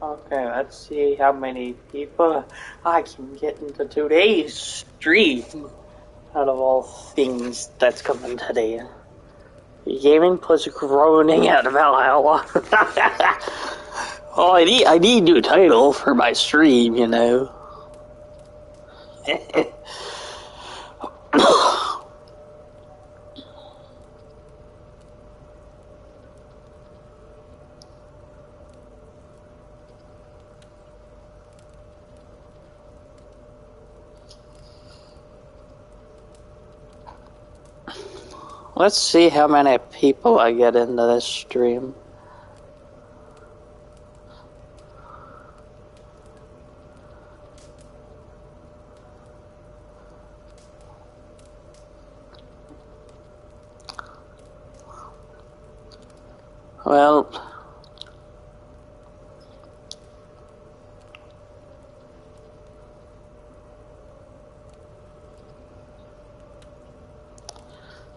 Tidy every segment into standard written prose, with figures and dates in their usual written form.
Okay, let's see how many people I can get into today's stream out of all things that's coming today. Gaming plus groaning at Valhalla. Oh, I need a new title for my stream, you know. Let's see how many people I get into this stream. Well,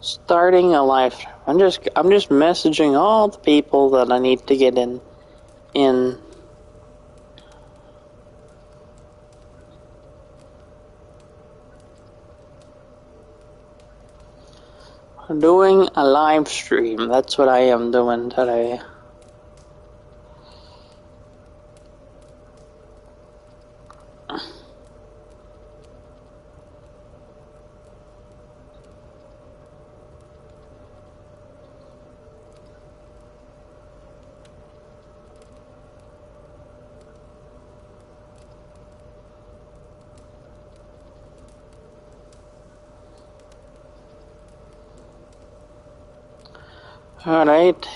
starting a live stream. I'm just messaging all the people that I need to get in. I'm doing a live stream. That's what I am doing today. Alright.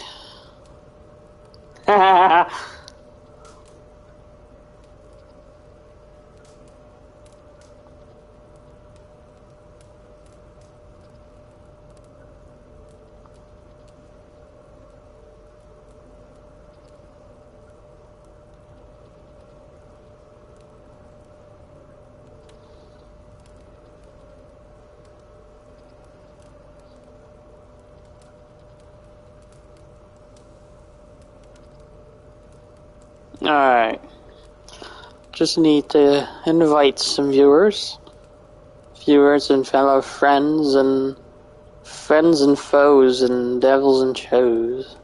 Alright. Just need to invite some viewers. Viewers and fellow friends and foes and devils and shows.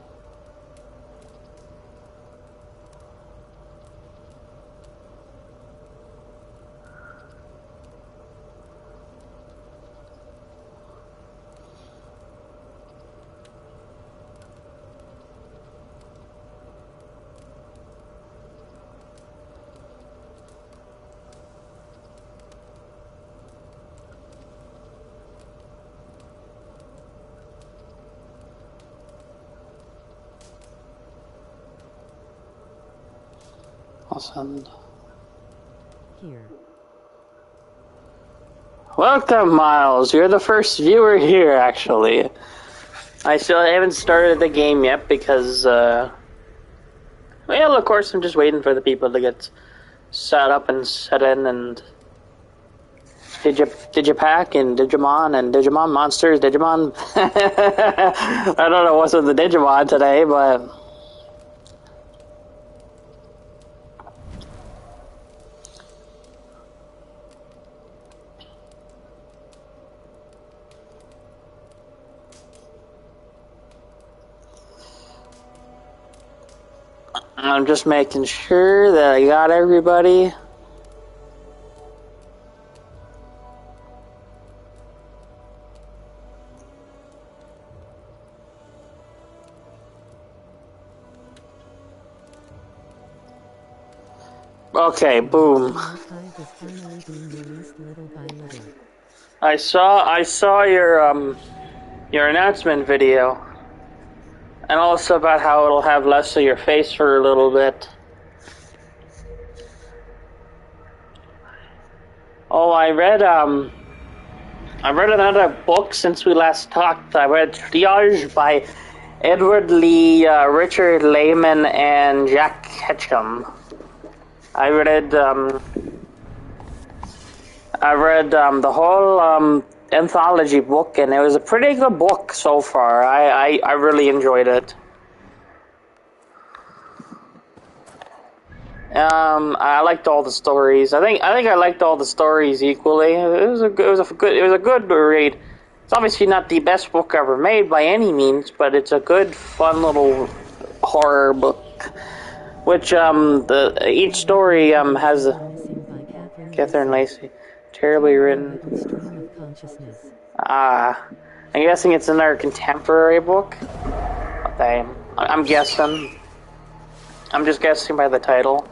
I'll send. Here. Welcome, Miles. You're the first viewer here, actually. I still haven't started the game yet because, well, of course, I'm just waiting for the people to get set up and set in. And Digipack and Digimon Monsters, Digimon. I don't know what's with the Digimon today, but. I'm just making sure that I got everybody. Okay, boom. I saw your announcement video. And also about how it'll have less of your face for a little bit. Oh, I read another book since we last talked. I read Triage by Edward Lee, Richard Lehman, and Jack Ketchum. I read the whole anthology book, and it was a pretty good book so far. I really enjoyed it. I liked all the stories. I think I liked all the stories equally. It was a good read. It's obviously not the best book ever made by any means, but it's a good, fun little horror book. Which each story has Missing by Catherine Lacey, terribly written. Stream of consciousness. I'm guessing it's another contemporary book. Okay, I'm guessing. I'm just guessing by the title.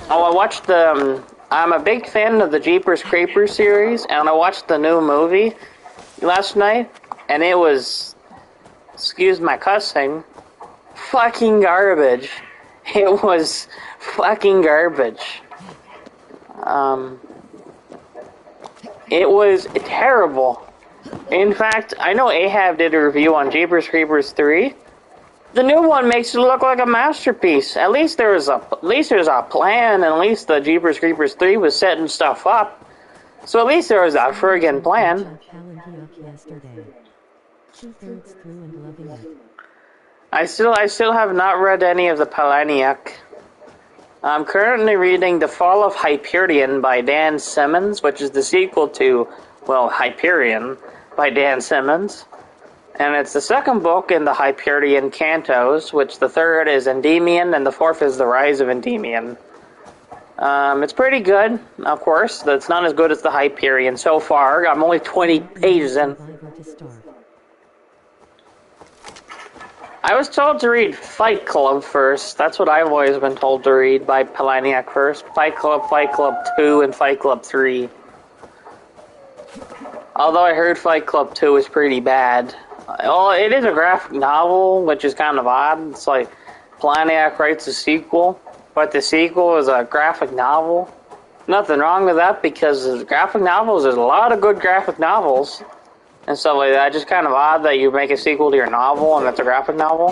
Oh, I watched the. I'm a big fan of the Jeepers Creepers series, and I watched the new movie last night, and it was, excuse my cussing, fucking garbage. It was fucking garbage. It was terrible. In fact, I know Ahab did a review on Jeepers Creepers 3. The new one makes it look like a masterpiece. At least there's a plan, and at least the Jeepers Creepers 3 was setting stuff up. So at least there was a friggin' plan. I still have not read any of the Palahniuk. I'm currently reading The Fall of Hyperion by Dan Simmons, which is the sequel to, well, Hyperion by Dan Simmons. And it's the second book in the Hyperion Cantos, which the third is Endymion, and the fourth is The Rise of Endymion. It's pretty good, of course. It's not as good as the Hyperion so far. I'm only 20 pages in. I was told to read Fight Club first. That's what I've always been told to read by Palahniuk first. Fight Club 2, and Fight Club 3. Although I heard Fight Club 2 is pretty bad. Well, it is a graphic novel, which is kind of odd. It's like Palahniuk writes a sequel, but the sequel is a graphic novel. Nothing wrong with that, because graphic novels, there's a lot of good graphic novels and stuff like that. Just kind of odd that you make a sequel to your novel and that's a graphic novel.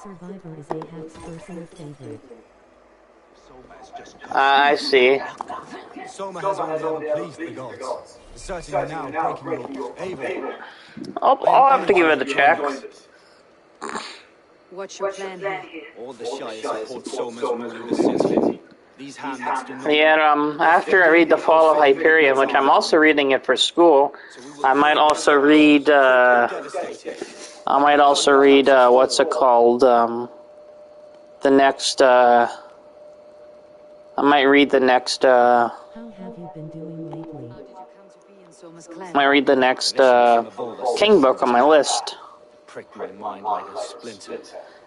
Survivor is Ahab's personal favorite. I see. Soma has only ever pleased the gods. Certainly now breaking your favor. I'll have to give it a check. What's your plan here? All the Shire support Soma's ruling decision. These hamlets do not... Yeah, after I read The Fall of Hyperion, which I'm also reading it for school, I might also read, what's it called, the next, I might read the next, How have you been doing lately? I might read the next, King book on my list. Pricked my mind like a splinter.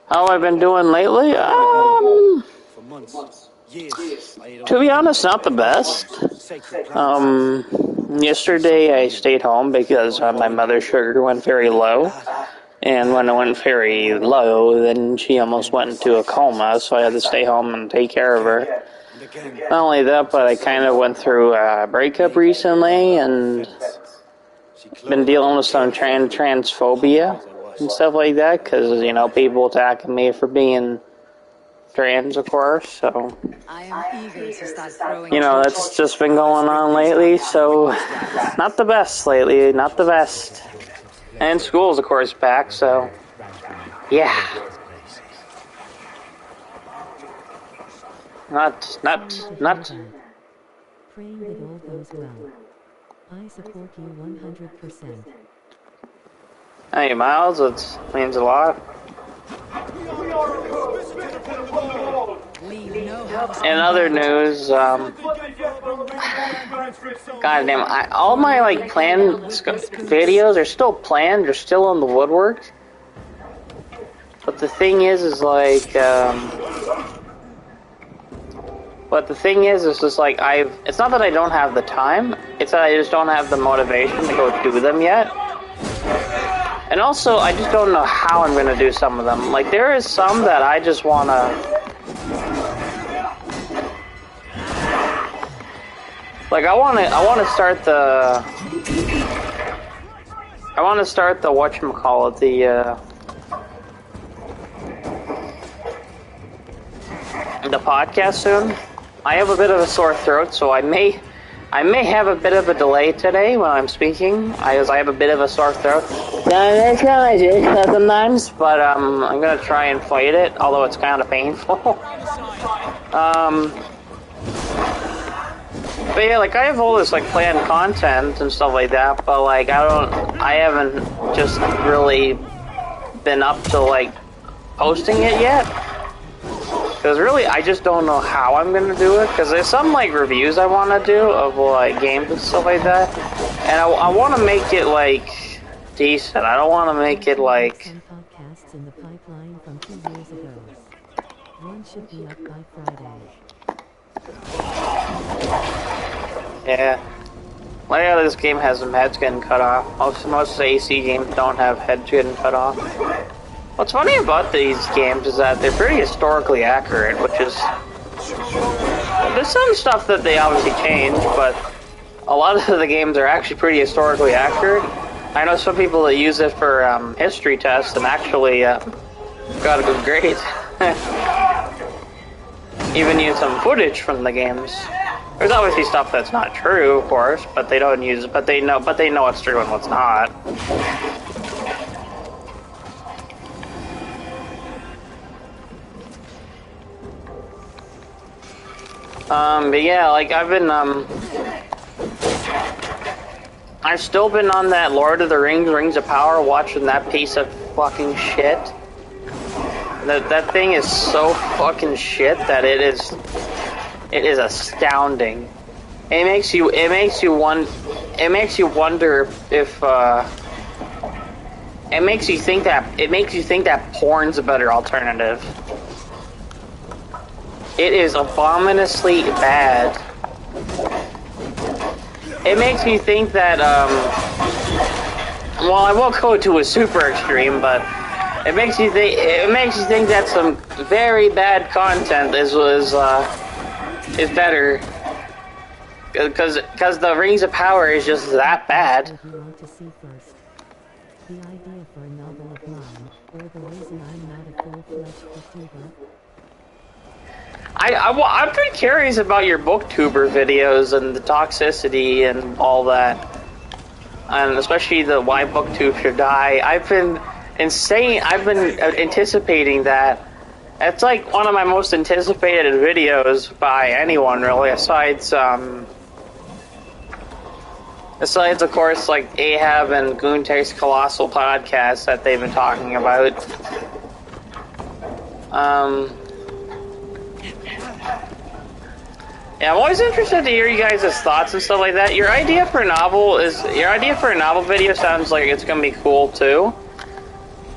How I've been doing lately? For months, years, To be honest, not the best. Yesterday I stayed home because my mother's sugar went very low. And when it went very low, then she almost went into a coma, so I had to stay home and take care of her. Not only that, but I kind of went through a breakup recently, and been dealing with some transphobia and stuff like that, because, you know, people attacking me for being trans, of course, so, I am eager to start throwing. you know, that's just been going on lately, so, not the best lately, not the best. And school's, of course, back, so, yeah. Not. Praying that all goes well. I support you 100%. Hey, Miles, it means a lot. Leave no house. In other news, God damn, all my, like, planned videos are still planned, they're still in the woodwork. But the thing is like, it's just like, it's not that I don't have the time, it's that I just don't have the motivation to go do them yet. And also, I just don't know how I'm gonna do some of them. Like, there is some that I just wanna... Like, I wanna start the... whatchamacallit, the podcast soon. I have a bit of a sore throat, so I may I may have a bit of a delay today when I'm speaking, as I have a bit of a sore throat. That's kind of do sometimes, but I'm gonna try and fight it, although it's kind of painful. But yeah, like I have all this like planned content and stuff like that, but like I haven't just really been up to like posting it yet. Because really, I just don't know how I'm gonna do it. Because there's some like reviews I want to do of like games and stuff like that, and I want to make it like decent. I don't want to make it like. Some podcasts in the pipeline from 2 years ago. One should be up by Friday. Yeah. Well, yeah, this game has some heads getting cut off. Most AC games don't have heads getting cut off. What's funny about these games is that they're pretty historically accurate, which is... There's some stuff that they obviously changed, but a lot of the games are actually pretty historically accurate. I know some people that use it for history tests and actually got a good grade. Even use some footage from the games. There's obviously stuff that's not true, of course, but they don't use it. But they know what's true and what's not. But yeah, like I've still been on that Lord of the Rings of Power, watching that piece of fucking shit. That thing is so fucking shit that it is astounding. It makes you wonder if it makes you think that porn's a better alternative. It is abominously bad. It makes me think that well, I won't go to a super extreme, but it makes you think that some very bad content is better, because the Rings of Power is just that bad. What you want to see first. The idea for a novel of mine, or the reason I'm not a full-fledged booktuber. I'm pretty curious about your booktuber videos and the toxicity and all that, and especially the why booktube should die. I've been anticipating that. It's like one of my most anticipated videos by anyone, really, besides of course, like Ahab and Goontake's Colossal podcast that they've been talking about. Yeah, I'm always interested to hear you guys' thoughts and stuff like that. Your idea for a novel video sounds like it's gonna be cool too.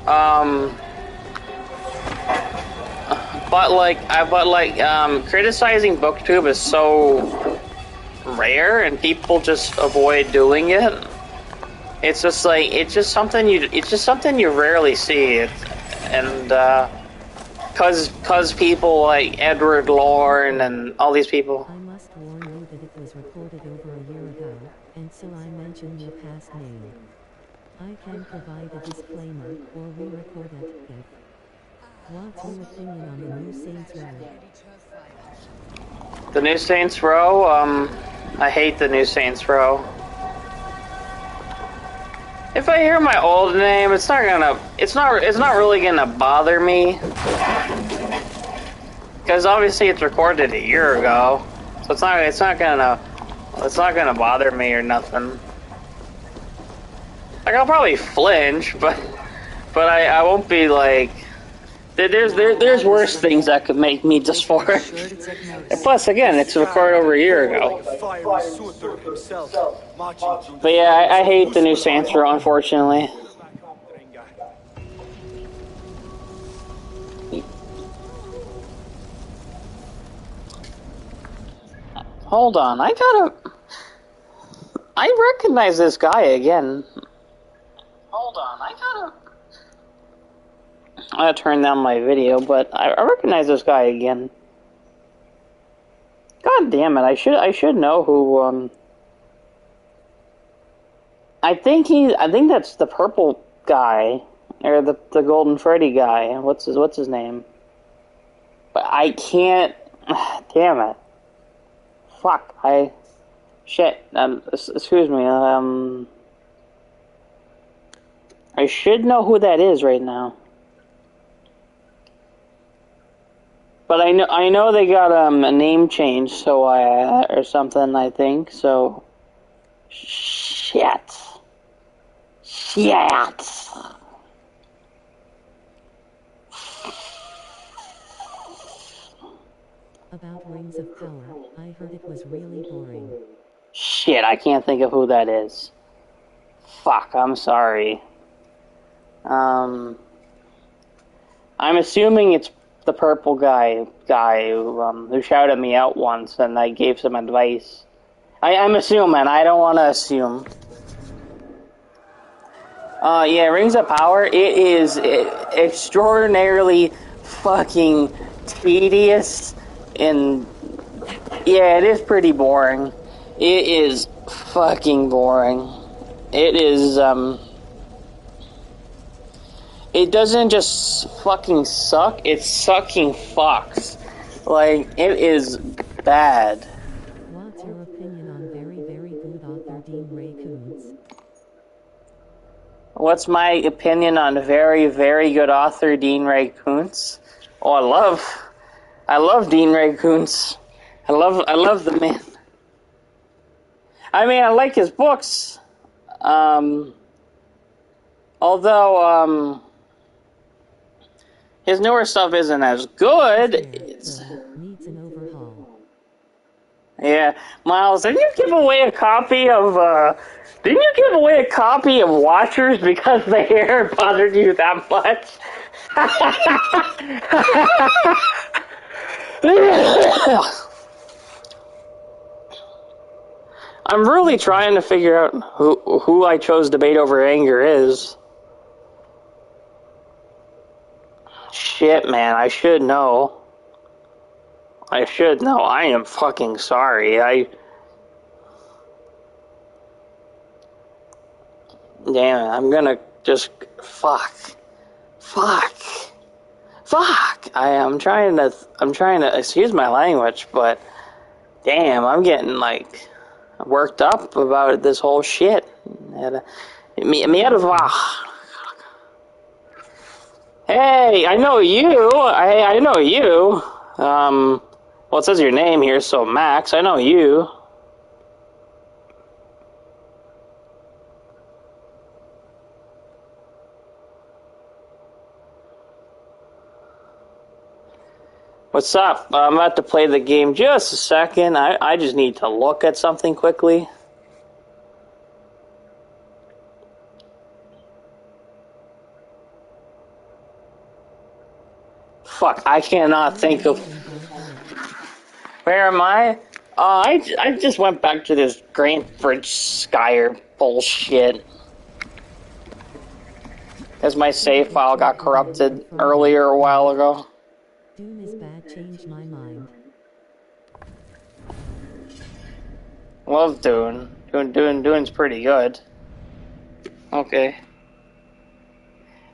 But criticizing BookTube is so rare, and people just avoid doing it. It's just something you rarely see, and cause people like Edward Lorne and all these people. I must warn you that it was recorded over a year ago, and so I mention your past name. I can provide a disclaimer, or re-record it, if. What's your opinion on the new Saints Row? The new Saints Row? I hate the new Saints Row. If I hear my old name, it's not really gonna bother me. Because obviously it's recorded a year ago. So it's not gonna bother me or nothing. Like, I'll probably flinch, but I won't be like... There's worse things that could make me just for it. And plus, again, it's recorded over a year ago. But yeah, I hate the new Saints Row, unfortunately. Hold on, I recognize this guy again. Hold on, I gotta turn down my video, but I recognize this guy again. God damn it! I should know who. I think that's the purple guy, or the Golden Freddy guy. What's his name? But I can't. Damn it! Fuck! Shit. Excuse me. I should know who that is right now. But I know they got a name change, so or something. I think so. Shit. About Rings of Power, I heard it was really boring. Shit, I can't think of who that is. Fuck, I'm sorry. I'm assuming it's the purple guy who shouted me out once, and I gave some advice. I'm assuming. I don't want to assume. Yeah, Rings of Power. It is extraordinarily fucking tedious, and yeah, it is pretty boring. It is fucking boring. It is It doesn't just fucking suck, it sucking fucks. Like, it is bad. What's your opinion on very, very good author Dean Ray Koontz? What's my opinion on very, very good author Dean Ray Koontz? Oh, I love Dean Ray Koontz. I love the man. I mean, I like his books. Although, his newer stuff isn't as good. Needs an overhaul. Yeah, Miles, didn't you give away a copy of Watchers because the hair bothered you that much? I'm really trying to figure out who I chose Debate Over Anger is. Shit, man, I should know. I am fucking sorry. Damn it, I'm gonna just... Fuck. I'm trying to... Excuse my language, but... Damn, I'm getting, like... worked up about this whole shit. Hey, I know you. I know you. Well, it says your name here, so Max, I know you. What's up? I'm about to play the game just a second. I just need to look at something quickly. Fuck, I cannot think of... Where am I? I just went back to this Grantford Skyer bullshit. As my save file got corrupted earlier a while ago. Dune is bad, changed my mind. Love Dune. Dune's pretty good. Okay.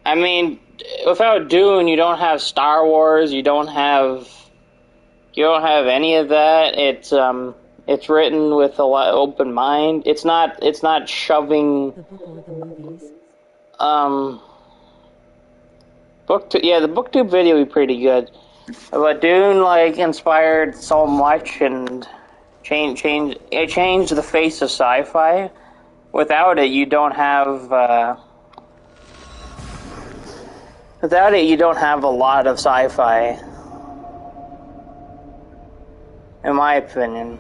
I mean, without Dune, you don't have Star Wars, you don't have any of that. It's written with a lot open mind. It's not shoving. The book or the movies? The booktube video would be pretty good. But Dune, like, inspired so much and changed the face of sci-fi. Without it, you don't have a lot of sci-fi. In my opinion.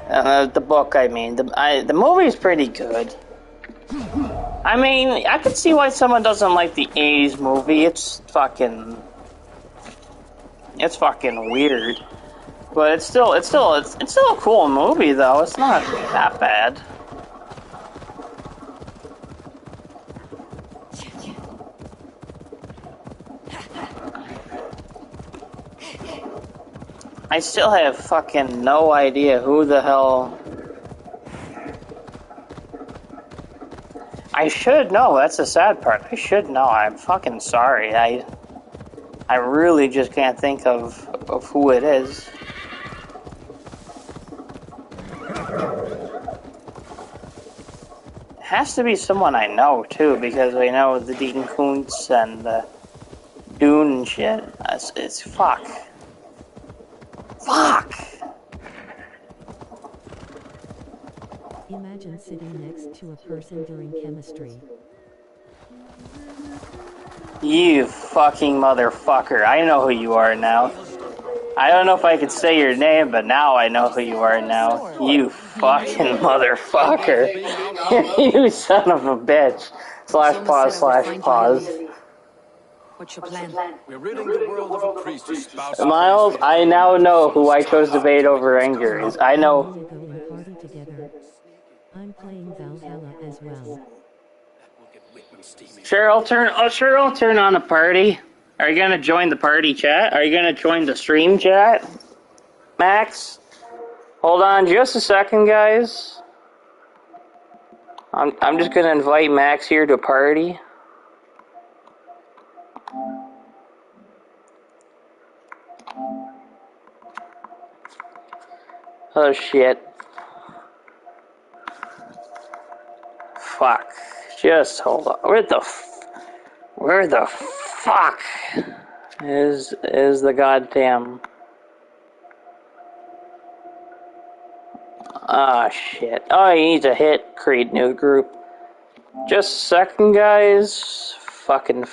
The book, I mean. The movie's pretty good. I mean, I could see why someone doesn't like the 80s movie. It's fucking weird. But it's still a cool movie though. It's not that bad. I still have fucking no idea who the hell... I should know, that's the sad part. I should know, I'm fucking sorry. I really just can't think of who it is. Has to be someone I know too, because we know the Dean Koontz and the Dune and shit. It's fuck. Fuck! Imagine sitting next to a person during chemistry. You fucking motherfucker. I know who you are now. I don't know if I could say your name, but now I know who you are now. You fucking motherfucker. You son of a bitch. Slash pause. What's your plan? We're ridding the world of a priest who spouses Miles, crazy I now know who I chose to debate over anger is. I know. We go and party together. I'm playing Valhalla as well. Sure, I'll turn on a party. Are you gonna join the party chat? Are you gonna join the stream chat? Max? Hold on just a second, guys. I'm just gonna invite Max here to party. Oh shit. Fuck. Just hold on. Where the fuck is the goddamn... Ah, shit. Oh, he needs a hit. Create new group. Just a second, guys. Fucking.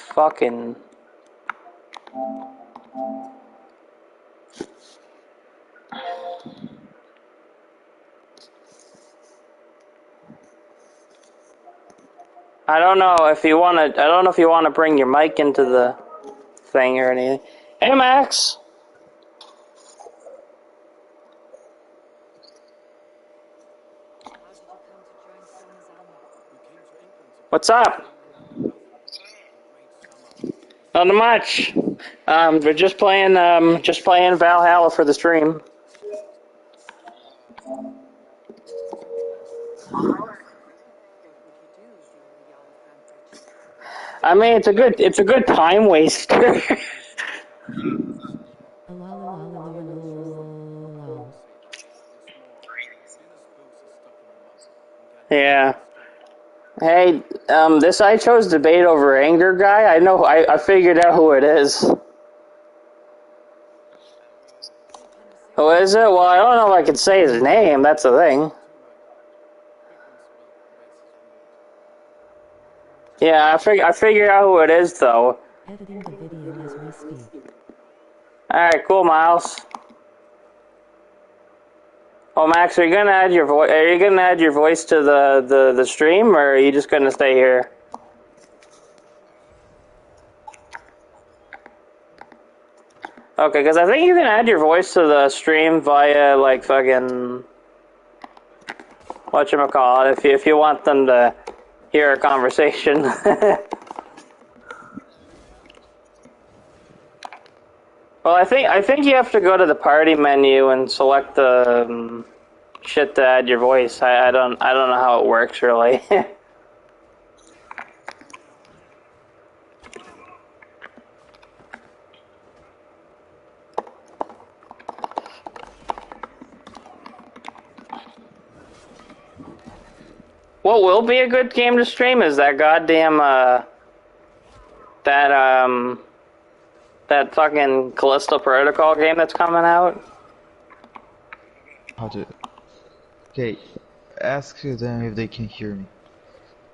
I don't know if you wanna bring your mic into the thing or anything. Hey, Max. What's up? Not much. We're just playing Valhalla for the stream. I mean, it's a good time waster. Yeah. Hey, this I chose debate over anger guy. I know. I figured out who it is. Who is it? Well, I don't know if I can say his name. That's the thing. Yeah, I figured out who it is though. Editing the video as we speak. All right, cool, Miles. Oh, Max, are you gonna add your voice? Are you gonna add your voice to the stream, or are you just gonna stay here? Okay, because I think you can add your voice to the stream via like fucking whatchamacallit if you want them to hear a conversation. Well, I think you have to go to the party menu and select the shit to add your voice. I don't know how it works really. What will be a good game to stream is that goddamn that fucking Callisto Protocol game that's coming out. Okay, ask them if they can hear me.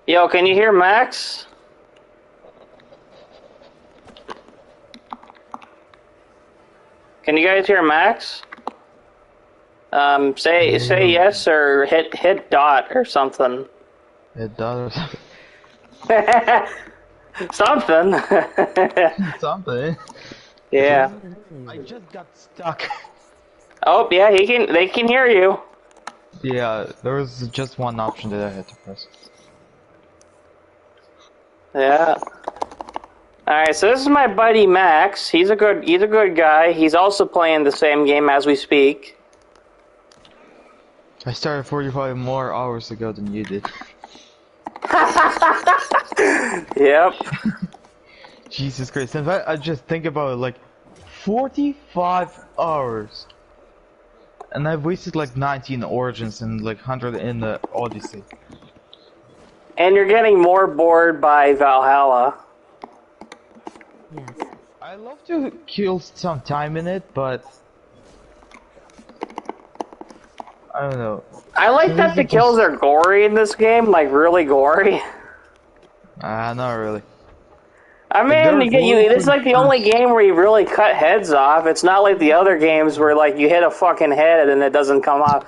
Yo, can you hear Max? Can you guys hear Max? Say yes or hit dot or something. Hit dot or something. Something. Something. Yeah. I just got stuck. Oh yeah, they can hear you. Yeah, there was just one option that I had to press. Yeah. Alright, so this is my buddy Max. He's a good guy. He's also playing the same game as we speak. I started 45 more hours ago than you did. Yep. Jesus Christ, in fact, I just think about it, like, 45 hours. And I've wasted like 90 in Origins and like 100 in the Odyssey. And you're getting more bored by Valhalla. Yes. I love to kill some time in it, but I don't know. I like that the kills are gory in this game, like really gory. Not really. I mean, this is like the only game where you really cut heads off. It's not like the other games where like you hit a fucking head and it doesn't come off.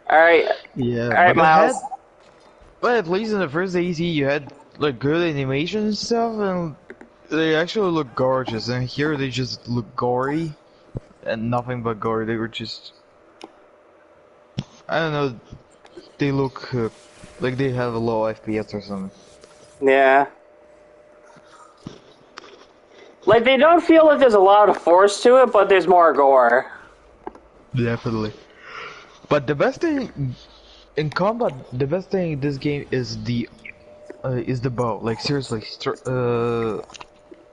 Alright. Yeah, Alright, Miles. But at least in the first AC you had like good animation and stuff, and they actually look gorgeous. And here they just look gory, and nothing but gory. They were just, I don't know, they look like they have a low FPS or something. Yeah. Like, they don't feel like there's a lot of force to it, but there's more gore. Definitely. But the best thing in combat, the best thing in this game is the bow. Like seriously,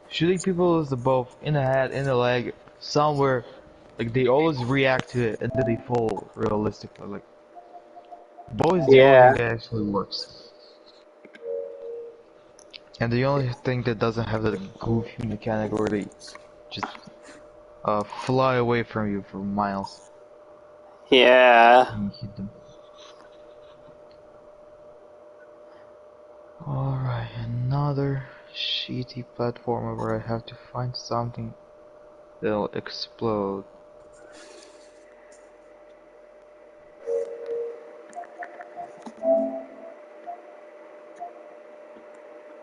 shooting people with the bow in the head, in the leg, somewhere. Like they always react to it, and then they fall realistically. Like bow is the only thing that actually works. And the only thing that doesn't have that goofy mechanic where they just fly away from you for miles. Yeah. And you hit them. Alright, another shitty platformer where I have to find something that'll explode.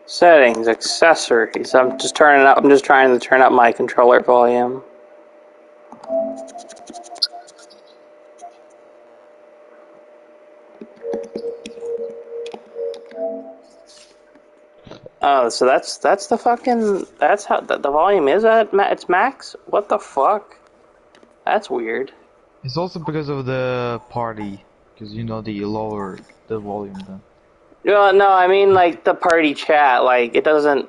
Settings, accessories. I'm just trying to turn up my controller volume. Oh, so that's the fucking, that's how the volume is at its max? What the fuck? That's weird. It's also because of the party, because you know they lower the volume then. No, I mean like the party chat, like it doesn't,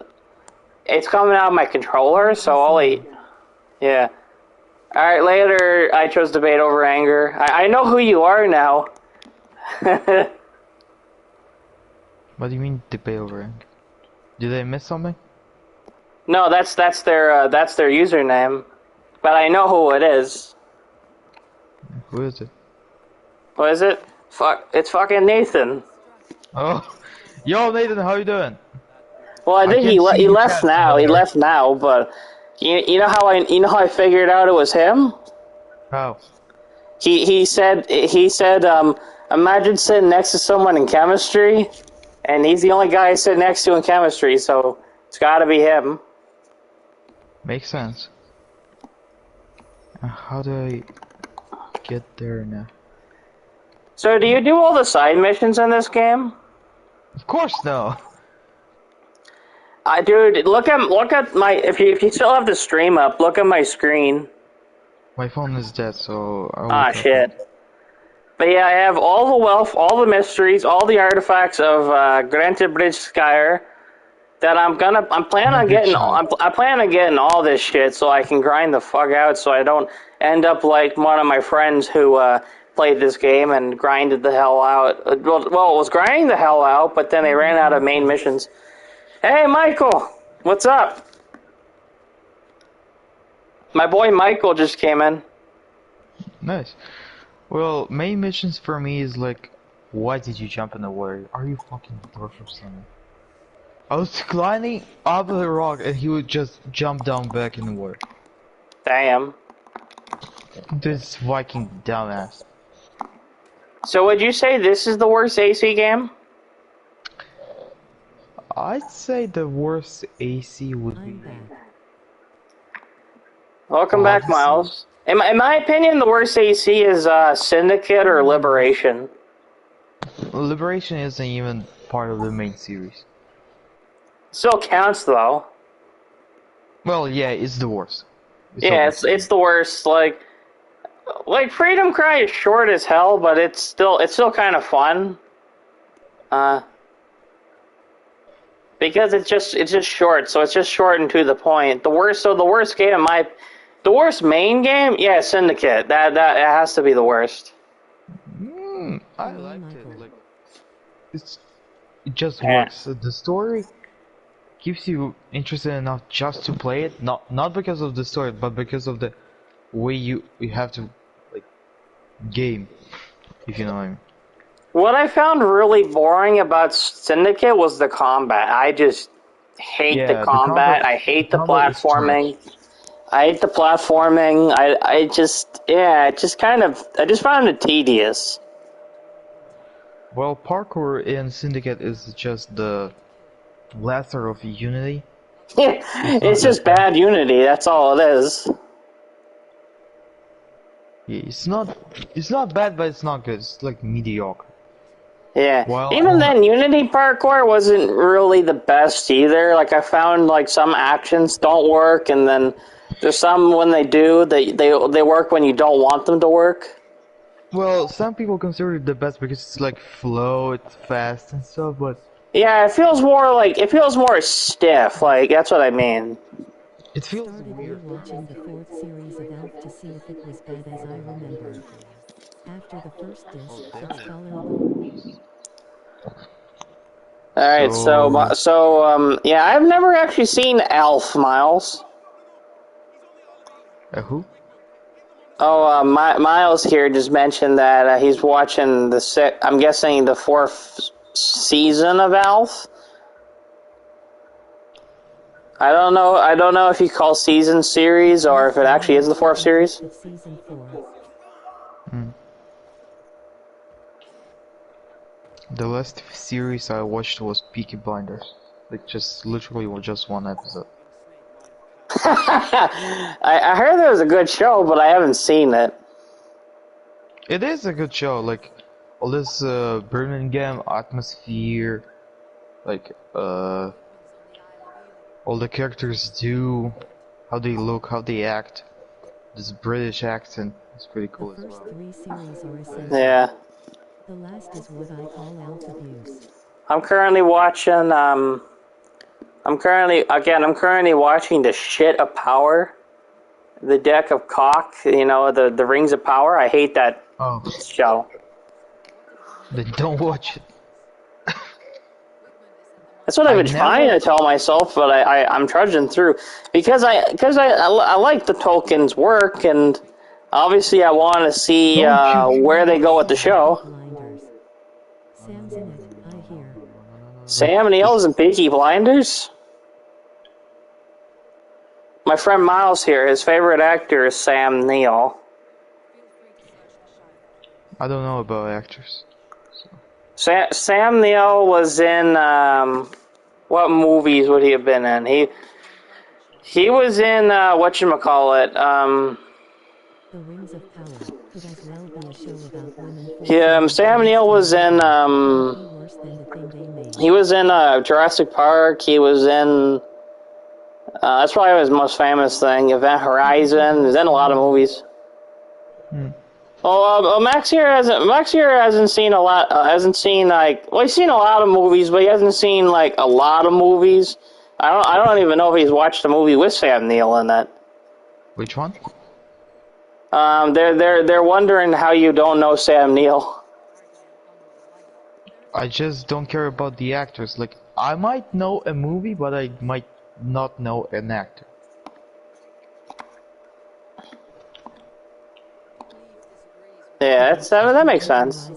it's coming out of my controller, so yeah. Alright, later, I chose debate over anger. I know who you are now. What do you mean debate over anger? Did I miss something? No, that's their username. But I know who it is. Who is it? What is it? It's fucking Nathan. Oh, yo Nathan, how you doing? Well, I think he left now. He left now, but you know how I figured out it was him? How? He said imagine sitting next to someone in chemistry, and he's the only guy I sit next to in chemistry, so it's got to be him. Makes sense. How do I get there now? So, do you do all the side missions in this game? Of course no. Dude, look at my, if you still have the stream up, look at my screen. My phone is dead, so Shit. But yeah, I have all the wealth, all the mysteries, all the artifacts of Granted Bridge Skyer that I'm planning on getting. I plan on getting all this shit so I can grind the fuck out, so I don't end up like one of my friends who played this game and grinded the hell out. Well, it was grinding the hell out, but then they ran out of main missions. Hey, Michael, what's up? My boy Michael just came in. Nice. Well, main missions for me is like, why did you jump in the water? Are you fucking dork or something? I was climbing up the rock and he would just jump down back in the water. Damn. This Viking dumbass. So would you say this is the worst AC game? I'd say the worst AC would be... Welcome back, Miles. In my opinion, the worst AC is Syndicate or Liberation. Liberation isn't even part of the main series. Still counts, though. Well, yeah, it's the worst. It's the worst. Like Freedom Cry is short as hell, but it's still kind of fun. Because it's just short, so it's just short and to the point. The worst game The worst main game? Yeah, Syndicate. That it has to be the worst. I liked it. Like, it just Yeah. works. The story keeps you interested enough just to play it. Not because of the story, but because of the way you have to like game. If you know what I mean. What I found really boring about Syndicate was the combat. I just hate the Yeah, combat. I hate the combat is platforming. trash. I hate the platforming. I just I just found it tedious. Well, parkour in Syndicate is just the lesser of Unity. It's not It's that just bad. bad Unity. That's all it is. It's not bad, but it's not good. It's like mediocre. Yeah. While Even on then, Unity parkour wasn't really the best either. Like I found like some actions don't work, and then there's some when they do, they work when you don't want them to work. well, some people consider it the best because it's like flow, it's fast and stuff, but Yeah, it feels more stiff. Like that's what I mean. it feels Started weird. rewatching the fourth series of Elf to see if it was bad as I remember. After the first disc, it's tolerable. All right, So, yeah, I've never actually seen Elf, Miles. who? Oh, Miles here just mentioned that he's watching I'm guessing the fourth season of Elf. I don't know. I don't know if you call season series or if it actually is the fourth series. Of season 4. Hmm. The last series I watched was Peaky Blinders. Like just literally just one episode. I heard it was a good show, but I haven't seen it. It is a good show. Like all this Birmingham atmosphere, like all the characters do, how they look, how they act. This British accent is pretty The cool as first well. 3 series are essential. Yeah, The last is what I call elf abuse. I'm currently watching. I'm currently watching the shit of Power, the deck of cock. You know, the Rings of Power. I hate that Oh, show. then don't watch it. That's what I've I been trying never. to tell myself, but I'm trudging through because I like the Tolkien's work, and obviously I want to see Don't you where they go with the show. Blinders. Sam's in it, I hear. Sam Neill's in Peaky Blinders. My friend Miles here, his favorite actor is Sam Neill. I don't know about actors. Sam Neill was in what movies would he have been in? He was in whatchamacallit. The Rings of Power could as well be a show about women. Sam Neill was in Worse than the thing they made. he was in Jurassic Park. He was in that's probably his most famous thing. Event Horizon. He's in a lot of movies. Oh, Max here hasn't seen a lot. Hasn't seen he's seen a lot of movies, but he hasn't seen like a lot of movies. I don't even know if he's watched a movie with Sam Neill in it. Which one? They're wondering how you don't know Sam Neill. I just don't care about the actors. Like, I might know a movie, but I might not know an actor. Yeah, that makes sense.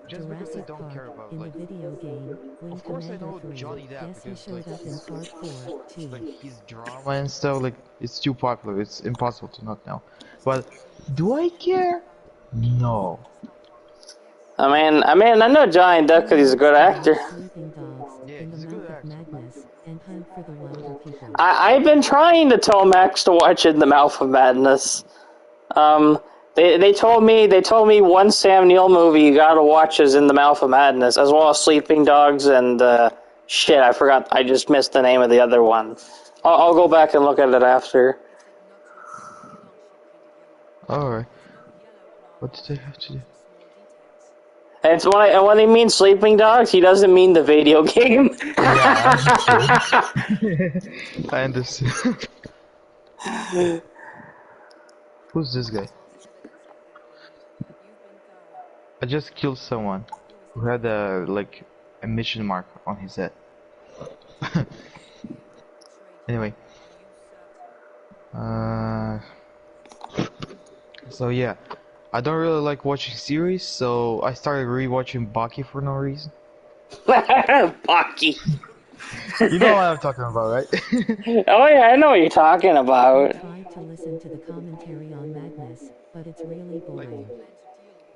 Just because I Jurassic don't Park, care about, in like, the video game, Wing of course I Commander know 3. Johnny Depp Guess he because, showed like, up in part 4, too. like his drama and stuff, like it's too popular. It's impossible to not know. But do I care? No. I know Johnny Depp because he's a good actor. Sleeping Dogs, Yeah, in the he's a good Mouth of actor. Madness, and Hunt for the Wilder People. I've been trying to tell Max to watch In the Mouth of Madness. They told me one Sam Neill movie you gotta watch is In the Mouth of Madness, as well as Sleeping Dogs and shit. I forgot. I just missed the name of the other one. I'll go back and look at it after. Alright. What did I have to do? And it's when he means Sleeping Dogs, he doesn't mean the video game. Yeah, I understand. Who's this guy? I just killed someone who had a a mission mark on his head. Anyway, so yeah, I don't really like watching series, so I started rewatching Baki for no reason. Baki. You know what I'm talking about, right? Oh yeah, I know what you're talking I about. tried to listen to the commentary on Madness, but it's really boring.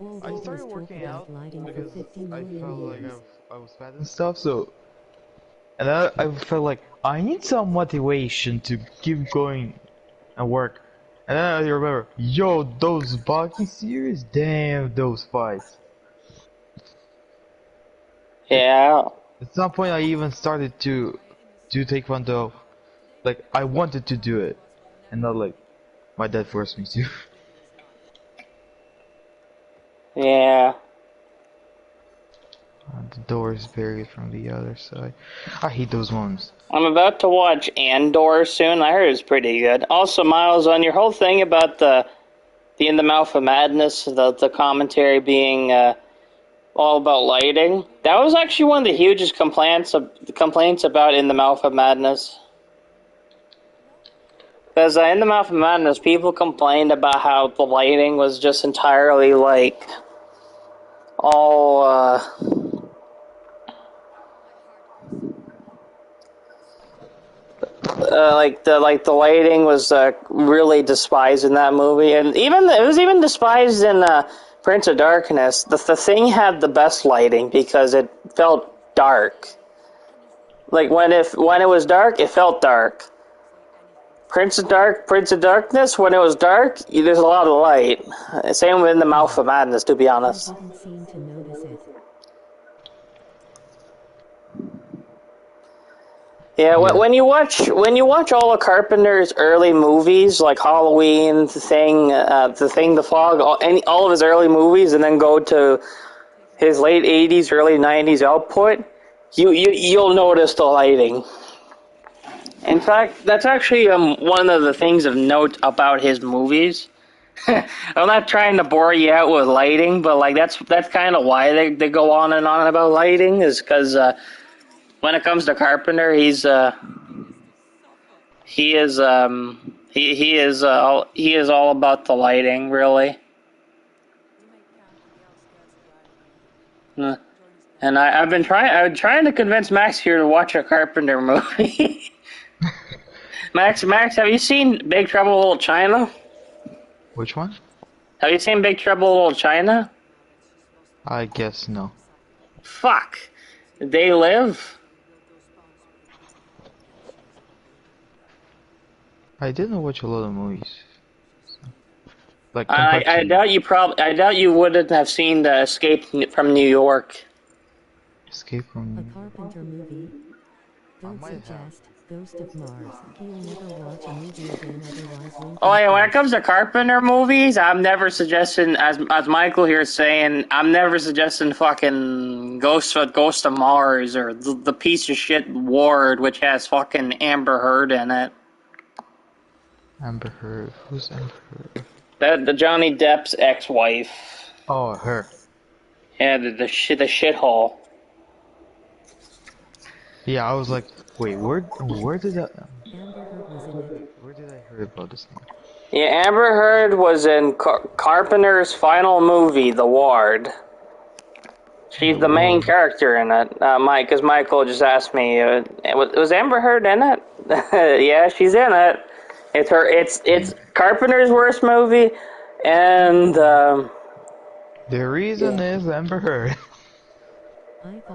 All I they do started is talk working out about lighting for because 50 I million felt like years. I was fat and stuff, so and then I felt like I need some motivation to keep going and work. And then I remember, yo, those Baki series, damn those fights. Yeah. At some point, I even started to do Taekwondo. Like I wanted to do it, and not like my dad forced me to. Yeah. The door is buried from the other side. I hate those ones. I'm about to watch Andor soon. I heard it's pretty good. Also, Miles, on your whole thing about the In the Mouth of Madness, the commentary being all about lighting, that was actually one of the hugest complaints about In the Mouth of Madness. Because In the Mouth of Madness, people complained about how the lighting was just entirely like all the lighting was really despised in that movie, and even it was even despised in Prince of Darkness. The thing had the best lighting because it felt dark. Like when it was dark, it felt dark. Prince of Darkness, when it was dark, there's a lot of light. Same with In the Mouth of Madness, to be I honest. didn't seem to notice it. Yeah, Yeah. when you watch all of Carpenter's early movies, like Halloween, The Thing, The Fog, all of his early movies, and then go to his late '80s, early '90s output, you'll notice the lighting. In fact, that's actually one of the things of note about his movies. I'm not trying to bore you out with lighting, but like that's kind of why they go on and on about lighting, is because when it comes to Carpenter, he is all about the lighting, really. Uh, And I've been trying to convince Max here to watch a Carpenter movie. Max, have you seen Big Trouble in Little China? Which one? Have you seen Big Trouble in Little China? I guess no. Fuck. They Live? I didn't watch a lot of movies. Like I, compared I to doubt you I doubt you wouldn't have seen the Escape from New York. Escape A from. Carpenter movie? Don't might have. suggest Ghost of Mars. He'll never watch a movie again otherwise wink Oh and yeah, when it face. comes to Carpenter movies, I'm never suggesting, as Michael here is saying, I'm never suggesting fucking Ghost of Mars or the piece of shit Ward, which has fucking Amber Heard in it. Amber Heard. Who's Amber Heard? The Johnny Depp's ex-wife. Oh, her. Yeah, the shithole. Yeah, I was like, wait, where did that? Amber Heard was in it. Where did I hear about this name? Yeah, Amber Heard was in Carpenter's final movie, The Ward. She's the main character in it. Because Michael just asked me, was Amber Heard in it? Yeah, she's in it. It's Carpenter's worst movie, and The reason is Amber Heard.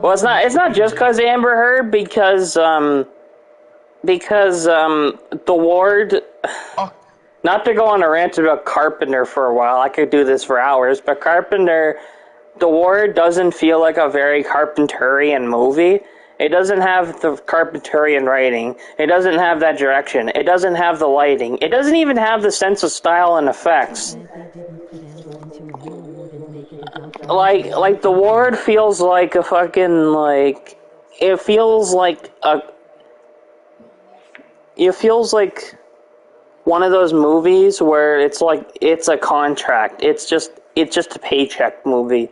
well, it's not just because Amber Heard, because The Ward. Oh, Not to go on a rant about Carpenter for a while, I could do this for hours, but Carpenter, The Ward doesn't feel like a very Carpenterian movie. It doesn't have the Carpenterian writing. It doesn't have that direction. It doesn't have the lighting. It doesn't even have the sense of style and effects. Bad they didn't put Amber into a real ward and make it a documentary. Like The Ward feels like a fucking, like, it feels like one of those movies where it's like it's a contract. It's just a paycheck movie.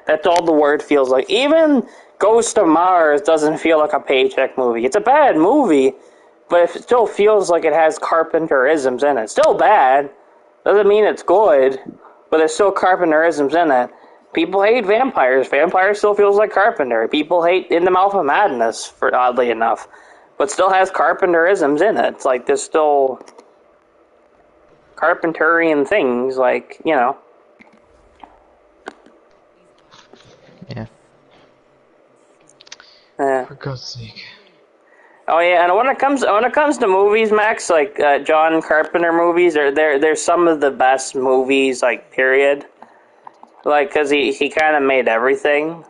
That's all the word feels like. Even Ghost of Mars doesn't feel like a paycheck movie. It's a bad movie, but it still feels like it has Carpenter-isms in it. Still bad. Doesn't mean it's good, but there's still Carpenter-isms in it. People hate vampires. Vampires still feels like Carpenter. People hate In the Mouth of Madness, for oddly enough, but still has Carpenter-isms in it. It's like there's still Carpenterian things, like, you know. Yeah. Yeah. For God's sake. Oh yeah, and when it comes to movies, Max, like John Carpenter movies, they're some of the best movies, like, period. Like, cause he kind of made everything,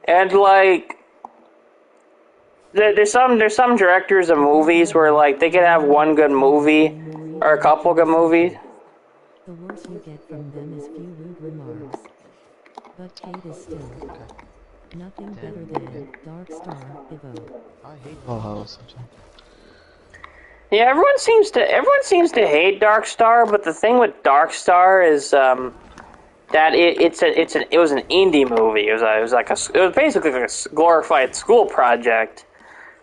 and like there's some directors of movies where like they could have one good movie or a couple good movies. The worst you get from them is few rude remarks. But Kate is still nothing better than Dark Star, Evo. I hate Valhalla sometimes. Yeah, everyone seems to hate Dark Star, but the thing with Dark Star is that it was an indie movie. It was basically like a glorified school project.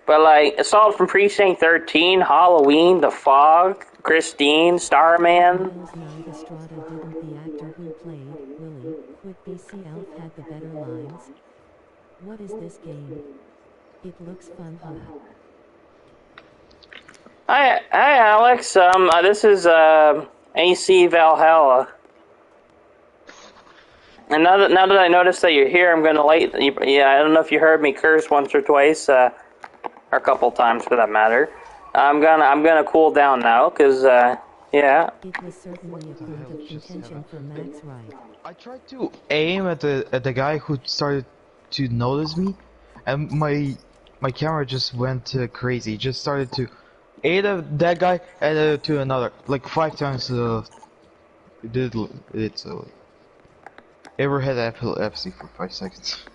But like Assault from Precinct 13, Halloween, The Fog, Christine, Starman. Miles Knight Estrada didn't the actor who played Willie Quit BC Elf had the better lines? What is this game? It looks fun, huh? Hi Alex. This is AC Valhalla. And now that I notice that you're here, I'm gonna yeah, I don't know if you heard me curse once or twice, or a couple times for that matter. I'm gonna cool down now, cause yeah. It was certainly a point of contention for Max Wright. I tried to aim at the guy who started to notice me, and my camera just went crazy. It just started to aim at that guy and to another, like 5 times. It did it so. Ever had epilepsy for 5 seconds?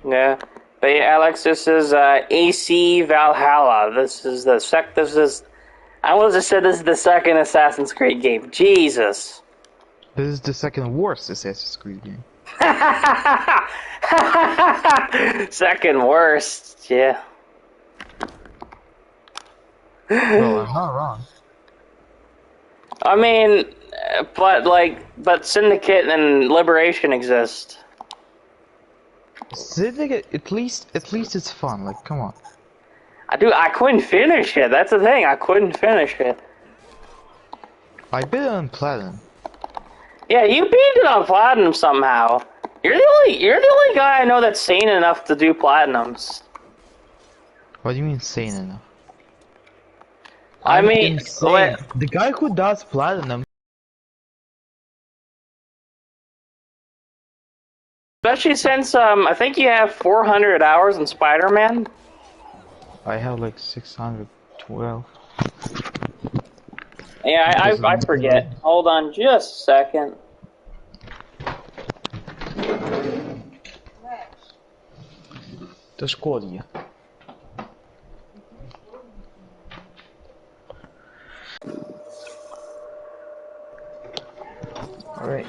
Yeah, but yeah, Alex, this is AC Valhalla. This is I almost just said this is the second Assassin's Creed game. Jesus. This is the second worst Assassin's Creed game. Second worst, yeah. Well, I'm not wrong. I mean, but Syndicate and Liberation exist. Syndicate, at least it's fun. Like, come on. I couldn't finish it. That's the thing. I couldn't finish it. I beat it on platinum. Yeah, you beat it on platinum somehow. You're the only guy I know that's sane enough to do platinums. What do you mean sane enough? I I'm mean, insane. The guy who does platinum. Especially since I think you have 400 hours in Spider-Man. I have like 612. Yeah, I forget. Hold on just a second. To szkodzi. Alright.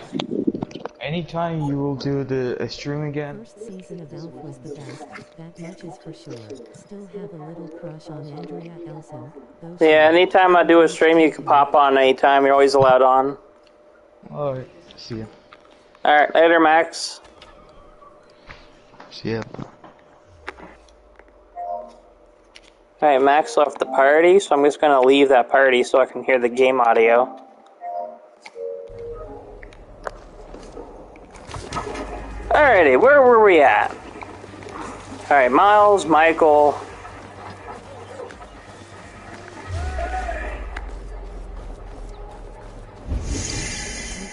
Anytime you will do the stream again. First season of Elf was the best, that much is for sure. Still have a little crush on Andrea Elson. Yeah, anytime I do a stream, you can pop on anytime. You're always allowed on. Alright, see ya. Alright, later, Max. See ya. Alright, Max left the party, so I'm just gonna leave that party so I can hear the game audio. Alrighty, where were we at? Alright, Miles, Michael.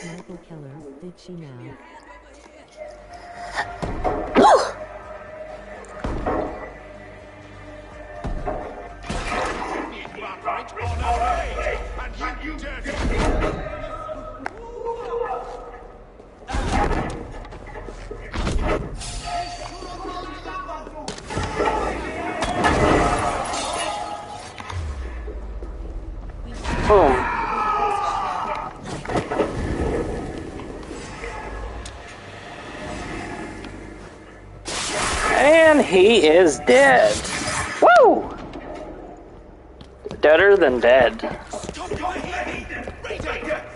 Michael Keller, did she now? And he is dead. Woo! Deader than dead. Stop her!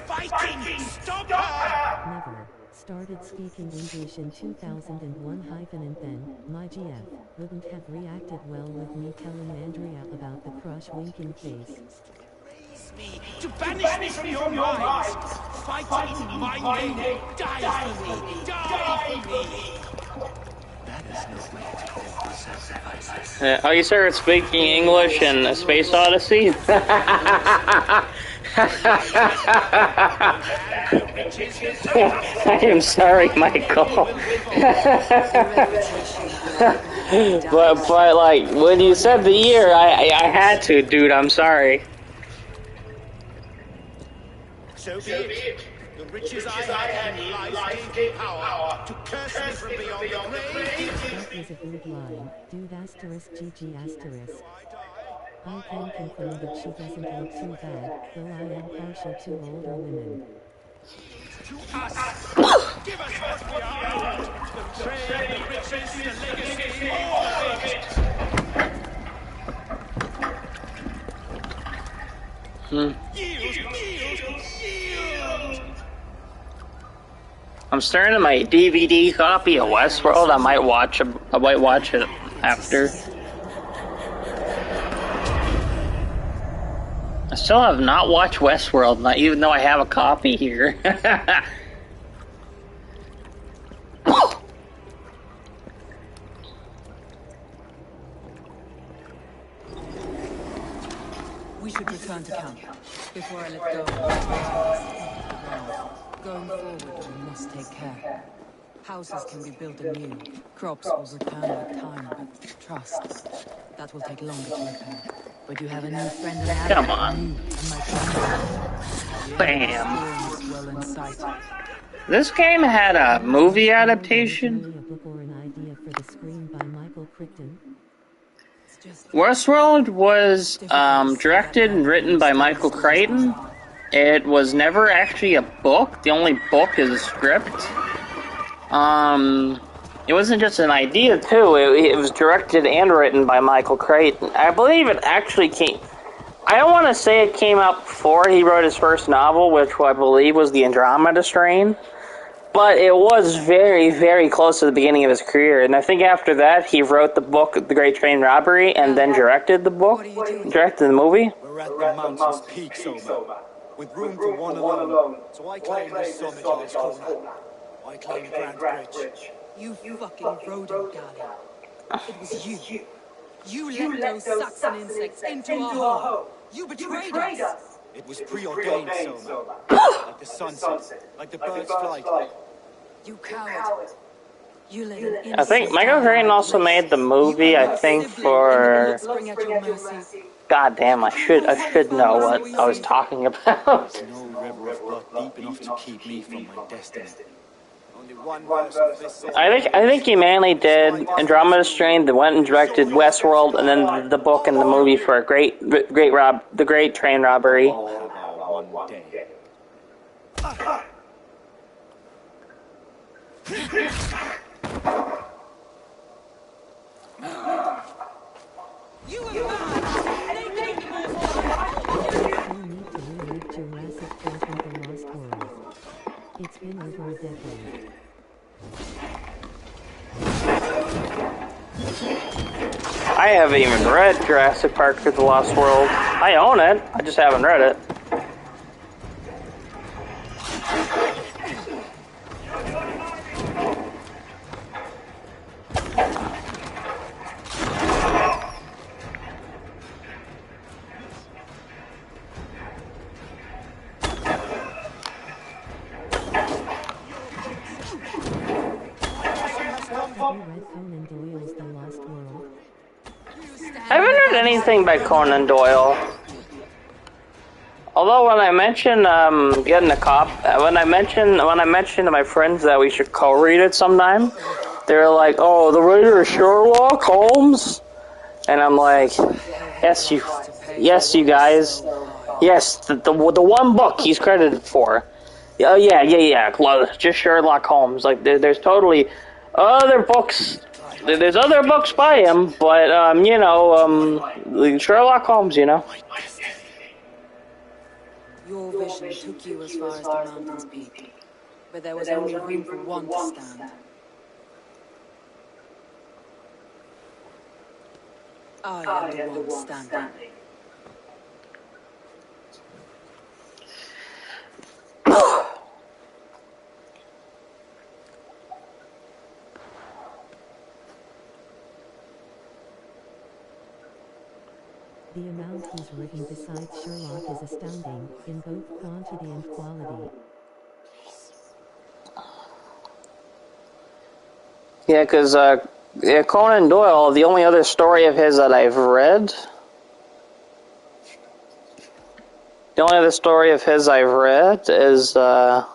Viking! Stop her! Never started speaking English in 2001 and then my GF wouldn't have reacted well with me telling Andrea about the crush winking face. Me, to banish me from your minds! Fight in my name! Die for me! Die for me! That is no way to offer sacrifices. Oh, you started speaking English in A Space Odyssey? I am sorry, Michael. but like, when you said the year, I had to, dude, I'm sorry. So be it. The riches I had in life gave me power to curse me from beyond the grave. That was a good line. Dude asterisk GG asterisk. I can confirm that she doesn't look too bad, though I am partial to older women. To us! Give us what we are! The trade, the riches, the legacy, all of it! Yield! I'm starting my DVD copy of Westworld. I might watch it after. I still have not watched Westworld, even though I have a copy here. We should return to camp before I let go. Going forward, we must take care. Houses can be built anew. Crops will return with time, but trust, that will take longer to repair. But you have a new friend in Adam. Come on. Bam. Well in sight. This game had a movie adaptation. A book or an idea for the screen by Michael Crichton. Westworld was directed and written by Michael Crichton. It was never actually a book. The only book is a script. It wasn't just an idea, too. It was directed and written by Michael Crichton. I believe it actually came... I don't want to say it came out before he wrote his first novel, which I believe was The Andromeda Strain. But it was very, very close to the beginning of his career. And I think after that, he wrote the book, The Great Train Robbery, and then directed the book, directed the movie. We're at the mountain's peak, Soma, with room for one alone. So I claim this summit on its corner. I claim Grand Bridge. You fucking rodent, Gally. It was you. You let those Saxon insects into our home. You betrayed us. It was preordained, Soma. Like the sunset, like the bird's flight. You coward. You let an I think Michael Crichton also made the movie, I think, for... God damn, I should know what I was talking about. No river of blood deep enough to keep me from my destiny. Only one verse of this song. I think he mainly did Andromeda Strain, then went and directed Westworld, and then the book and the movie for The Great Train Robbery. One day. You are mad! They take more. You need to reread Jurassic Park and the Lost World. It's been over a decade. I haven't even read Jurassic Park or The Lost World. I own it, I just haven't read it. I haven't read anything by Conan Doyle. Although when I mentioned getting a when I mentioned to my friends that we should co-read it sometime, they're like, "Oh, the writer is Sherlock Holmes," and I'm like, "Yes, you guys, yes, the one book he's credited for. Oh yeah, just Sherlock Holmes. Like there's totally other books There's other books by him, but you know, Sherlock Holmes, you know. Your vision took you as far as the mountain's peak, but there was only room for one to stand. I am the one standing. The amount he's written besides Sherlock is astounding, in both quantity and quality. Yeah, because yeah, Conan Doyle, the only other story of his that I've read, the only other story of his I've read is fucking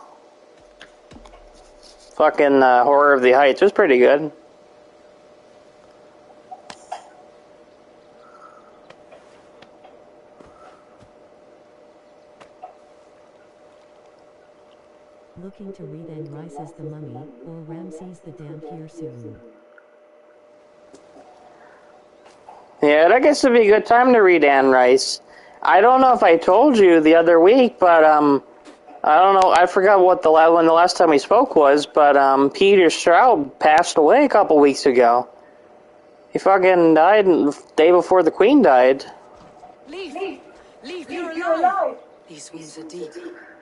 Horror of the Heights. It was pretty good. Looking to read Anne Rice's The Mummy, or Ramses the Damned here soon. Yeah, I guess it'd be a good time to read Anne Rice. I don't know if I told you the other week, but I don't know. I forgot what when the last time we spoke was, but Peter Straub passed away a couple weeks ago. He fucking died the day before the Queen died. Leaf, you're alive. These wounds are deep.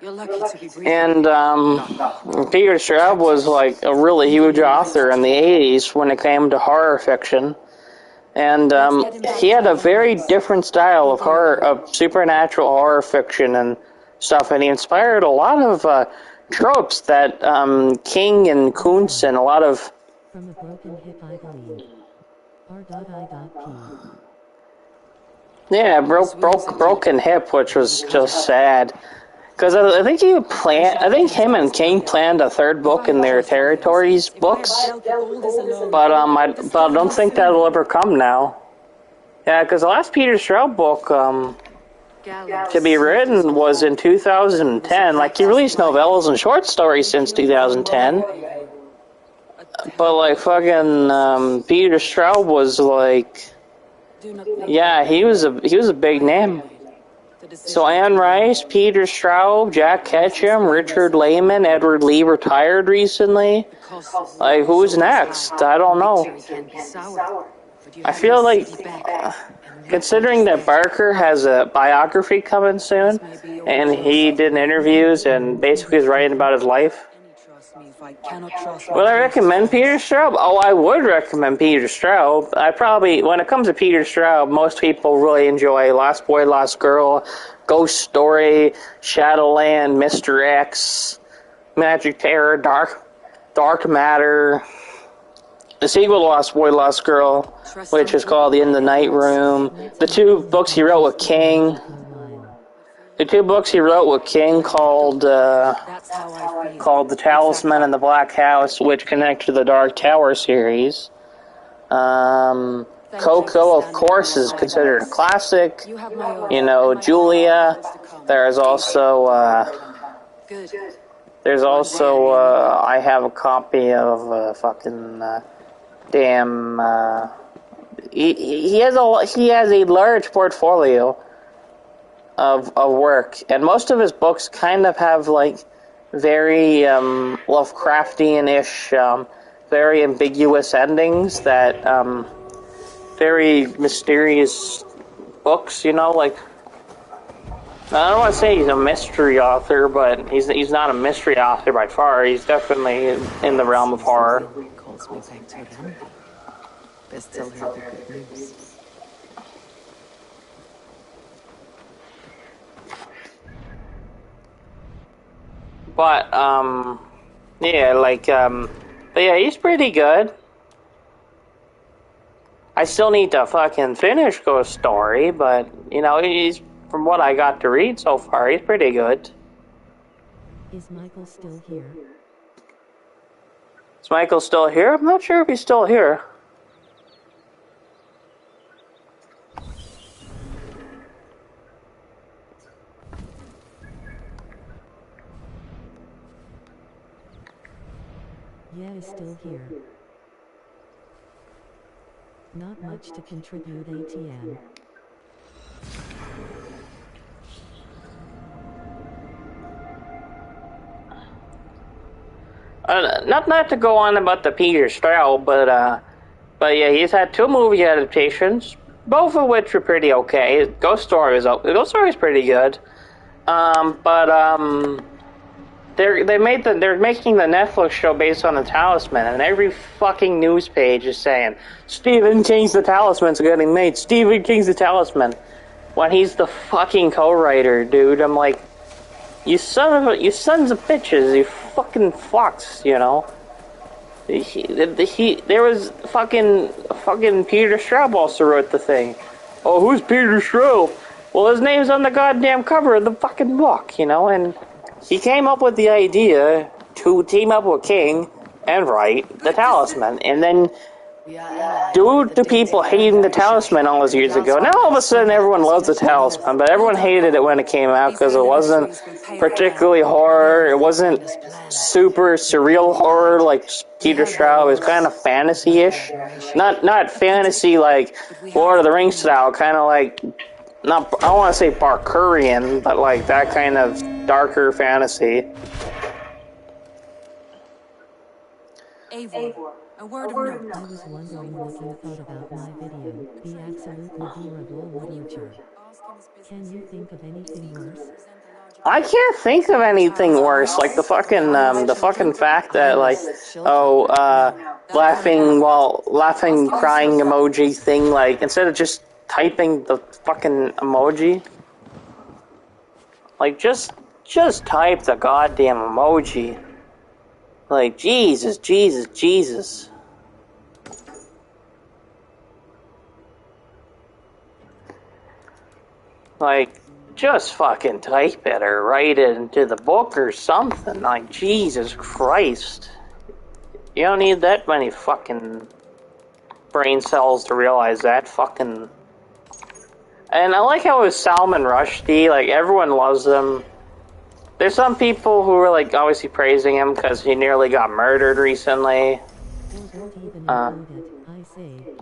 You're lucky to be breathing. And Peter Straub was like a really huge author in the 80s when it came to horror fiction. And he had a very different style of horror, of supernatural horror fiction and stuff, and he inspired a lot of tropes that King and Kuntz and a lot of... From a broken hip, I believe. R.I.P. Yeah, broken hip, which was just sad. Because I think him and King planned a third book in their Territories books, but I don't think that'll ever come now. Yeah, because the last Peter Straub book to be written was in 2010. Like, he released novellas and short stories since 2010, but like fucking Peter Straub was like, yeah, he was a big name. So Anne Rice, Peter Straub, Jack Ketchum, Richard Lehman, Edward Lee retired recently. Like, who's next? I don't know. I feel like, considering that Barker has a biography coming soon, and he did interviews and basically is writing about his life, would I recommend Peter Straub? Oh, I would recommend Peter Straub. When it comes to Peter Straub, most people really enjoy Lost Boy, Lost Girl, Ghost Story, Shadowland, Mr. X, Magic Terror, Dark Matter, the sequel to Lost Boy, Lost Girl, which is called The In the Night Room, the two books he wrote with King, called The Talisman and the Black House, which connect to the Dark Tower series. Coco, of course, is considered a classic. You know, Julia. There's also, I have a copy of fucking damn. He has a large portfolio of work, and most of his books kind of have like very Lovecraftian-ish, very ambiguous endings that very mysterious books, you know, like, I don't want to say he's a mystery author, but he's not a mystery author by far. He's definitely in the realm of horror. Best tell her the good news. But yeah, like but yeah, he's pretty good. I still need to fucking finish Ghost Story, but, you know, from what I got to read so far, he's pretty good. Is Michael still here? Is Michael still here? I'm not sure if he's still here. Yeah, is still here. Not much to contribute ATM. Not to go on about the Peter Straub, but yeah, he's had 2 movie adaptations, both of which were pretty okay. Ghost Story is pretty good. They're making the Netflix show based on the Talisman, and every fucking news page is saying Stephen King's The Talisman's getting made. Stephen King's The Talisman, when he's the fucking co-writer, dude. I'm like, you sons of bitches, you fucking fucks, you know. There was fucking Peter Straub also wrote the thing. Oh, who's Peter Straub? Well, his name's on the goddamn cover of the fucking book, you know, and he came up with the idea to team up with King and write The Talisman, and then due to people hating The Talisman all those years ago, now all of a sudden everyone loves The Talisman, but everyone hated it when it came out because it wasn't particularly horror, it wasn't super surreal horror like Peter Straub. It was kind of fantasy-ish. Not fantasy like Lord of the Rings style, kind of like, not, I don't want to say Barkurian, but like that kind of darker fantasy. Eivor, a word of note. I was wondering what you thought about my video. The absolutely adorable Witcher. Can you think of anything worse? I can't think of anything worse, like the fucking fact that, like, laughing, crying emoji thing, like, instead of just typing the fucking emoji, like, just type the goddamn emoji. Like, Jesus. Like, just fucking type it or write it into the book or something. Like, Jesus Christ. You don't need that many fucking brain cells to realize that fucking... And I like how it was Salman Rushdie, like, everyone loves him. There's some people who are, like, obviously praising him because he nearly got murdered recently. Don't even include it, I say.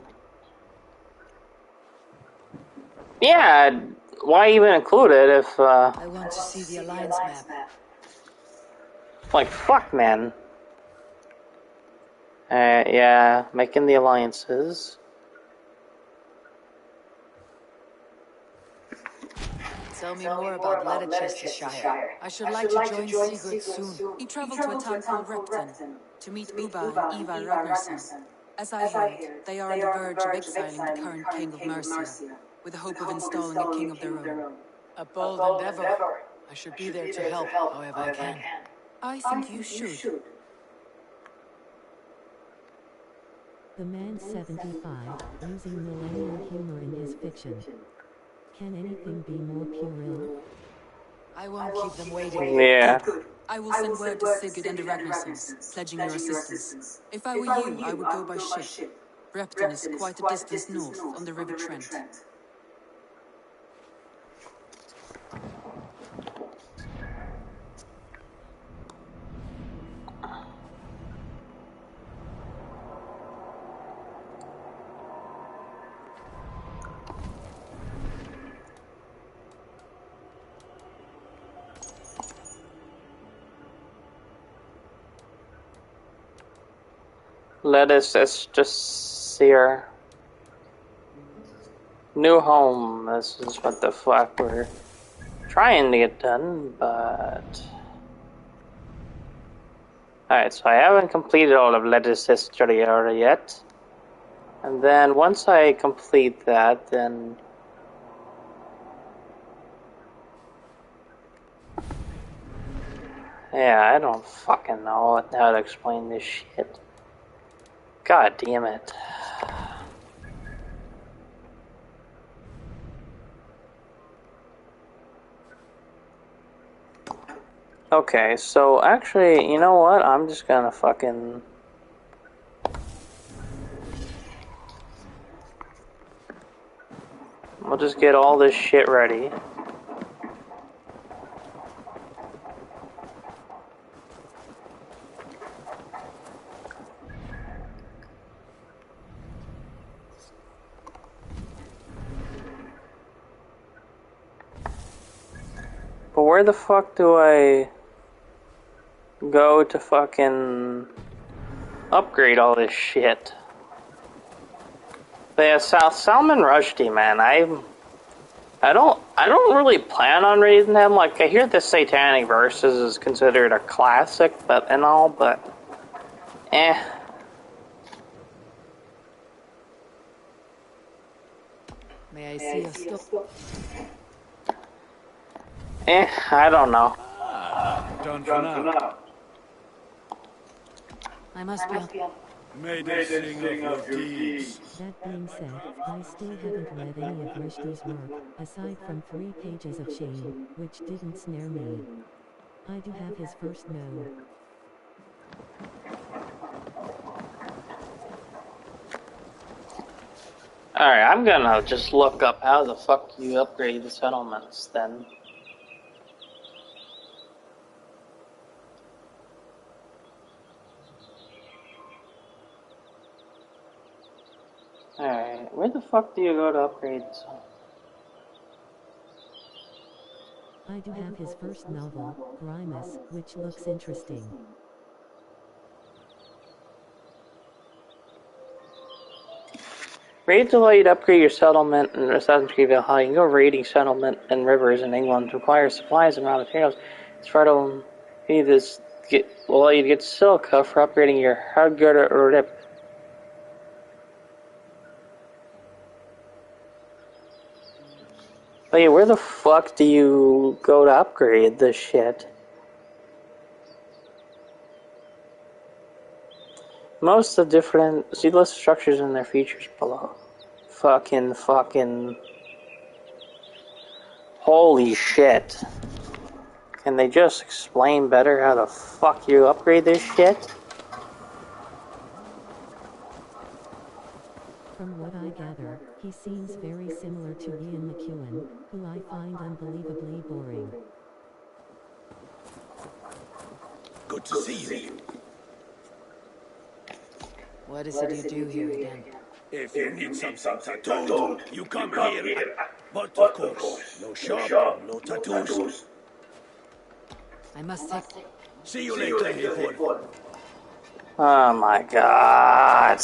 Yeah, why even include it if, I want to see the Alliance map. like, fuck, man. Yeah, making the alliances. Tell me more about Leicester. I should like to join Sigurd soon. He traveled to a town called Repton to meet Ubba and Ivar Ragnarsson. As I hear it, they are on the verge of exiling the current king of Mercia, with the hope of installing a king of their own. A bold endeavor. I should be there to help however I can. I think you should. The man's 75, using millennial humor in his fiction. Can anything be more puerile? I won't keep them waiting. Yeah. I will send word to Sigurd and the Ragnarssons, pledging your assistance. If I were you, I would go by ship. Repton is quite a distance north, on the River Trent. Let us just see our new home. This is what the fuck we're trying to get done, but... Alright, so I haven't completed all of Lettuce History yet. And then once I complete that, then... Yeah, I don't fucking know how to explain this shit. God damn it. Okay, so actually, you know what? I'm just gonna fucking... We'll just get all this shit ready. where the fuck do I go to fucking upgrade all this shit? But yeah, Salman Rushdie, man, I don't really plan on reading them. Like, I hear the Satanic Verses is considered a classic, but eh. May I see your store? I don't know. Done for now. I must be on. May they sing of your deeds. That being said, I still haven't read any of Rushdie's work, aside from 3 pages of Shame, which didn't snare me. I do have his first no. Alright, I'm gonna just look up how the fuck you upgrade the settlements then. Alright, where the fuck do you go to upgrade some? I do have his first novel, Grimus, which looks interesting. Raids allow you to upgrade your settlement in Assassin's Creed Valhalla. You can go raiding settlement and rivers in England. Requires supplies and raw materials. It's right on. You need this. Allow you to get silica for upgrading your Hardgurter or Rip. Wait, where the fuck do you go to upgrade this shit? Most of the different... See the list of structures and their features below. Fucking... Holy shit. Can they just explain better how the fuck you upgrade this shit? From what I gather, he seems very similar to Ian McEwan, who I find unbelievably boring. Good to see you. What is it you do here again? If you need something tattooed, you come here. But of course, no shop, no tattoos. I must take. See you later, Hayford. Oh my god.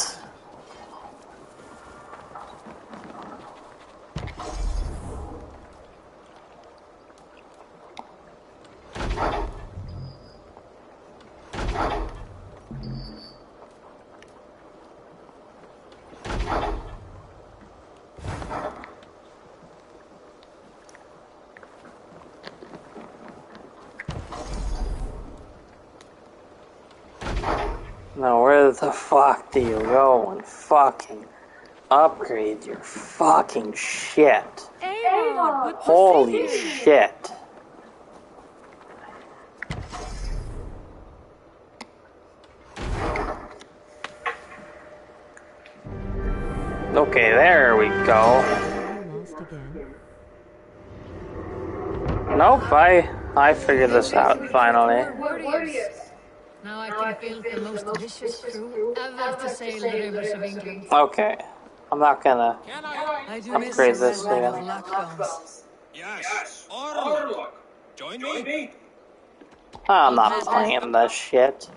Now where the fuck do you go and fucking upgrade your fucking shit? Holy shit. Okay, there we go. Lost again. Nope, I figured this out finally. Now I can field the most vicious crew ever to sail the rivers of England. Okay, I'm not gonna I do miss upgrade a this red wine of again. Lockbones. Yes, Orlok. Join me. I'm not playing this shit.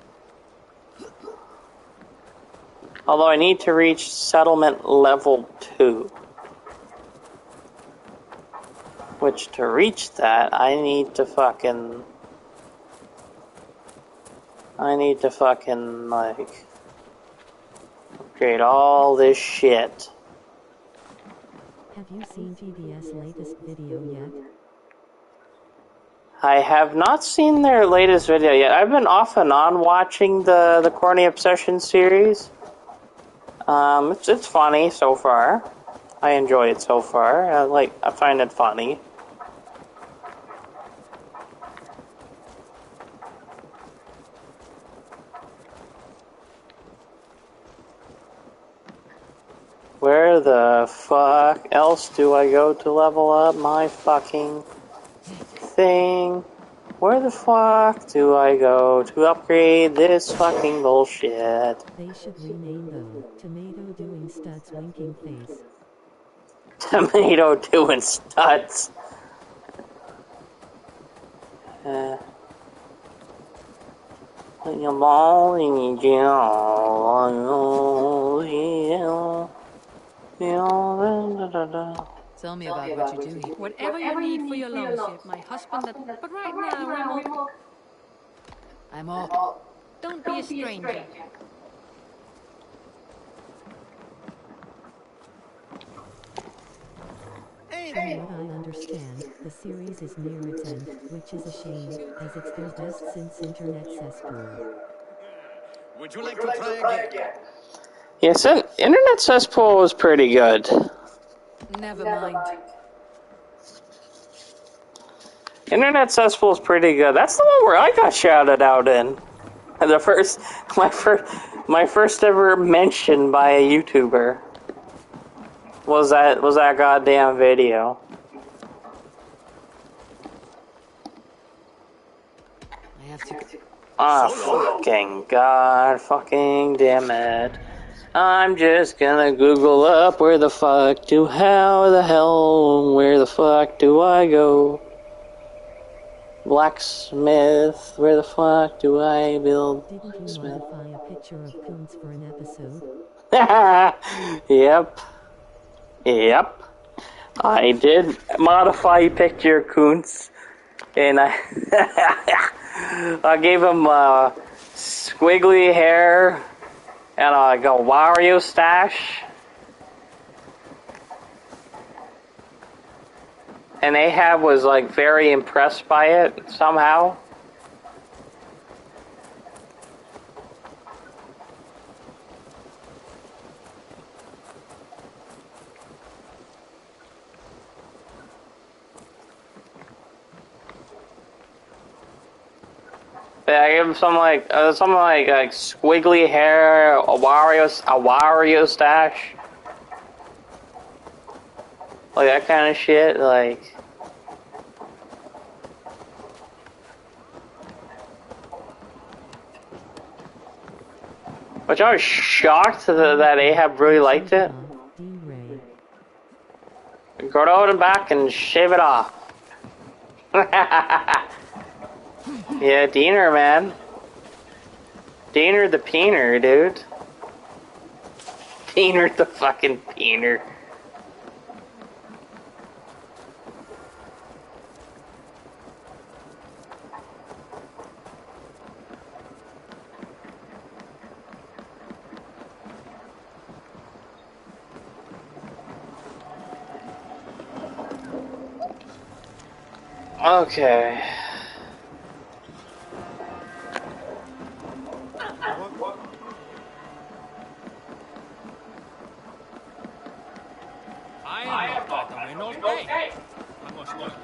Although I need to reach settlement level 2. Which to reach that, I need to fucking like upgrade all this shit. Have you seen TBS' latest video yet? I have not seen their latest video yet. I've been off and on watching the Corny Obsession series. It's funny so far. I enjoy it so far. I find it funny. Where the fuck else do I go to level up my fucking thing? Where the fuck do I go to upgrade this fucking bullshit? They should rename them Tomato Doing Studs Winking Face. Tomato doing studs. Your morning, Tell me about what you do here. Whatever you need for your longship, my husband that... But right now, I'm off. I'm off. Don't be a stranger. From what I understand, the series is near its end, which is a shame, as it's their best since Internet Cesspool. Would you like to try again? Yes, Internet Cesspool was pretty good. Never mind. Internet Cesspool is pretty good. That's the one where I got shouted out in. My first ever mention by a YouTuber was that goddamn video. I have to... Ah, fucking god, fucking damn it. I'm just gonna Google up where the fuck do I go? Blacksmith, where the fuck do I build? Didn't you Smith? modify a picture of Kuntz for an episode? Yep. I did modify picture Kuntz, and I I gave him squiggly hair and a Wario stash. And Ahab was like very impressed by it somehow. Yeah, I gave him something like squiggly hair, a Wario stash, like that kind of shit. Like, which I was shocked that Ahab really liked it. Go out and back and shave it off. Yeah, Diener, man. Diener the Peener, dude. Diener the fucking Peener. Okay.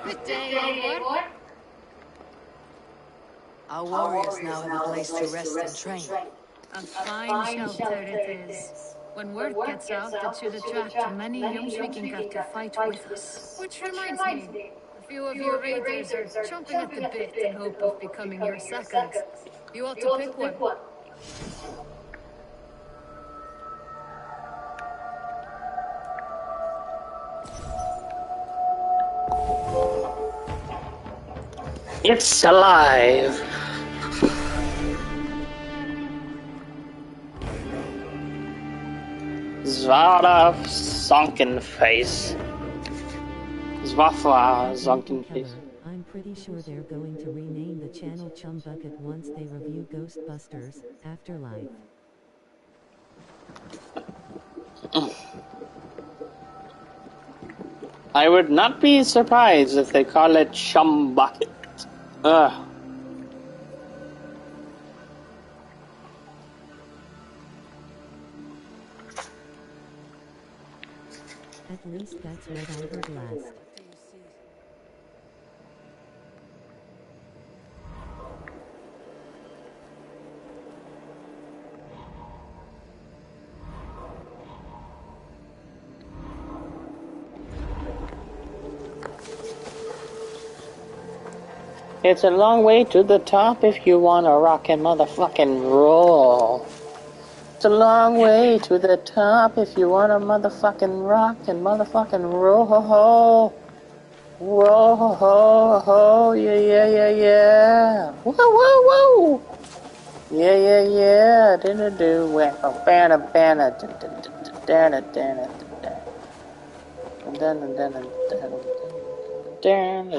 Good day, Lord. Our warriors now have a place to rest and train. A fine shelter it is. When word gets out, it should attract many Jomsvikingar to fight with us. Which reminds me, a few of your raiders are chomping at the bit in hope of becoming your seconds. You ought to pick one. It's alive! Zvara sunken face. Zvafla sunken face. I'm pretty sure they're going to rename the channel Chum Bucket once they review Ghostbusters Afterlife. I would not be surprised if they call it Chum Bucket. Ugh. At least that's what I heard last. It's a long way to the top if you want to rock and motherfucking roll. It's a long way to the top if you want to motherfucking rock and motherfucking roll. Whoa, ho, ho, yeah, yeah, yeah, yeah. Whoa, whoa, whoa. Yeah, yeah, yeah. Do, wow. Banna, banna, dana, dana,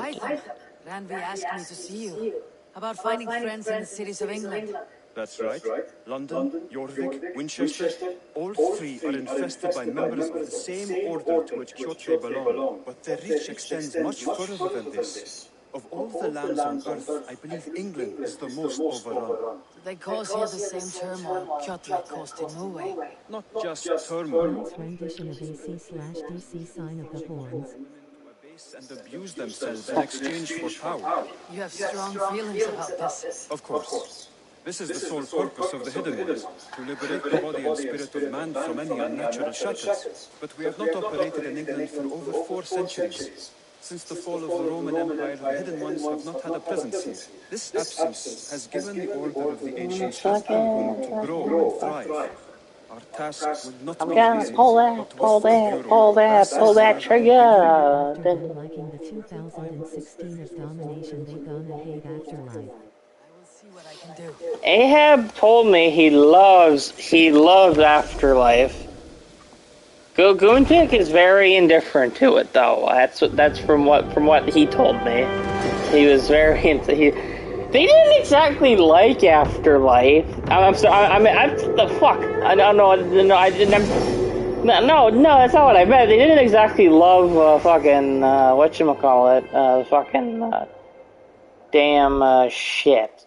Hi there. Ranvi asked me to see you. About finding friends in the cities of England. That's right. London, Jorvik, Winchester, all three are infested by members of the same order to which Kyotre belong, but their reach extends much further than this. Of all the lands on Earth, I believe England is the most overrun. Do they cause here the same turmoil Kyotre caused in Norway? Not just turmoil. Nice rendition of AC/DC sign of the horns. Women to abase and abuse themselves in exchange for power. You have strong feelings about this. Of course. This is the sole purpose of the Hidden Ones, to liberate the body and spirit of man from any unnatural shackles. But we have not operated in England for over 4 centuries. Since the fall of the Roman Empire, the Hidden Ones have not had a presence here. This absence has given the Order of the Ancient Path room to grow and thrive. Our task will not I'm be gonna easy, pull that, but pull with the that, Bureau, pull that, pull that trigger. After unliking the 2016 as domination, they gonna hate Afterlife. I will see what I can do. Ahab told me he loves Afterlife. Goontik is very indifferent to it, though. That's from what he told me. He was very into. They didn't exactly like Afterlife. I'm sorry. I mean, the fuck. I don't know. No, I didn't. No, that's not what I meant. They didn't exactly love fucking whatchamacallit, fucking damn shit.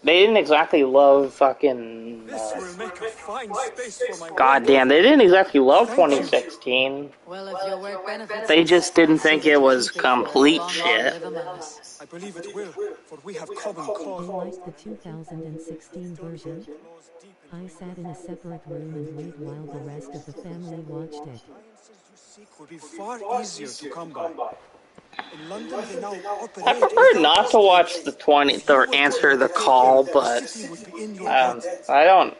They didn't exactly love fucking. This will make a fine space for my Goddamn, they didn't exactly love 2016. Well, if your work benefits They us, just didn't I see think that it you was keep it for as complete long as you shit. live among us. I believe it will, for we have common cause. They liked the 2016 version. I sat in a separate room and read while the rest of the family watched it. Alliances you seek will be far easier to come by. In London, they now operate I prefer without not to watch restraints. the 20 If you the were to answer the undertake here, call, the but city would be in your debt. I don't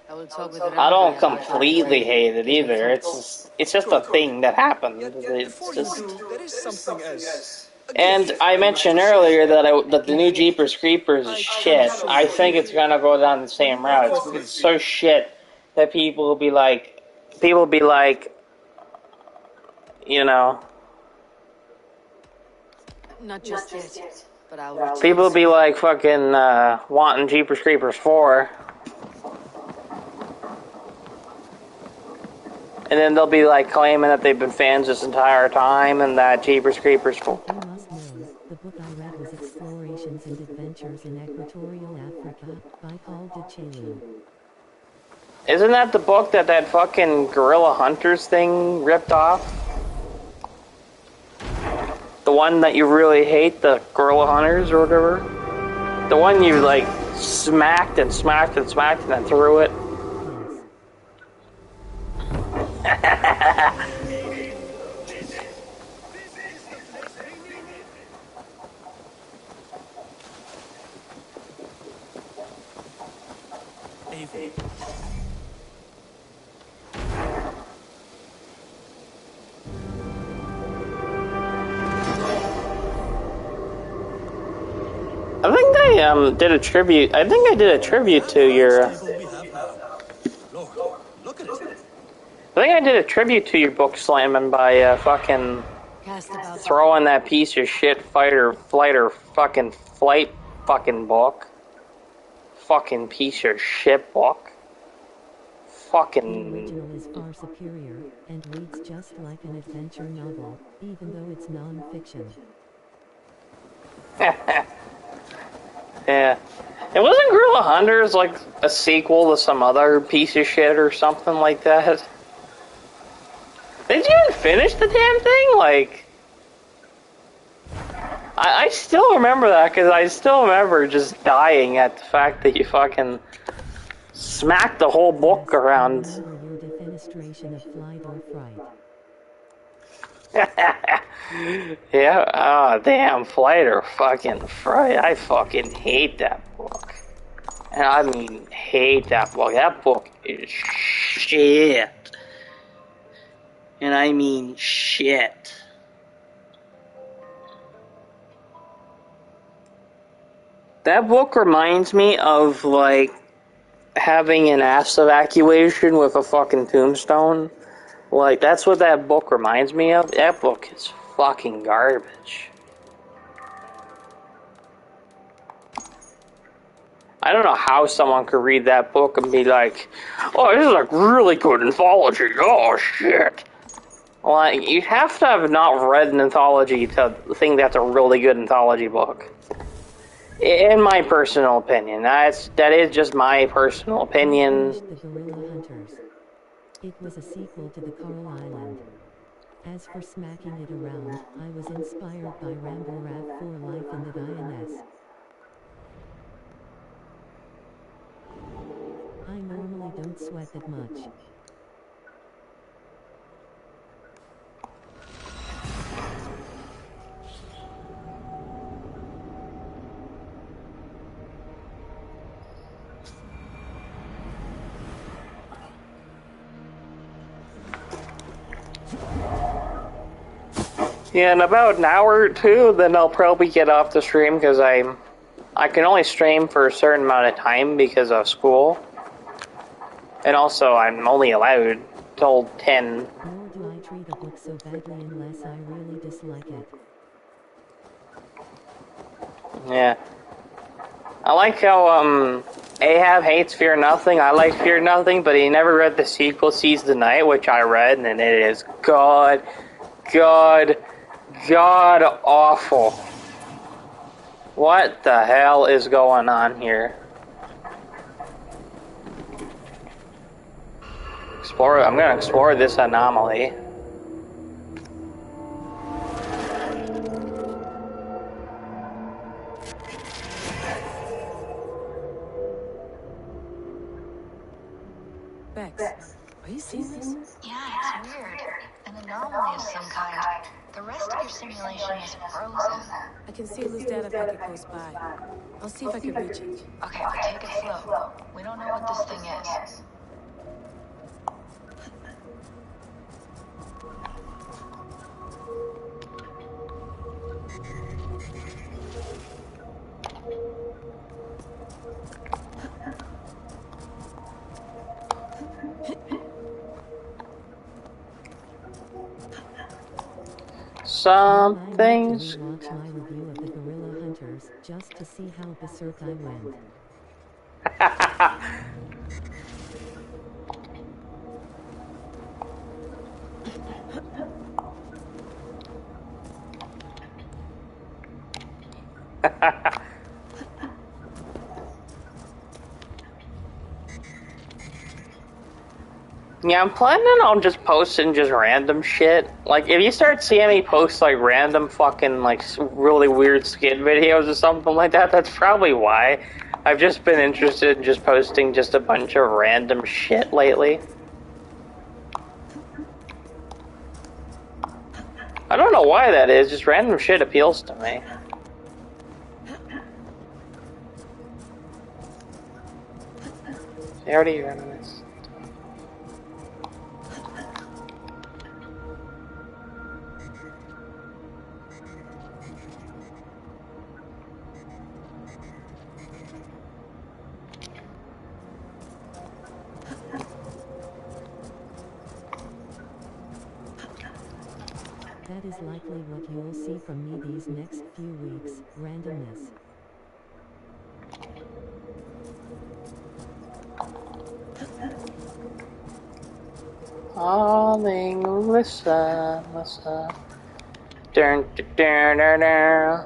I will talk with I Ranvi don't about your completely betrayal. hate it either. It's just a Good. thing that happened. Yet It's before you just. do, there is something else. A And gift I I wish to mentioned share. earlier that the new Jeepers Creepers is I cannot shit. show I you think here. it's gonna go down the same route. It's so shit that people will be like, you know, Not just yet, but I'll reach people out will be soon. like fucking wanting Jeepers Creepers 4. And then they'll be like claiming that they've been fans this entire time and that Jeepers Creepers 4. You must know, the book I read was Explorations and Adventures in Equatorial Africa by Paul de Chelu. Isn't that the book that fucking Gorilla Hunters thing ripped off? The one that you really hate, the Gorilla Hunters or whatever? The one you like smacked and smacked and smacked and then threw it? Yes. Avery. I think I did a tribute. I think I did a tribute to your. I think I did a tribute to your book slamming by fucking Cast about throwing that piece of shit fighter fucking flight fucking book. Fucking piece of shit book. The Fucking. original is far superior, and reads just like an adventure novel, even though it's non-fiction. Yeah. It wasn't Gorilla Hunters like a sequel to some other piece of shit or something like that? Did you even finish the damn thing? Like, I still remember that because I still remember just dying at the fact that you fucking smacked the whole book Yes, around. I remember your defenestration of Flight or Fright. Yeah, oh damn, Flight or fucking Fright. I fucking hate that book. And I mean, hate that book. That book is shit. And I mean shit. That book reminds me of, like, having an ass evacuation with a fucking tombstone. Like, that's what that book reminds me of. That book is fucking garbage. I don't know how someone could read that book and be like, oh, this is a really good anthology. Oh, shit. Like, you have to have not read an anthology to think that's a really good anthology book. In my personal opinion. That is just my personal opinion. I finished The Gorilla Hunters. It was a sequel to The Coral Island. As for smacking it around, I was inspired by Rambo Rav 4 Life in the INS. I normally don't sweat that much. Yeah, in about an hour or two, then I'll probably get off the stream because I can only stream for a certain amount of time because of school. And also, I'm only allowed till 10. Nor do I treat a book so badly unless I really dislike it. Yeah. I like how, Ahab hates Fear Nothing. I like Fear Nothing, but he never read the sequel, Seize the Night, which I read, and it is god awful. What the hell is going on here? I'm gonna explore this anomaly. Bex, are you seeing this? Yeah, it's weird. An anomaly of some kind. The rest of your simulation is frozen. I can see a loose data packet close by. I'll see if I can reach it. Okay, but take it slow. We don't know what this thing is. I Some need things. to rewatch my review of The Gorilla Hunters just to see how berserk I went. Yeah, I'm planning on just posting just random shit. Like, if you start seeing me post, like, random fucking, like, really weird skid videos or something like that, that's probably why. I've just been interested in just posting just a bunch of random shit lately. I don't know why that is, just random shit appeals to me. I already ran this. That is likely what you'll see from me these next few weeks, randomness. Darling, listen, listen. Dun, dun, dun, dun, dun.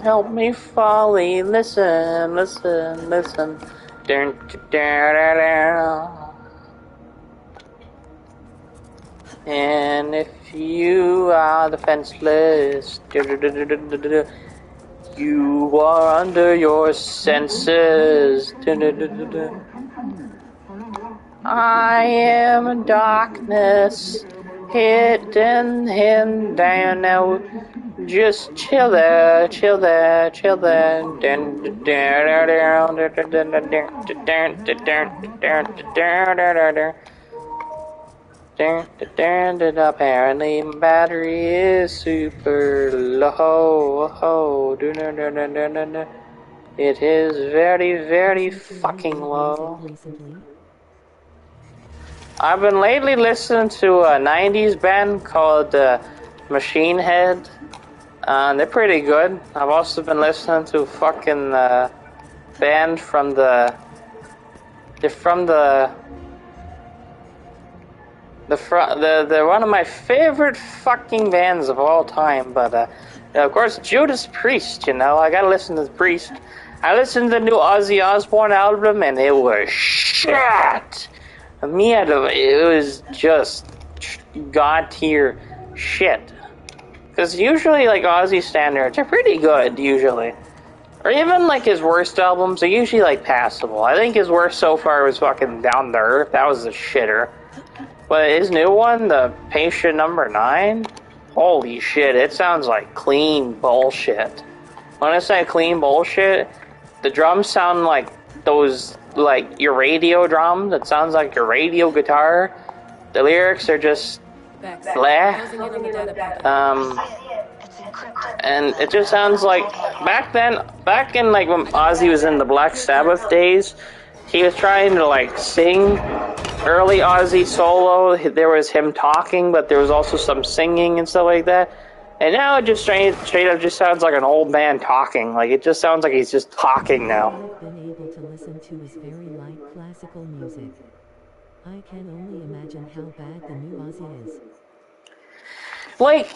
Help me, Folly, listen, listen, listen. Dun, dun, dun, dun, dun. And if you are defenseless, You are under your senses. I am darkness, hidden him down now. Just chill there, chill there, chill there. Apparently, my battery is super low. It is very, very fucking low. I've been lately listening to a 90s band called Machine Head. They're pretty good. I've also been listening to a fucking band from the... They're from they're one of my favorite fucking bands of all time, but of course Judas Priest, you know, I gotta listen to the Priest. I listened to the new Ozzy Osbourne album and it was shit. It was just god tier shit. Because usually like Ozzy standards are pretty good usually. Or even like his worst albums are usually like passable. I think his worst so far was fucking Down to Earth. That was a shitter. But his new one, the Patient Number 9, holy shit, it sounds like clean bullshit. When I say clean bullshit, the drums sound like those, like your radio drum that sounds like your radio guitar. The lyrics are just blah. And it just sounds like, back in like when Ozzy was in the Black Sabbath days, he was trying to like sing. Early Ozzy solo, there was him talking, but there was also some singing and stuff like that. And now it just straight up just sounds like an old man talking. Like, it just sounds like he's just talking now. I've been able to listen to his very light classical music. I can only imagine how bad the new Ozzy is. Like,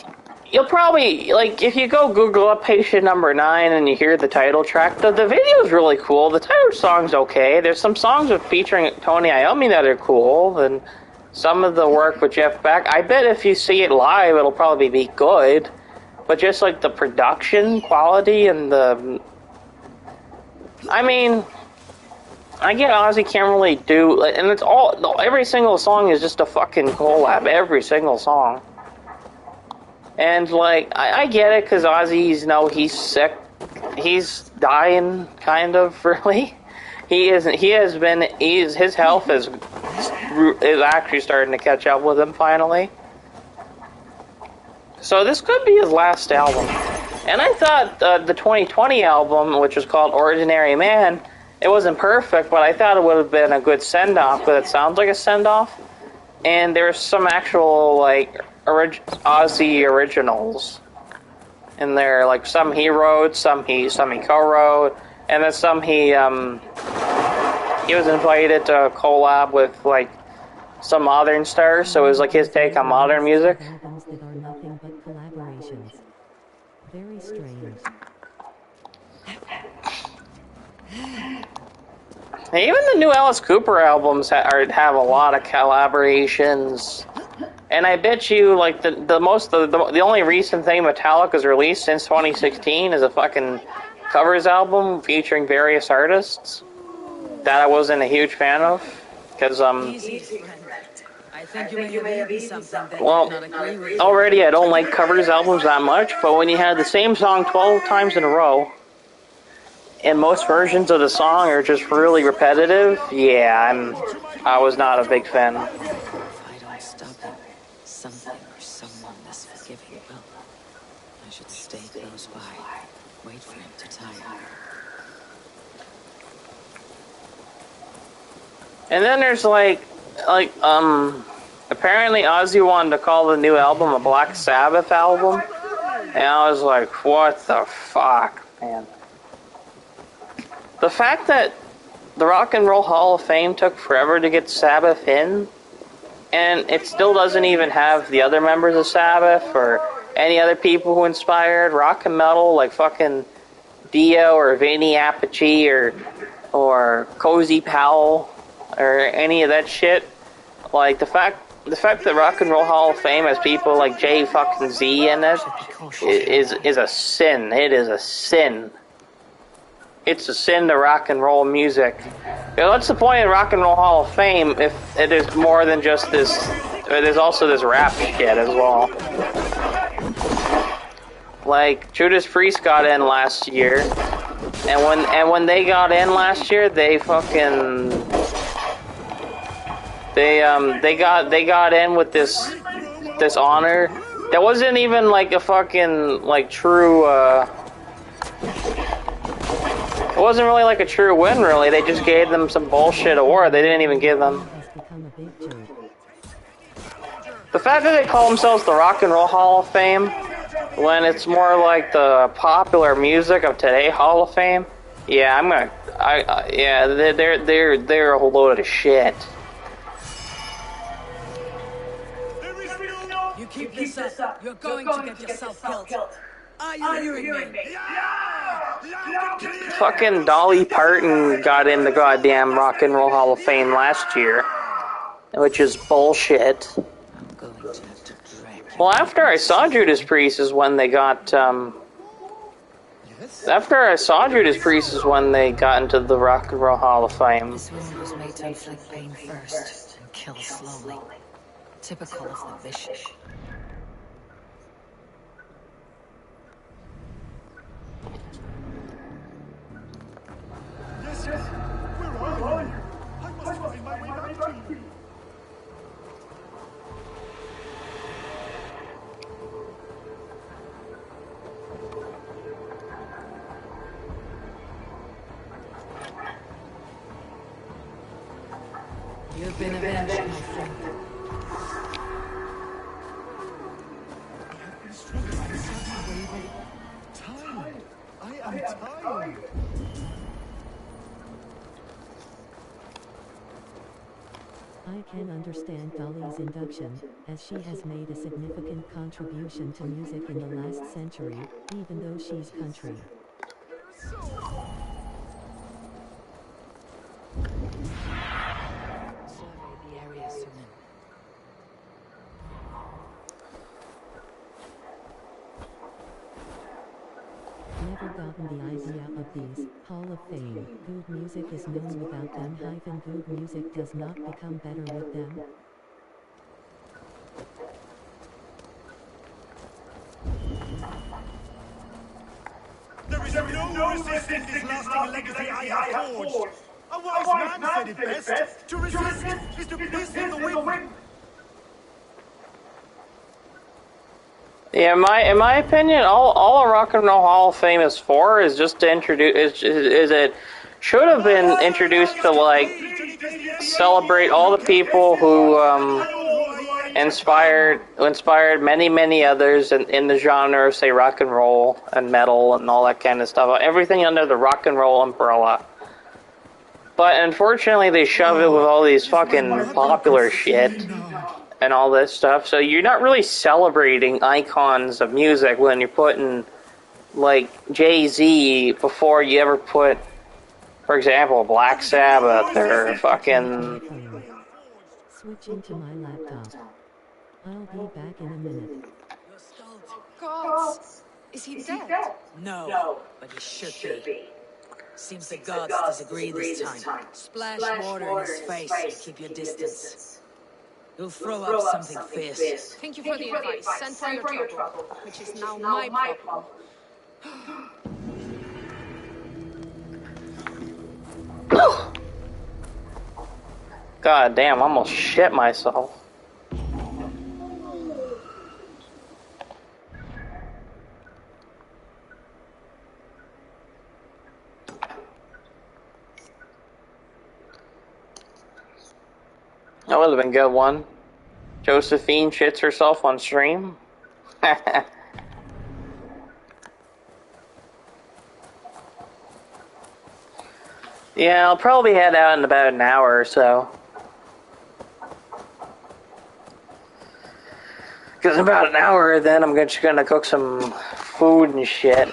you'll probably, like, if you go Google up Patient Number 9 and you hear the title track, the video's really cool. The title song's okay. There's some songs with featuring Tony Iommi that are cool, and some of the work with Jeff Beck. I bet if you see it live, it'll probably be good. But just, like, the production quality and the... I mean... I get Ozzy can't really do... And it's all... Every single song is just a fucking collab. Every single song. And, like, I get it, because Ozzy's, he's sick. He's dying, kind of, really. His health is actually starting to catch up with him, finally. So this could be his last album. And I thought the 2020 album, which was called Ordinary Man, it wasn't perfect, but I thought it would have been a good send-off, because it sounds like a send-off. And there's some actual, like... Ozzy originals in there, like some he wrote, some he co-wrote, and then some he was invited to collab with like some modern stars, so it was like his take on modern music. Albums that are nothing but collaborations. Very strange. Even the new Alice Cooper albums have a lot of collaborations. And I bet you, like, the only recent thing Metallica's released since 2016 is a fucking covers album featuring various artists that I wasn't a huge fan of, because, I think you may be something that well, already I don't like covers albums that much, but when you have the same song 12 times in a row, and most versions of the song are just really repetitive, yeah, I was not a big fan. Something or someone less forgiving will. I should stay close by. Wait for him to tire. And then there's apparently Ozzy wanted to call the new album a Black Sabbath album. And I was like, what the fuck, man. The fact that the Rock and Roll Hall of Fame took forever to get Sabbath in, and it still doesn't even have the other members of Sabbath or any other people who inspired rock and metal, like fucking Dio or Vinny Appice or Cozy Powell or any of that shit. Like, the fact the fact that Rock and Roll Hall of Fame has people like Jay fucking Z in it is a sin. It is a sin. It's a sin to rock and roll music. You know, what's the point of Rock and Roll Hall of Fame if it is more than just this? There's also this rap shit as well. Like Judas Priest got in last year, and when they got in last year, they fucking they got in with this honor that wasn't even like a fucking like true. It wasn't really like a true win, really. They just gave them some bullshit award. They didn't even give them. The fact that they call themselves the Rock and Roll Hall of Fame, when it's more like the popular music of today Hall of Fame, yeah, yeah, they're a whole load of shit. You keep this up, you're going to get yourself killed. Are you hearing me? Fucking Dolly Parton got in the goddamn Rock and Roll Hall of Fame last year, which is bullshit. Well, after I saw Judas Priest is when they got, after I saw Judas Priest is when they got into the Rock and Roll Hall of Fame. This wound was made to inflict pain first and kill slowly. Typical of the vicious. Yes, where are you? I must find my way back to you. You've been avenged, my friend. I have been struggling with a sudden wave of time. I am tired. I can understand Dolly's induction, as she has made a significant contribution to music in the last century, even though she's country. Survey the area soon. Never gotten the idea of these Hall of Fame. Good music is known without them. Good music does not become better with them. There is no resisting this lasting legacy I have forged. A wise man said it best. To resist is to piss in the wind. Yeah, in my opinion, all a Rock and Roll Hall of Fame is for is just to introduce is it should have been introduced to like celebrate all the people who inspired many others in the genre of say rock and roll and metal and all that kind of stuff. Everything under the rock and roll umbrella. But unfortunately, they shove it with all these fucking popular shit and all this stuff. So you're not really celebrating icons of music when you're putting like Jay-Z before you ever put, for example, Black Sabbath or fucking. Switching to my laptop. I'll be back in a minute. Gods! Is he dead? No, but he should be. Seems the gods disagree this time. Splash water in his face and keep your distance. You'll throw up something fierce. Thank you for the advice and for your trouble, which is now my problem. God damn, I almost shit myself. That would have been a good one. Josephine shits herself on stream. Yeah, I'll probably head out in about an hour or so. Because in about an hour, then I'm just gonna cook some food and shit.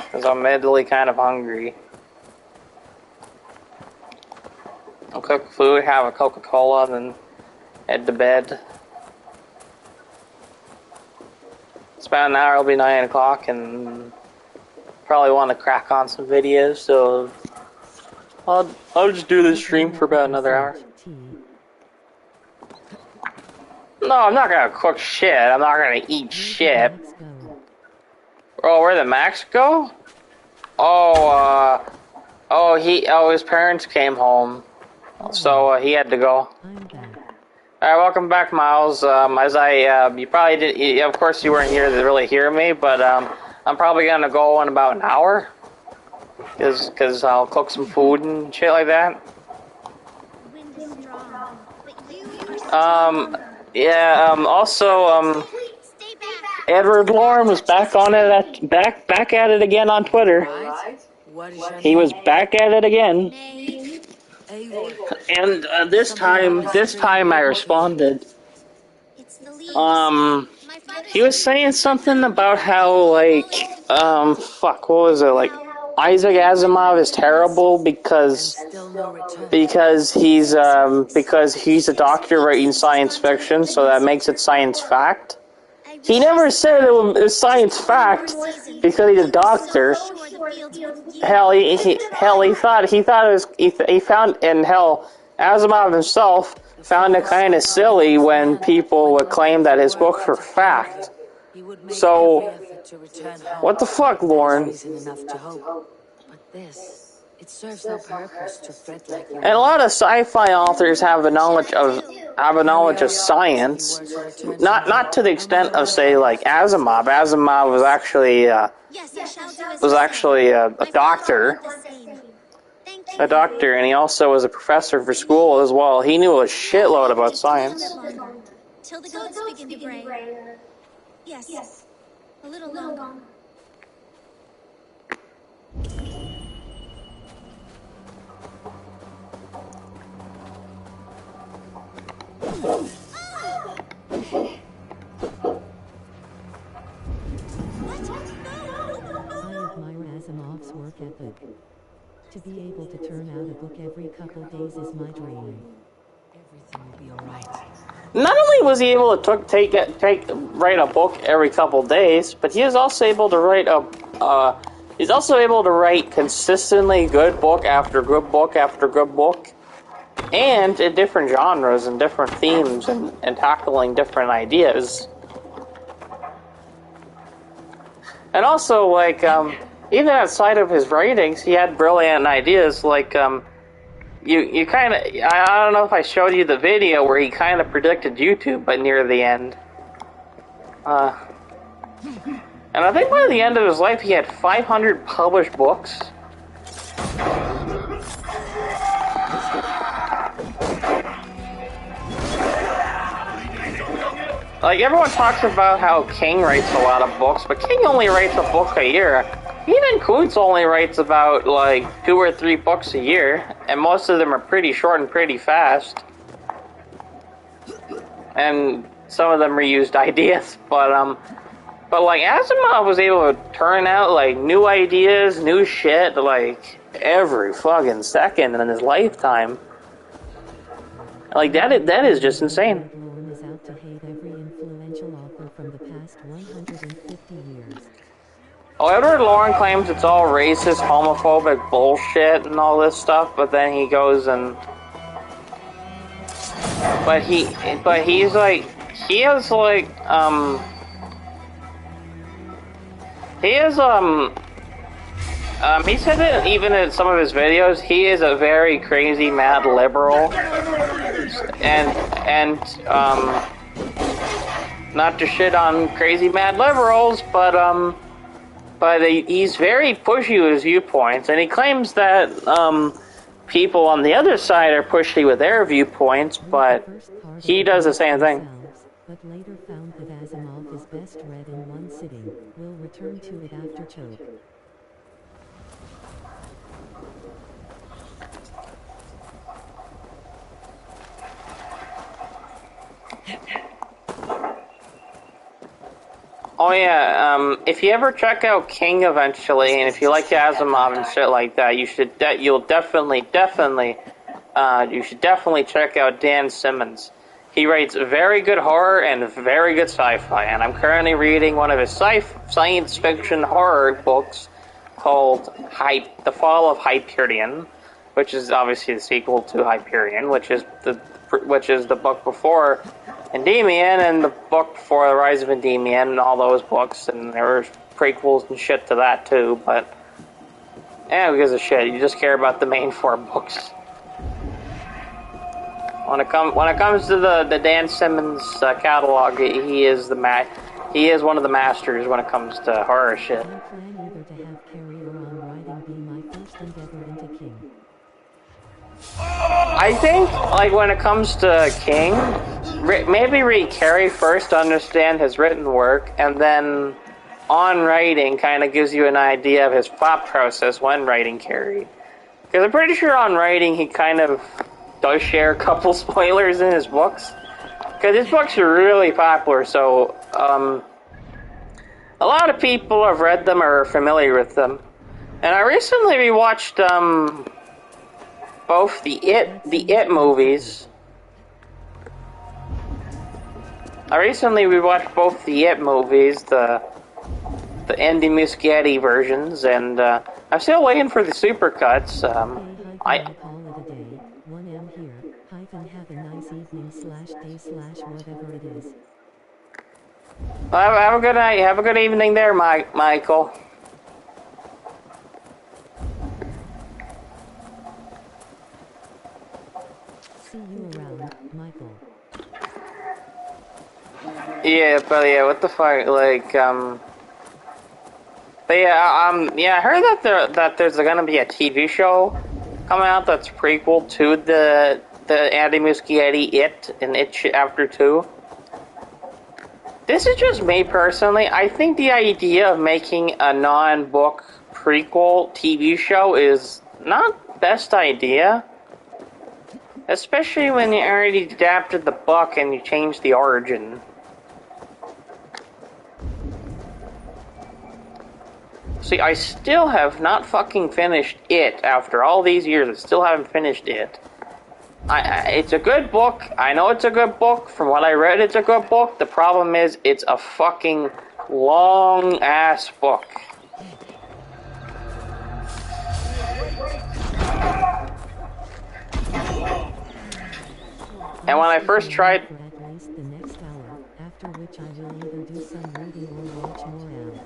Because I'm admittedly kind of hungry. I'm cook food, have a Coca-Cola, and then head to bed. It's about an hour, it'll be 9 o'clock, and probably want to crack on some videos, so I'll just do this stream for about another hour. No, I'm not gonna cook shit. I'm not gonna eat shit. Oh, where the Max go? His parents came home, so he had to go. Alright, welcome back, Miles. You probably did. Of course, you weren't here to really hear me, but I'm probably gonna go in about an hour, cause I'll cook some food and shit like that. Edward Lauren was back on it back at it again on Twitter. He was back at it again. And this time I responded. He was saying something about how what was it, like Isaac Asimov is terrible because he's a doctor writing science fiction, so that makes it science fact. He never said it was science fact because he's a doctor. Asimov himself found it kind of silly when people would claim that his books were fact. So, what the fuck, Lauren? It serves no purpose to fret like and a lot of sci-fi authors have a knowledge of science, not to the extent of, say, like Asimov. Asimov was actually a doctor, and he also was a professor for school as well. He knew a shitload about science. Till the goats begin to bray. Yes, a little longer. I admire Asimov's work ethic. To be able to turn out a book every couple days is my dream. everything will be alright. Not only was he able to write a book every couple days, but he is also able to write consistently good book after good book after good book, and in different genres and different themes and tackling different ideas. And also, like, even outside of his writings, he had brilliant ideas. Like, you kind of, I don't know if I showed you the video where he kind of predicted YouTube, but near the end. And I think by the end of his life, he had 500 published books. Like, everyone talks about how King writes a lot of books, but King only writes a book a year. Even Kuntz only writes about, like, 2 or 3 books a year, and most of them are pretty short and pretty fast. And some of them reused ideas, but like, Asimov was able to turn out, like, new ideas, new shit, like, every fucking second in his lifetime. Like, that is just insane. Lauren is out to hate every influential author from the past 150 years. Oh, Edward Lauren claims it's all racist, homophobic bullshit and all this stuff, but then he goes and... he said it even in some of his videos, he is a very crazy, mad liberal. And not to shit on crazy, mad liberals, but he's very pushy with his viewpoints, and he claims that, people on the other side are pushy with their viewpoints, but he does the same thing. But later found that Asimov is best read in one sitting. We'll return to it after choke. Oh yeah, if you ever check out King eventually, and if you like Asimov and shit like that, you'll definitely you should definitely check out Dan Simmons. He writes very good horror and very good sci-fi, and I'm currently reading one of his science fiction horror books called The Fall of Hyperion, which is obviously the sequel to Hyperion, which is the book before Endymion and the book before The Rise of Endymion and all those books, and there were prequels and shit to that too, but who gives a shit? You just care about the main 4 books. When it comes to the Dan Simmons catalog, he is one of the masters when it comes to horror shit. I plan either to have Carrie or On Writing be my first endeavor into King. I think, like, when it comes to King, maybe read Carrie first to understand his written work, and then On Writing kind of gives you an idea of his thought process when writing Carrie. Because I'm pretty sure On Writing he kind of does share a couple spoilers in his books. Because his books are really popular, so a lot of people have read them or are familiar with them. And I recently rewatched both the It movies. I recently rewatched both the It movies, the Andy Muschietti versions, and I'm still waiting for the supercuts. I call it a day. 1M here. Hyphen have a nice evening /day/ whatever it is. Well, have a good night. Have a good evening there, Michael. See you around, Michael. Yeah, but yeah, what the fuck, like, but yeah, I heard that there's gonna be a TV show coming out that's prequel to the Andy Muschietti It and It Chapter 2. This is just me personally. I think the idea of making a non-book prequel TV show is not the best idea. Especially when you already adapted the book and you changed the origin. See, I still have not fucking finished It. After all these years, I still haven't finished It. It's a good book. I know it's a good book. From what I read, it's a good book. The problem is, it's a fucking long-ass book. And when I first tried... For at least the next hour, after which I will either do some reading or watch more out.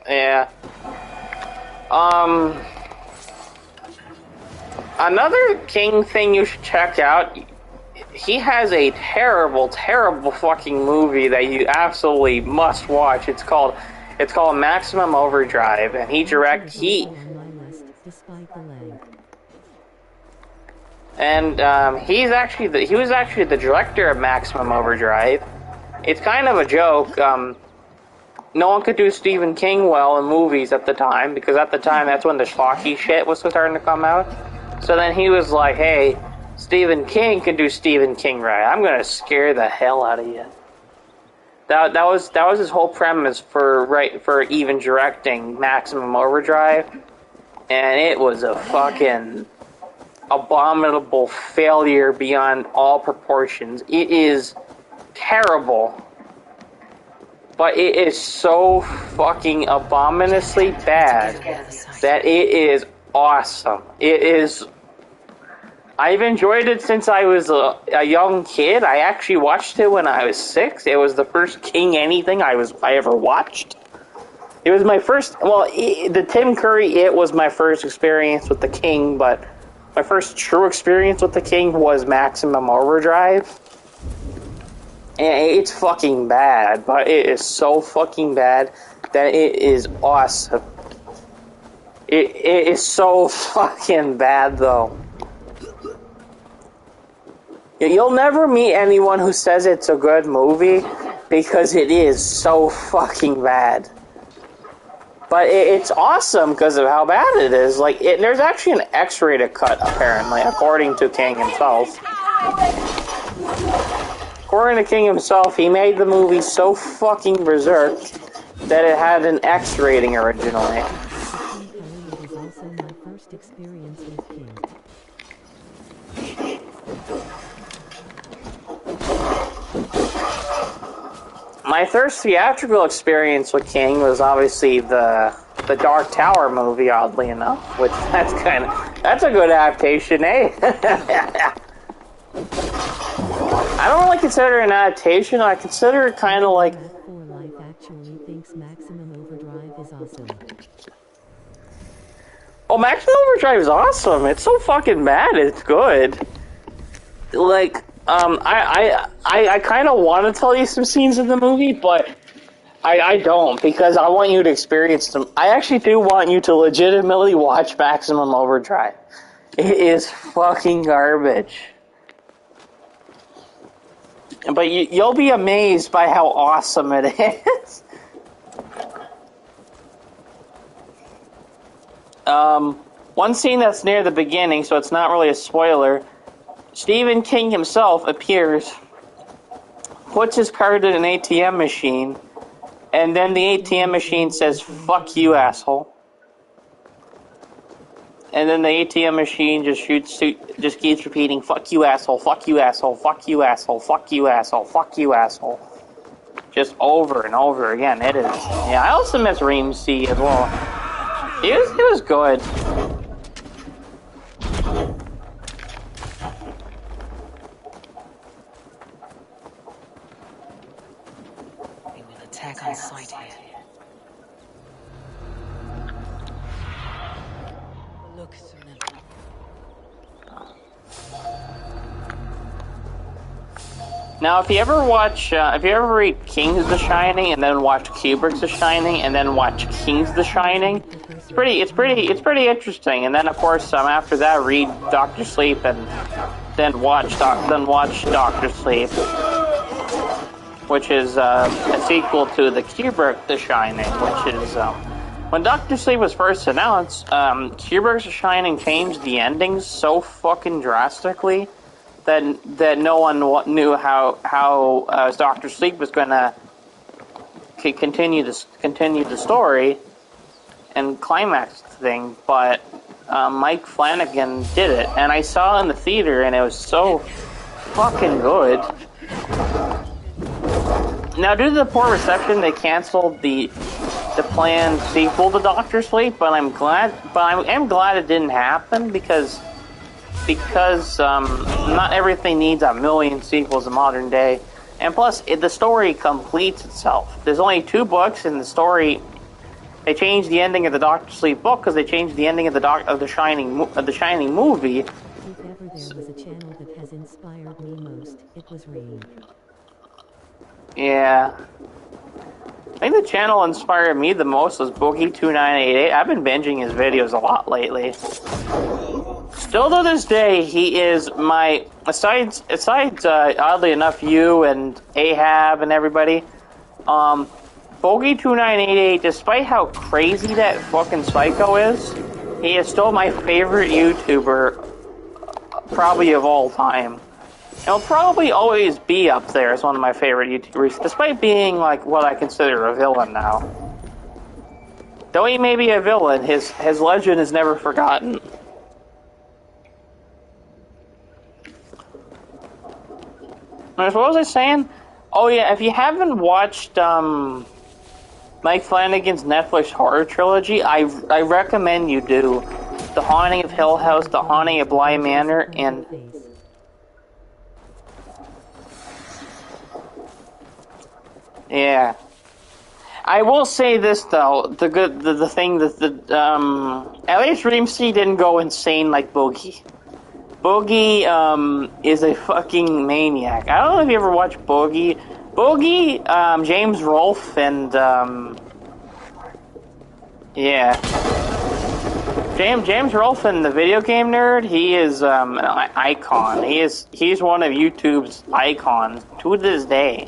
Yeah. Another King thing you should check out, he has a terrible, terrible fucking movie that you absolutely must watch. It's called Maximum Overdrive, and he On my list, despite the length. And he was actually the director of Maximum Overdrive. It's kind of a joke. No one could do Stephen King well in movies at the time, because at the time that's when the schlocky shit was starting to come out. So then he was like, hey, Stephen King can do Stephen King right. I'm gonna scare the hell out of you. That was his whole premise for even directing Maximum Overdrive. And it was a fucking abominable failure beyond all proportions. It is terrible. But it is so fucking abominably bad that it is awesome. It is... I've enjoyed it since I was a young kid. I actually watched it when I was 6. It was the first King anything I ever watched. It was my first... Well, the Tim Curry It was my first experience with the King, but my first true experience with the King was Maximum Overdrive. And it's fucking bad, but it is so fucking bad that it is awesome. It is so fucking bad, though. You'll never meet anyone who says it's a good movie, because it is so fucking bad. But it's awesome because of how bad it is. Like, there's actually an X-rated cut, apparently, according to King himself. According to King himself, he made the movie so fucking berserk that it had an X rating originally. It is also my first experience with King. My first theatrical experience with King was obviously the Dark Tower movie, oddly enough, which that's a good adaptation, eh? I don't really consider it an adaptation. I consider it kind of like. For Life actually thinks Maximum Overdrive is awesome. Oh, Maximum Overdrive is awesome. It's so fucking bad. It's good. Like, I kind of want to tell you some scenes in the movie, but I don't, because I want you to experience them. I actually do want you to legitimately watch Maximum Overdrive. It is fucking garbage. But you'll be amazed by how awesome it is. One scene that's near the beginning, so it's not really a spoiler. Stephen King himself appears, puts his card in an ATM machine, and then the ATM machine says, "Fuck you, asshole." And then the ATM machine just keeps repeating, "Fuck you, asshole, fuck you, asshole, fuck you, asshole, fuck you, asshole, fuck you, asshole." Just over and over again. It is. Yeah, I also miss Reamsey as well. He was good. They will attack on sight here. Look through them. Now, if you ever read King's The Shining and then watch Kubrick's The Shining and then watch King's The Shining, it's pretty interesting. And then, of course, after that, read Doctor Sleep and then watch Doctor Sleep, which is a sequel to the Kubrick The Shining, which is when Doctor Sleep was first announced, Kubrick's The Shining changed the endings so fucking drastically that no one knew how Doctor Sleep was going to continue the story and climax the thing, but Mike Flanagan did it, and I saw it in the theater, and it was so fucking good. Now, due to the poor reception, they canceled the planned sequel to Doctor Sleep, but I am glad it didn't happen because not everything needs a million sequels in modern day. And plus, the story completes itself. There's only 2 books in the story. They changed the ending of the Doctor Sleep book because they changed the ending of the Shining movie. If ever there was a channel that has inspired me most, it was Reed. Yeah. I think the channel inspired me the most was Boogie2988. I've been binging his videos a lot lately. Still to this day, he is my, besides oddly enough, you and Ahab and everybody, Bogey2988, despite how crazy that fucking psycho is, he is still my favorite YouTuber, probably of all time. He'll probably always be up there as one of my favorite YouTubers, despite being like what I consider a villain now. Though he may be a villain, his legend is never forgotten. What was I saying? Oh yeah, if you haven't watched Mike Flanagan's Netflix horror trilogy, I recommend you do. The Haunting of Hill House, The Haunting of Bly Manor, and yeah. I will say this though, the thing that at least Reamsey didn't go insane like Boogie. Boogie is a fucking maniac. I don't know if you ever watched Boogie. Boogie, James Rolfe, and yeah, James Rolfe and the Video Game Nerd. He is an icon. He's one of YouTube's icons to this day.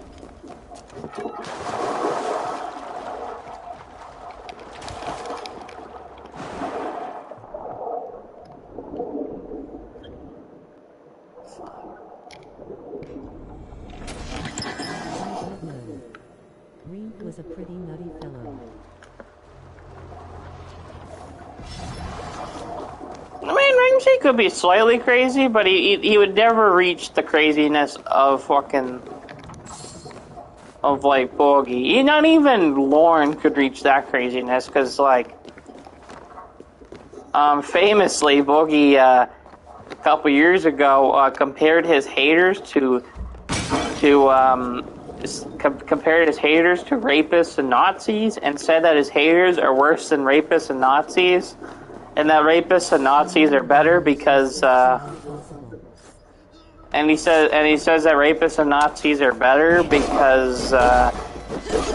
Reed was a pretty nutty fellow. I mean, Ramsey could be slightly crazy, but he would never reach the craziness of fucking of like Boogie. Not even Lauren could reach that craziness, because like famously Boogie a couple years ago compared his haters to compared his haters to rapists and Nazis, and said that his haters are worse than rapists and Nazis, and that rapists and Nazis are better because and he says that rapists and Nazis are better because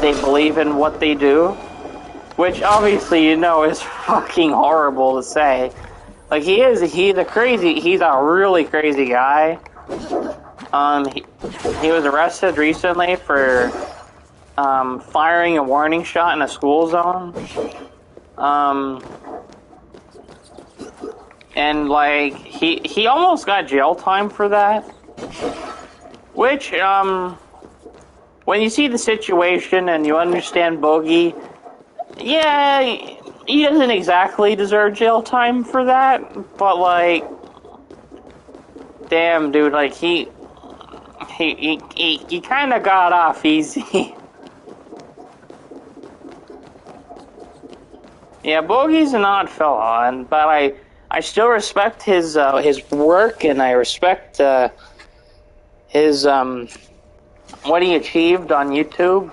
they believe in what they do, which obviously is fucking horrible to say. Like he's a really crazy guy. He was arrested recently for firing a warning shot in a school zone. And like he almost got jail time for that. Which when you see the situation and you understand Bogey, yeah, he doesn't exactly deserve jail time for that, but like damn dude, like he kind of got off easy. Yeah, Bogey's an odd fella, but I still respect his work, and I respect his what he achieved on YouTube.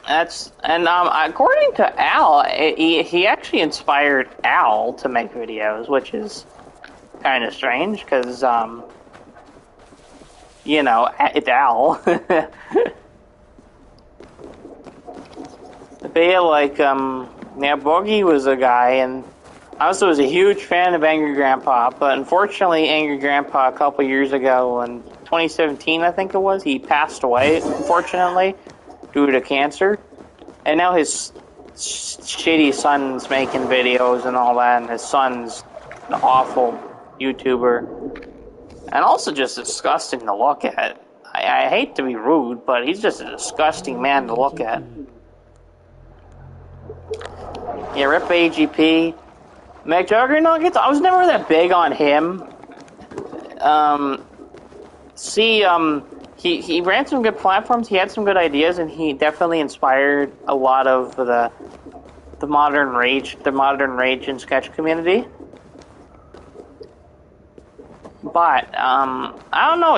According to Al, he actually inspired Al to make videos, which is kind of strange because it's Al. But yeah, like Boogie was a guy, and I also was a huge fan of Angry Grandpa, but unfortunately Angry Grandpa a couple years ago, in 2017 I think it was, he passed away, unfortunately, due to cancer. And now his shitty son's making videos and all that, and his son's an awful YouTuber. And also just disgusting to look at. I hate to be rude, but he's just a disgusting man to look at. Yeah, rip AGP. McJuggernuggets, I was never that big on him. He ran some good platforms, he had some good ideas, and he definitely inspired a lot of the modern rage and sketch community. But I don't know,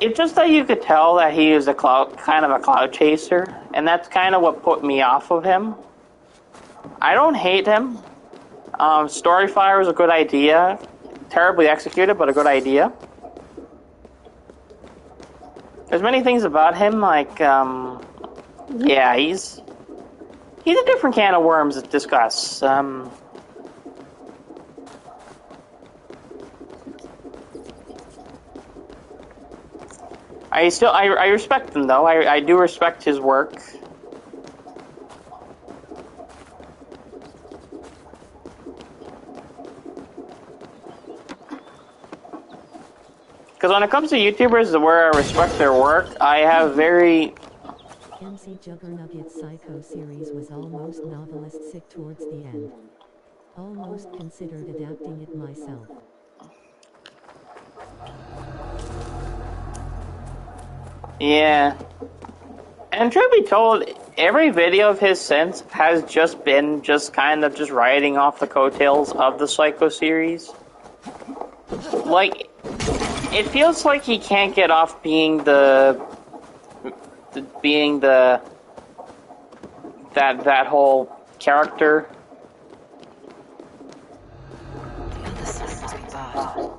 it's just that you could tell that he is kind of a cloud chaser, and that's kind of what put me off of him. I don't hate him. Storyfire was a good idea. Terribly executed, but a good idea. There's many things about him, like, yeah, he's a different can of worms to discuss. I respect him, though. I do respect his work. Because when it comes to YouTubers where I respect their work, I have very... MC Juggernugget's Psycho series was almost novelistic towards the end. Almost considered adapting it myself. Yeah. And truth be told, every video of his since has just been kind of riding off the coattails of the Psycho series. Like... It feels like he can't get off being that whole character. The other side must be bad.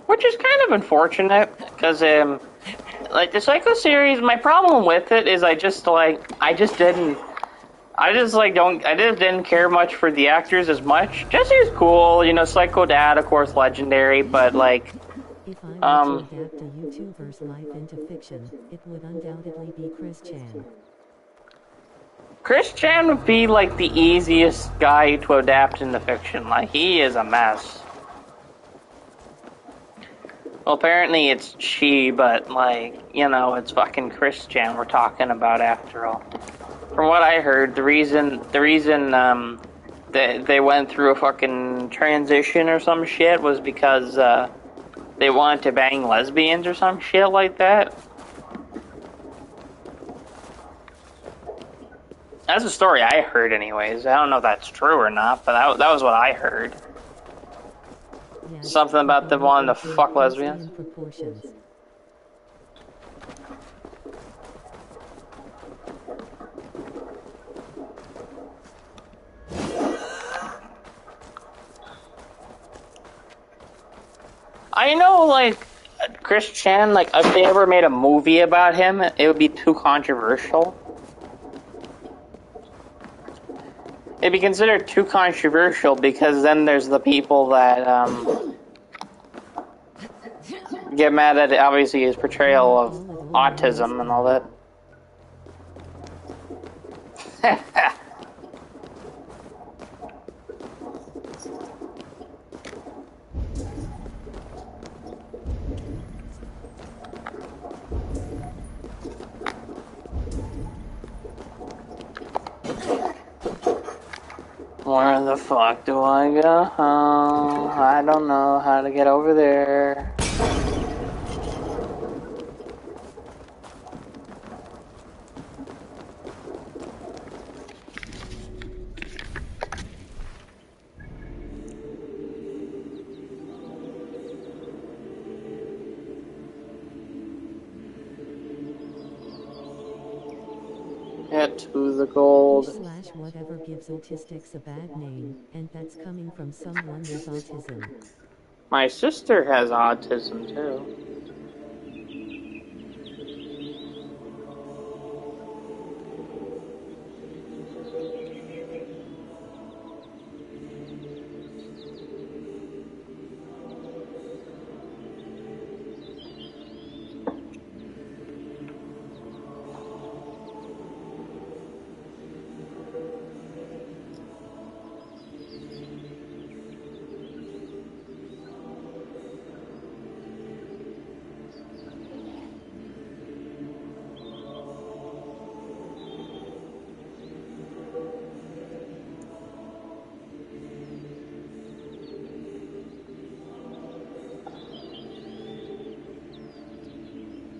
Which is kind of unfortunate, because like the Psycho series, my problem with it is I just didn't care much for the actors as much. Jesse's cool, Psycho Dad, of course, legendary, but like... If I were to adapt a YouTuber's life into fiction, it would undoubtedly be Chris Chan. Chris Chan would be, like, the easiest guy to adapt into fiction. Like, he is a mess. Well, apparently it's she, but, like, it's fucking Chris Chan we're talking about after all. From what I heard, the reason they went through a fucking transition or some shit was because they wanted to bang lesbians or some shit like that. That's a story I heard, anyways. I don't know if that's true or not, but that was what I heard. Yes, Something about them wanting to fuck closely lesbians. in proportions. I know, like, Chris Chan, like, if they ever made a movie about him, it would be too controversial. It'd be considered too controversial because then there's the people that get mad at, obviously, his portrayal of autism and all that. Where the fuck do I go? Oh, I don't know how to get over there. Get to the gold. Slash whatever gives autistics a bad name, and that's coming from someone with autism. My sister has autism too.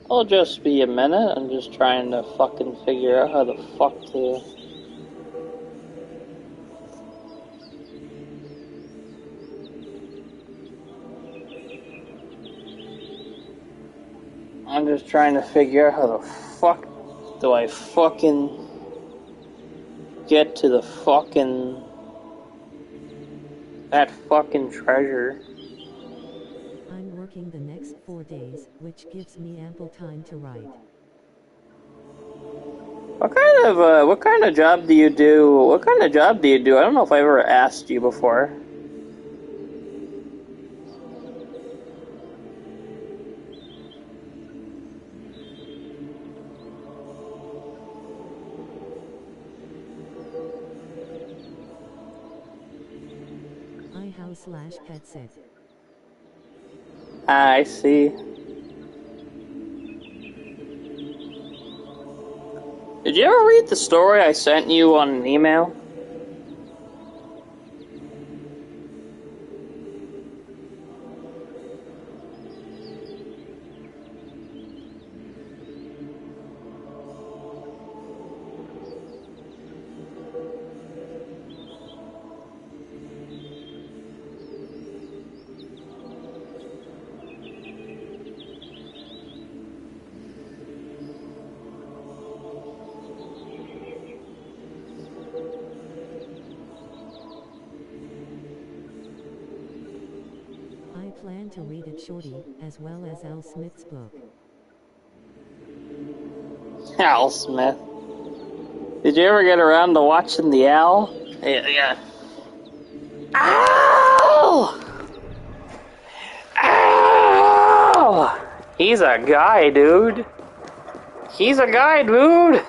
I'll just be a minute. I'm just trying to fucking figure out how the fuck to... I'm just trying to figure out how the fuck do I fucking get to the fucking... that fucking treasure. I'm working the next 4 days, which gives me ample time to write. What kind of job do you do? What kind of job do you do? I don't know if I ever asked you before. I house slash pet sit. I see. Did you ever read the story I sent you on an email? I plan to read it shorty, as well as Al Smith's book. Al Smith. Did you ever get around to watching the Al? Yeah. Al! Al! He's a guy, dude. He's a guy, dude.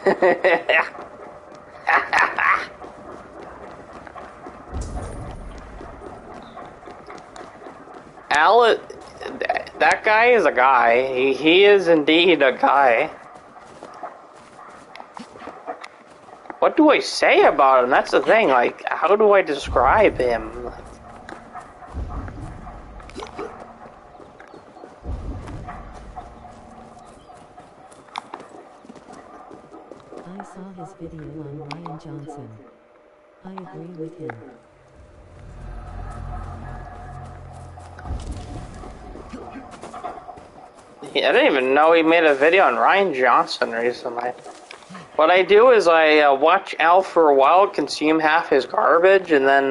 Al, that guy is a guy. He is indeed a guy. What do I say about him? That's the thing. Like, how do I describe him? I saw his video on Ryan Johnson. I agree with him. I didn't even know he made a video on Ryan Johnson recently. What I do is I watch Al for a while, consume half his garbage, and then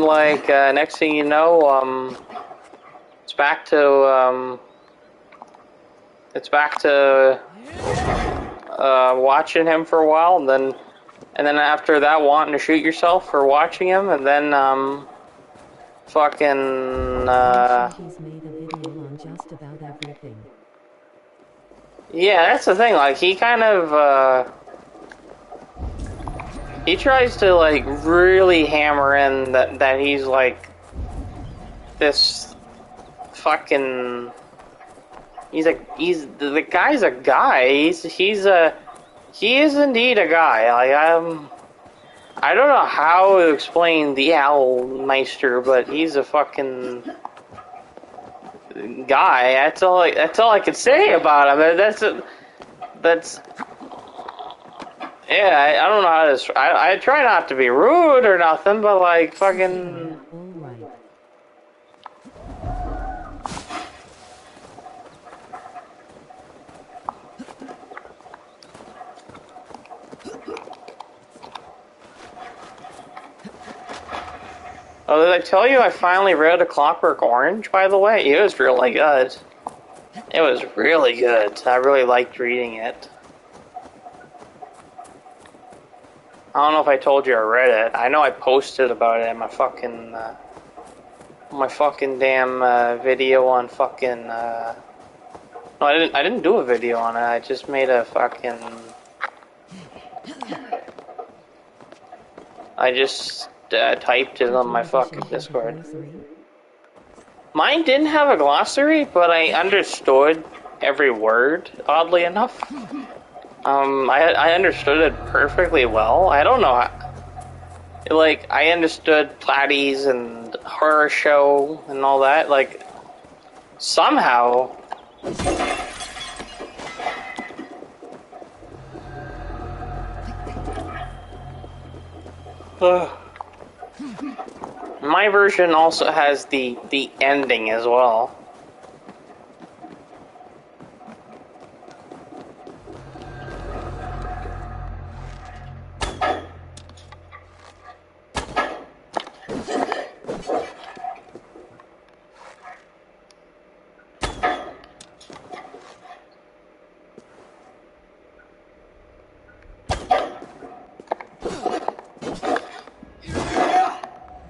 like next thing you know, it's back to watching him for a while, and then after that wanting to shoot yourself for watching him, and then fucking He's made a video on just about everything. yeah, that's the thing. Like he kind of he tries to like really hammer in that he's like this fucking. He's the guy's a guy. He is indeed a guy. Like I don't know how to explain the Owl Meister, but he's a fucking guy. That's all I can say about him. That's yeah. I don't know how to. I try not to be rude or nothing, but like fucking. All right. Oh, did I tell you I finally read A Clockwork Orange, by the way? It was really good. It was really good. I really liked reading it. I don't know if I told you I read it. I know I posted about it in my fucking damn video on fucking no, I didn't do a video on it. I just made a fucking I just typed it on my fucking Discord. Mine didn't have a glossary, but I understood every word, oddly enough. I understood it perfectly well. I don't know how, like, I understood Platties and Horror Show and all that, like, somehow. My version also has the ending as well.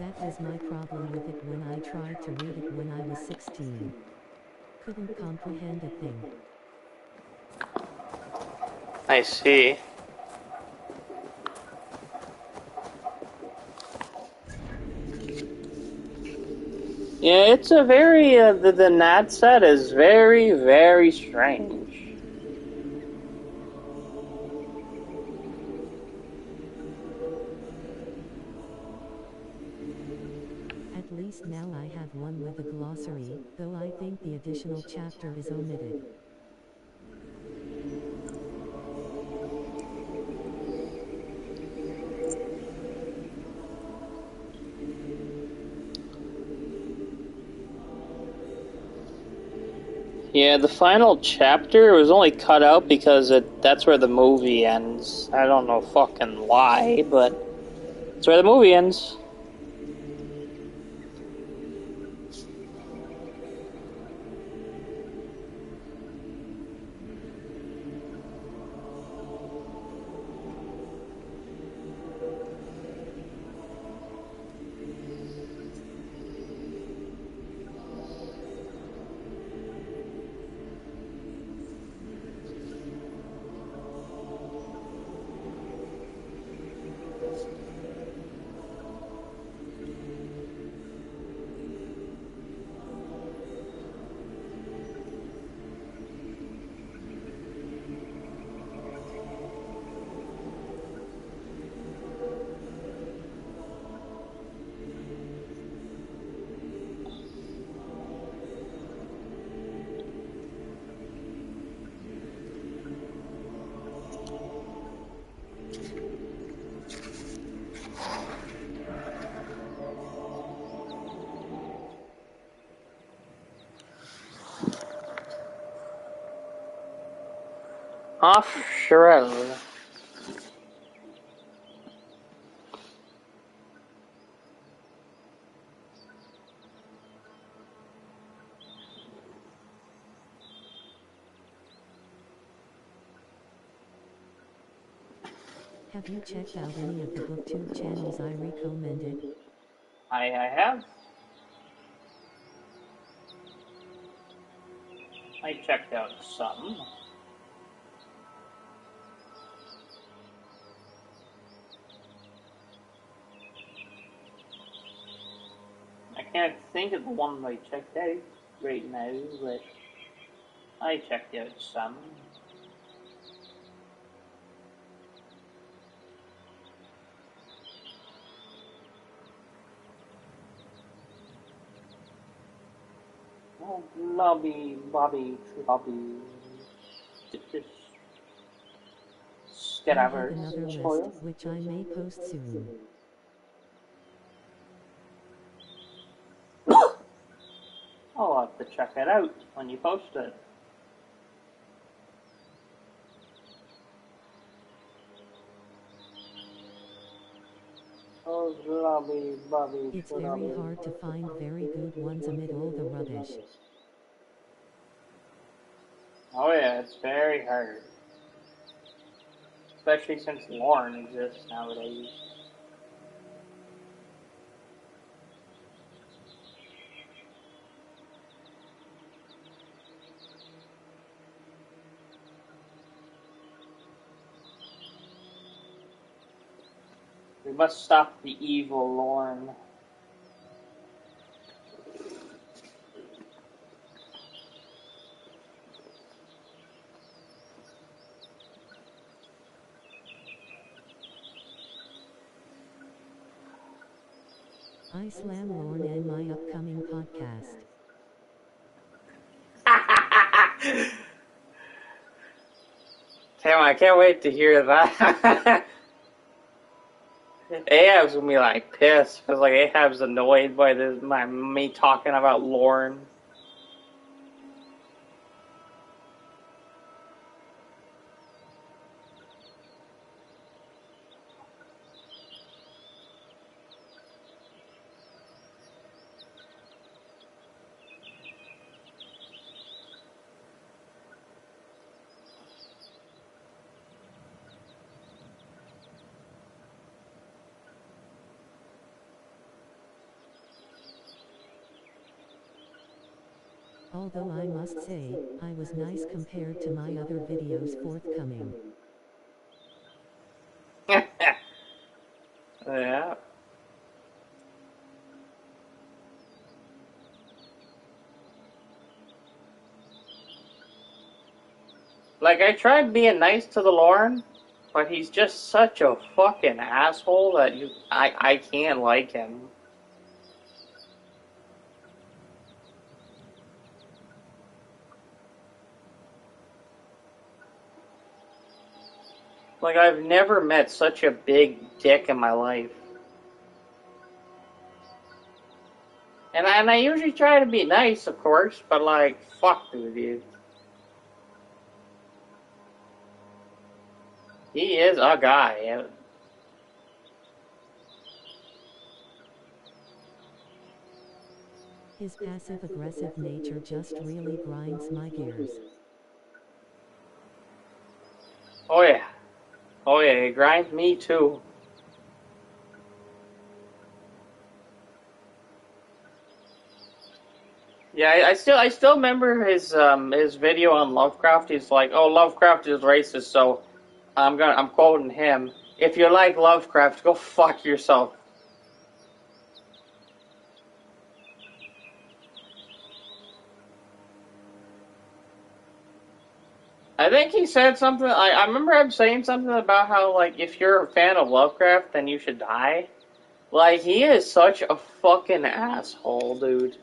That was my problem with it when I tried to read it when I was 16. Couldn't comprehend a thing. I see. Yeah, it's a very, the Nat set is very, very strange. At least now I have one with a glossary, though I think the additional chapter is omitted. Yeah, the final chapter was only cut out because that's where the movie ends. I don't know fucking why, but that's where the movie ends. Off Shirel. Have you checked out any of the booktube channels I recommended? I have. I checked out some. I can't think of the one I checked out right now, but I checked out some. Oh, Bobby, I have Scabbers, another list, which I may post soon. I'll have to check it out when you post it. Oh, Bobby. It's very hard to find very good ones amid all the rubbish. Oh yeah, it's very hard. Especially since Lauren exists nowadays. We must stop the evil Lauren. I slam Lorne and my upcoming podcast. Damn, I can't wait to hear that. Ahab's gonna be like pissed because like Ahab's annoyed by me talking about Lauren. Although I must say, I was nice compared to my other videos forthcoming. Yeah. Like, I tried being nice to the Lauren, but he's just such a fucking asshole that I can't like him. Like, I've never met such a big dick in my life. And I usually try to be nice, of course, but like, fuck dude. He is a guy. His passive-aggressive nature just really grinds my gears. Oh yeah. Oh yeah, it grinds me too. Yeah, I still remember his video on Lovecraft. He's like, "Oh, Lovecraft is racist," so I'm quoting him. If you like Lovecraft, go fuck yourself. I think he said something. I remember him saying something about how like if you're a fan of Lovecraft, then you should die. Like he is such a fucking asshole, dude.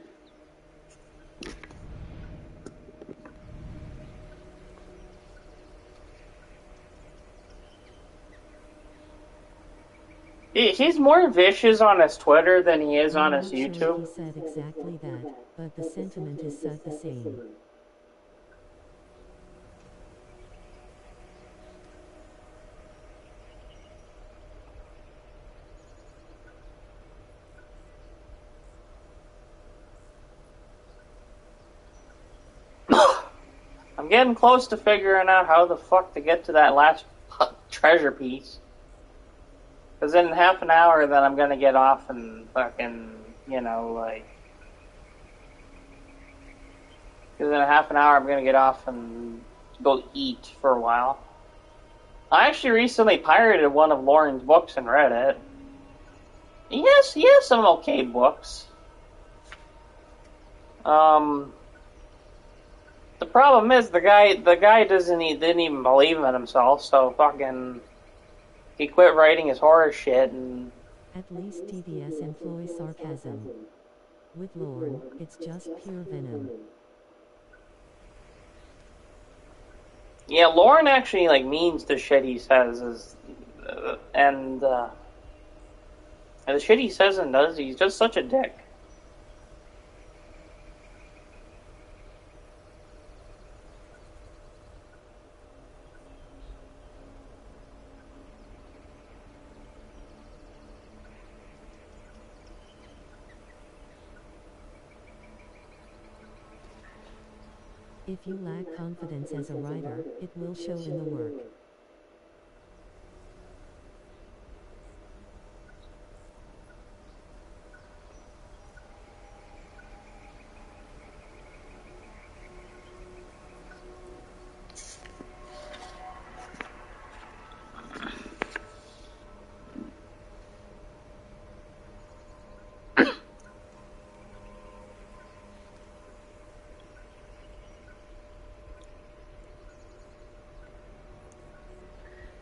He's more vicious on his Twitter than he is on his I'm not YouTube. sure he said exactly that, but the sentiment is said the same. I'm getting close to figuring out how the fuck to get to that last treasure piece. Because in half an hour, then I'm gonna get off and fucking, you know, like... Because in a half an hour, I'm gonna get off and go eat for a while. I actually recently pirated one of Lauren's books and read it. He has some okay books. The problem is the guy didn't even believe in himself, so fucking he quit writing his horror shit and. At least TDS employs sarcasm. With Lorne, it's just pure venom. Yeah, Lauren actually like means the shit he says and the shit he says and does, he's just such a dick. If you lack confidence as a writer, it will show in the work.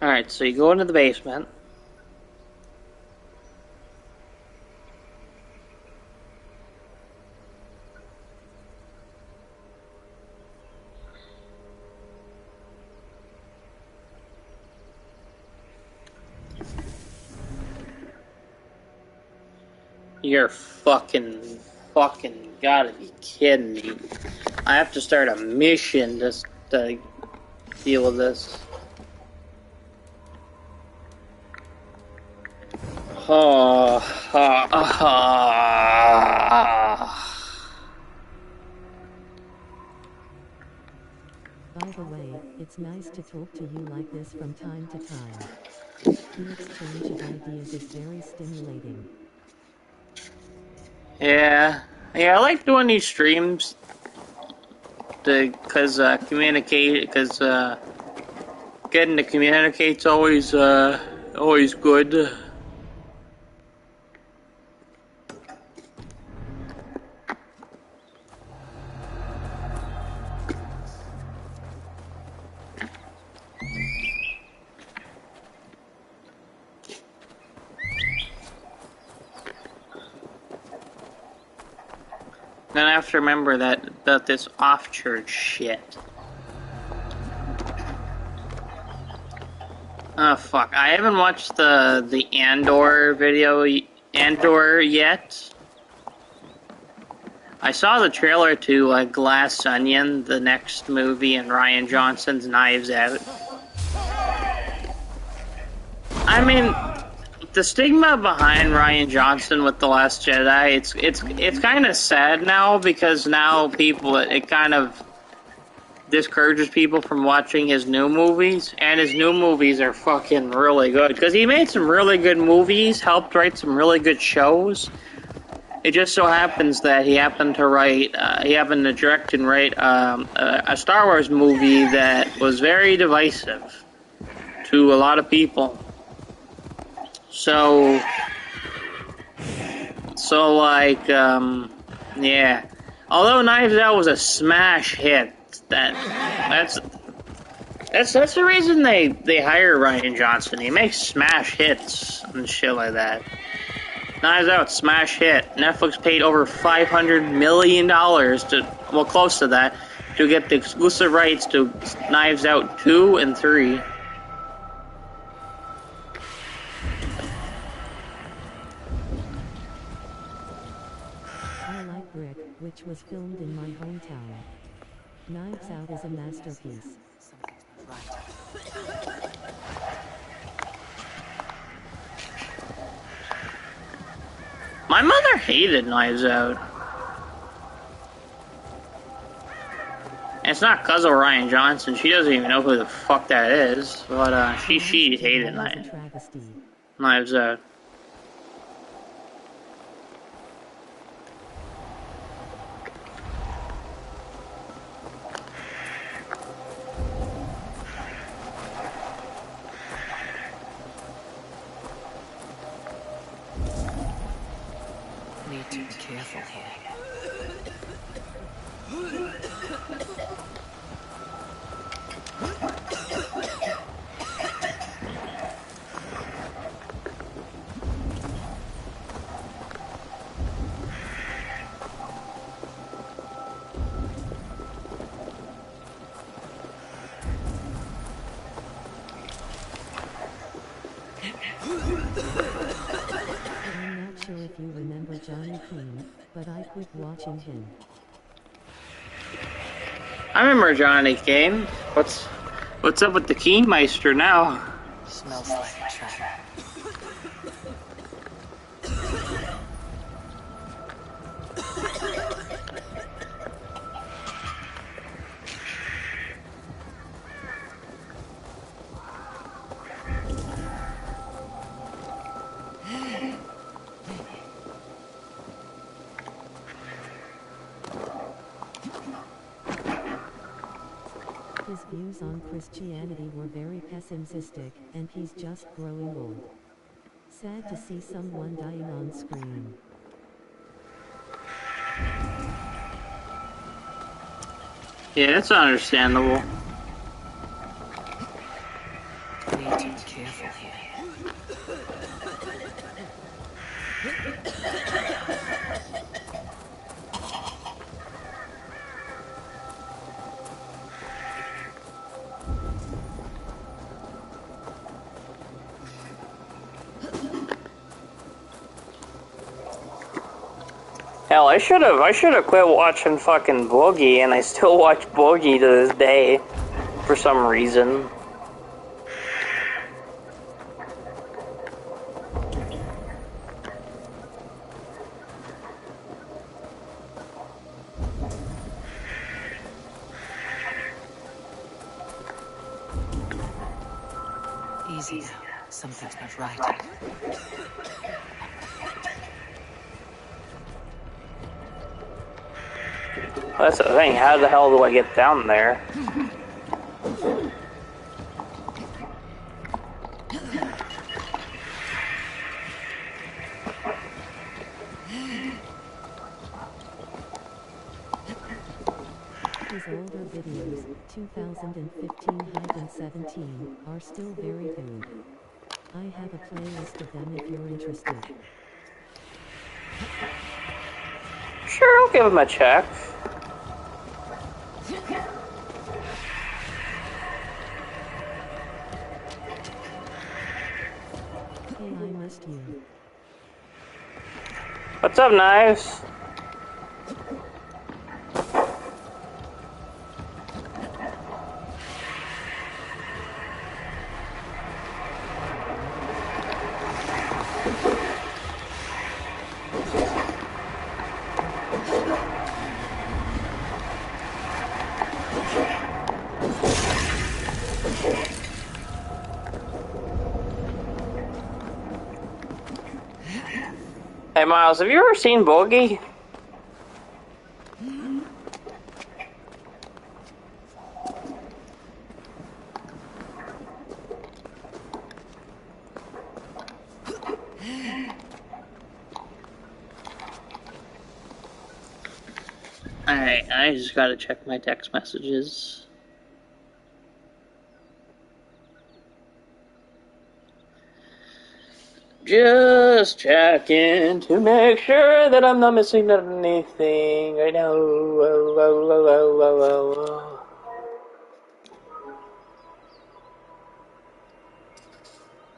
Alright, so you go into the basement. You're fucking gotta be kidding me. I have to start a mission just to deal with this. By the way, it's nice to talk to you like this from time to time. The exchange of ideas is very stimulating. Yeah, I like doing these streams because getting to communicate's always good. Then I have to remember that this off-church shit. Oh fuck! I haven't watched the Andor video yet. I saw the trailer to Glass Onion, the next movie in Rian Johnson's Knives Out. I mean, the stigma behind Rian Johnson with The Last Jedi, it's kind of sad now, because now it kind of discourages people from watching his new movies, and his new movies are fucking really good, because he made some really good movies, helped write some really good shows. It just so happens that he happened to direct and write a Star Wars movie that was very divisive to a lot of people. So yeah. Although Knives Out was a smash hit, that's the reason they hire Rian Johnson. He makes smash hits and shit like that. Knives Out, smash hit. Netflix paid over $500 million close to that, to get the exclusive rights to Knives Out 2 and 3. Which was filmed in my hometown. Knives Out is a masterpiece. My mother hated Knives Out. It's not because of Ryan Johnson. She doesn't even know who the fuck that is. But she hated Knives Out. Need to be careful here. I'm not sure if you remember Johnny Keane, but I quit watching him. I remember Johnny Kane. What's up with the Keenmeister now? Smells like a trap. His views on Christianity were very pessimistic, and he's just growing old. Sad to see someone dying on screen. Yeah, that's understandable. Need to be careful here. Hell, I should have quit watching fucking Boogie, and I still watch Boogie to this day, for some reason. Easy now. Something's not right. That's the thing, how the hell do I get down there? His older videos, 2015-17, are still very good. I have a playlist of them if you're interested. Sure, I'll give him a check. Hey, I must you. What's up, Knives? Hey, Miles, have you ever seen Boogie? Alright, I just gotta check my text messages. Just checking to make sure that I'm not missing anything right now.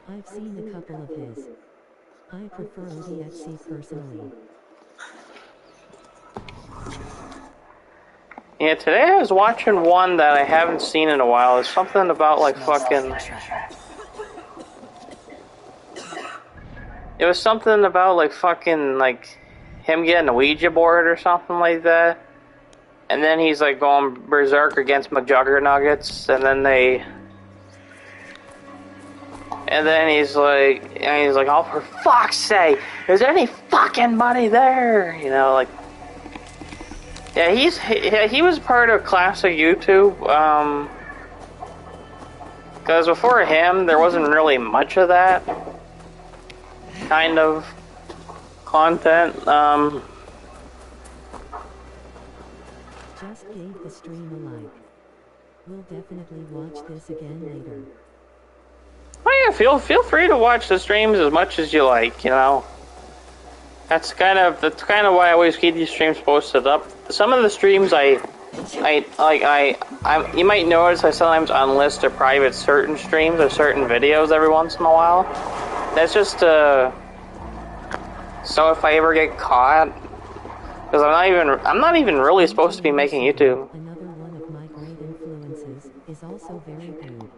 I've seen a couple of his. I prefer ODXC personally. Yeah, today I was watching one that I haven't seen in a while. It's something about like fucking... It was something about like fucking like him getting a Ouija board or something like that. and then he's like going berserk against McJuggernuggets, and then he's like, oh, for fuck's sake, is there any fucking money there? You know, like, yeah, he was part of classic YouTube, because before him, there wasn't really much of that kind of content. Just gave the stream a like. We'll definitely watch this again later. Oh yeah, feel free to watch the streams as much as you like, you know. That's kind of why I always keep these streams posted up. Some of the streams you might notice I sometimes unlist or private certain streams or certain videos every once in a while. That's just so if I ever get caught, because I'm not even really supposed to be making YouTube. Another one of my great influences is also very good.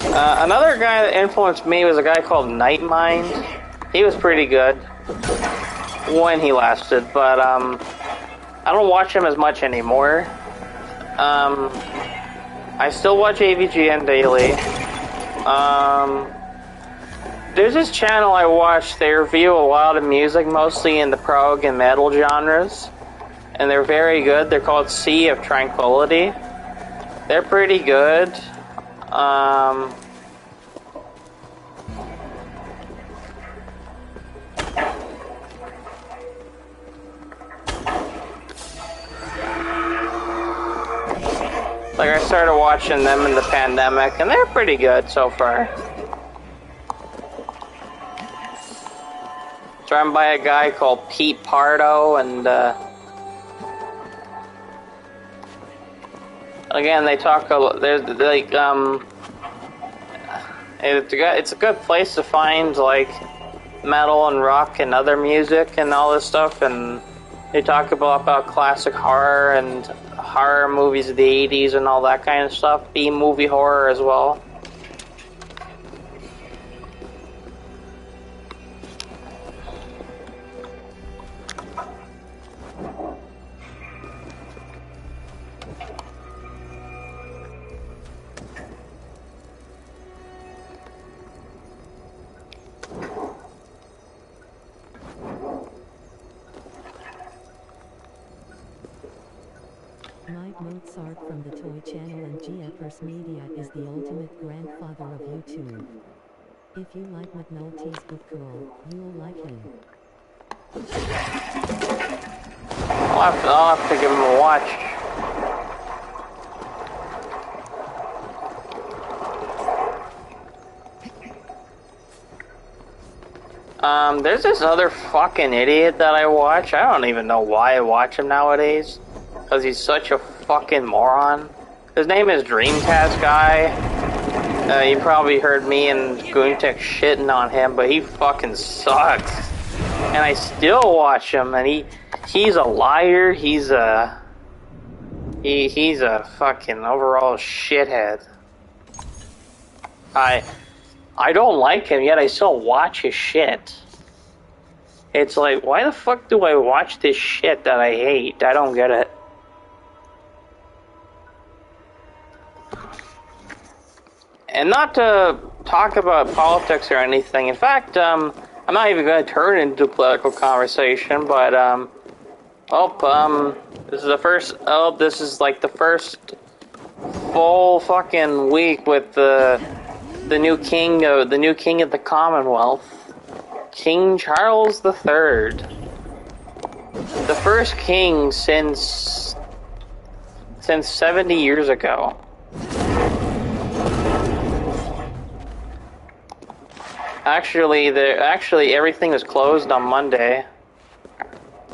Another guy that influenced me was a guy called Nightmind. He was pretty good when he lasted, but I don't watch him as much anymore. I still watch AVGN daily. There's this channel I watch. They review a lot of music, mostly in the prog and metal genres, and they're very good. They're called Sea of Tranquility. They're pretty good. Like, I started watching them in the pandemic, and they're pretty good so far. It's run by a guy called Pete Pardo, and again, they talk a lot. There's like it's a good place to find like metal and rock and other music and all this stuff, and they talk about classic horror and horror movies of the 80s and all that kind of stuff. B-movie horror as well. Mike Mozart from the Toy Channel and GFers Media is the ultimate grandfather of YouTube. If you like McNulty's book girl, you'll like him. I'll have to give him a watch. There's this other fucking idiot that I watch. I don't even know why I watch him nowadays. Because he's such a fucking moron. His name is Dreamcast Guy. You probably heard me and Goontek shitting on him, but he fucking sucks. And I still watch him, and he's a liar. He's a fucking overall shithead. I don't like him, yet I still watch his shit. It's like, why the fuck do I watch this shit that I hate? I don't get it. And not to talk about politics or anything. In fact, I'm not even going to turn it into a political conversation, but, this is like the first full fucking week with the new king of the Commonwealth, King Charles III. The first king since 70 years ago. Actually, everything was closed on Monday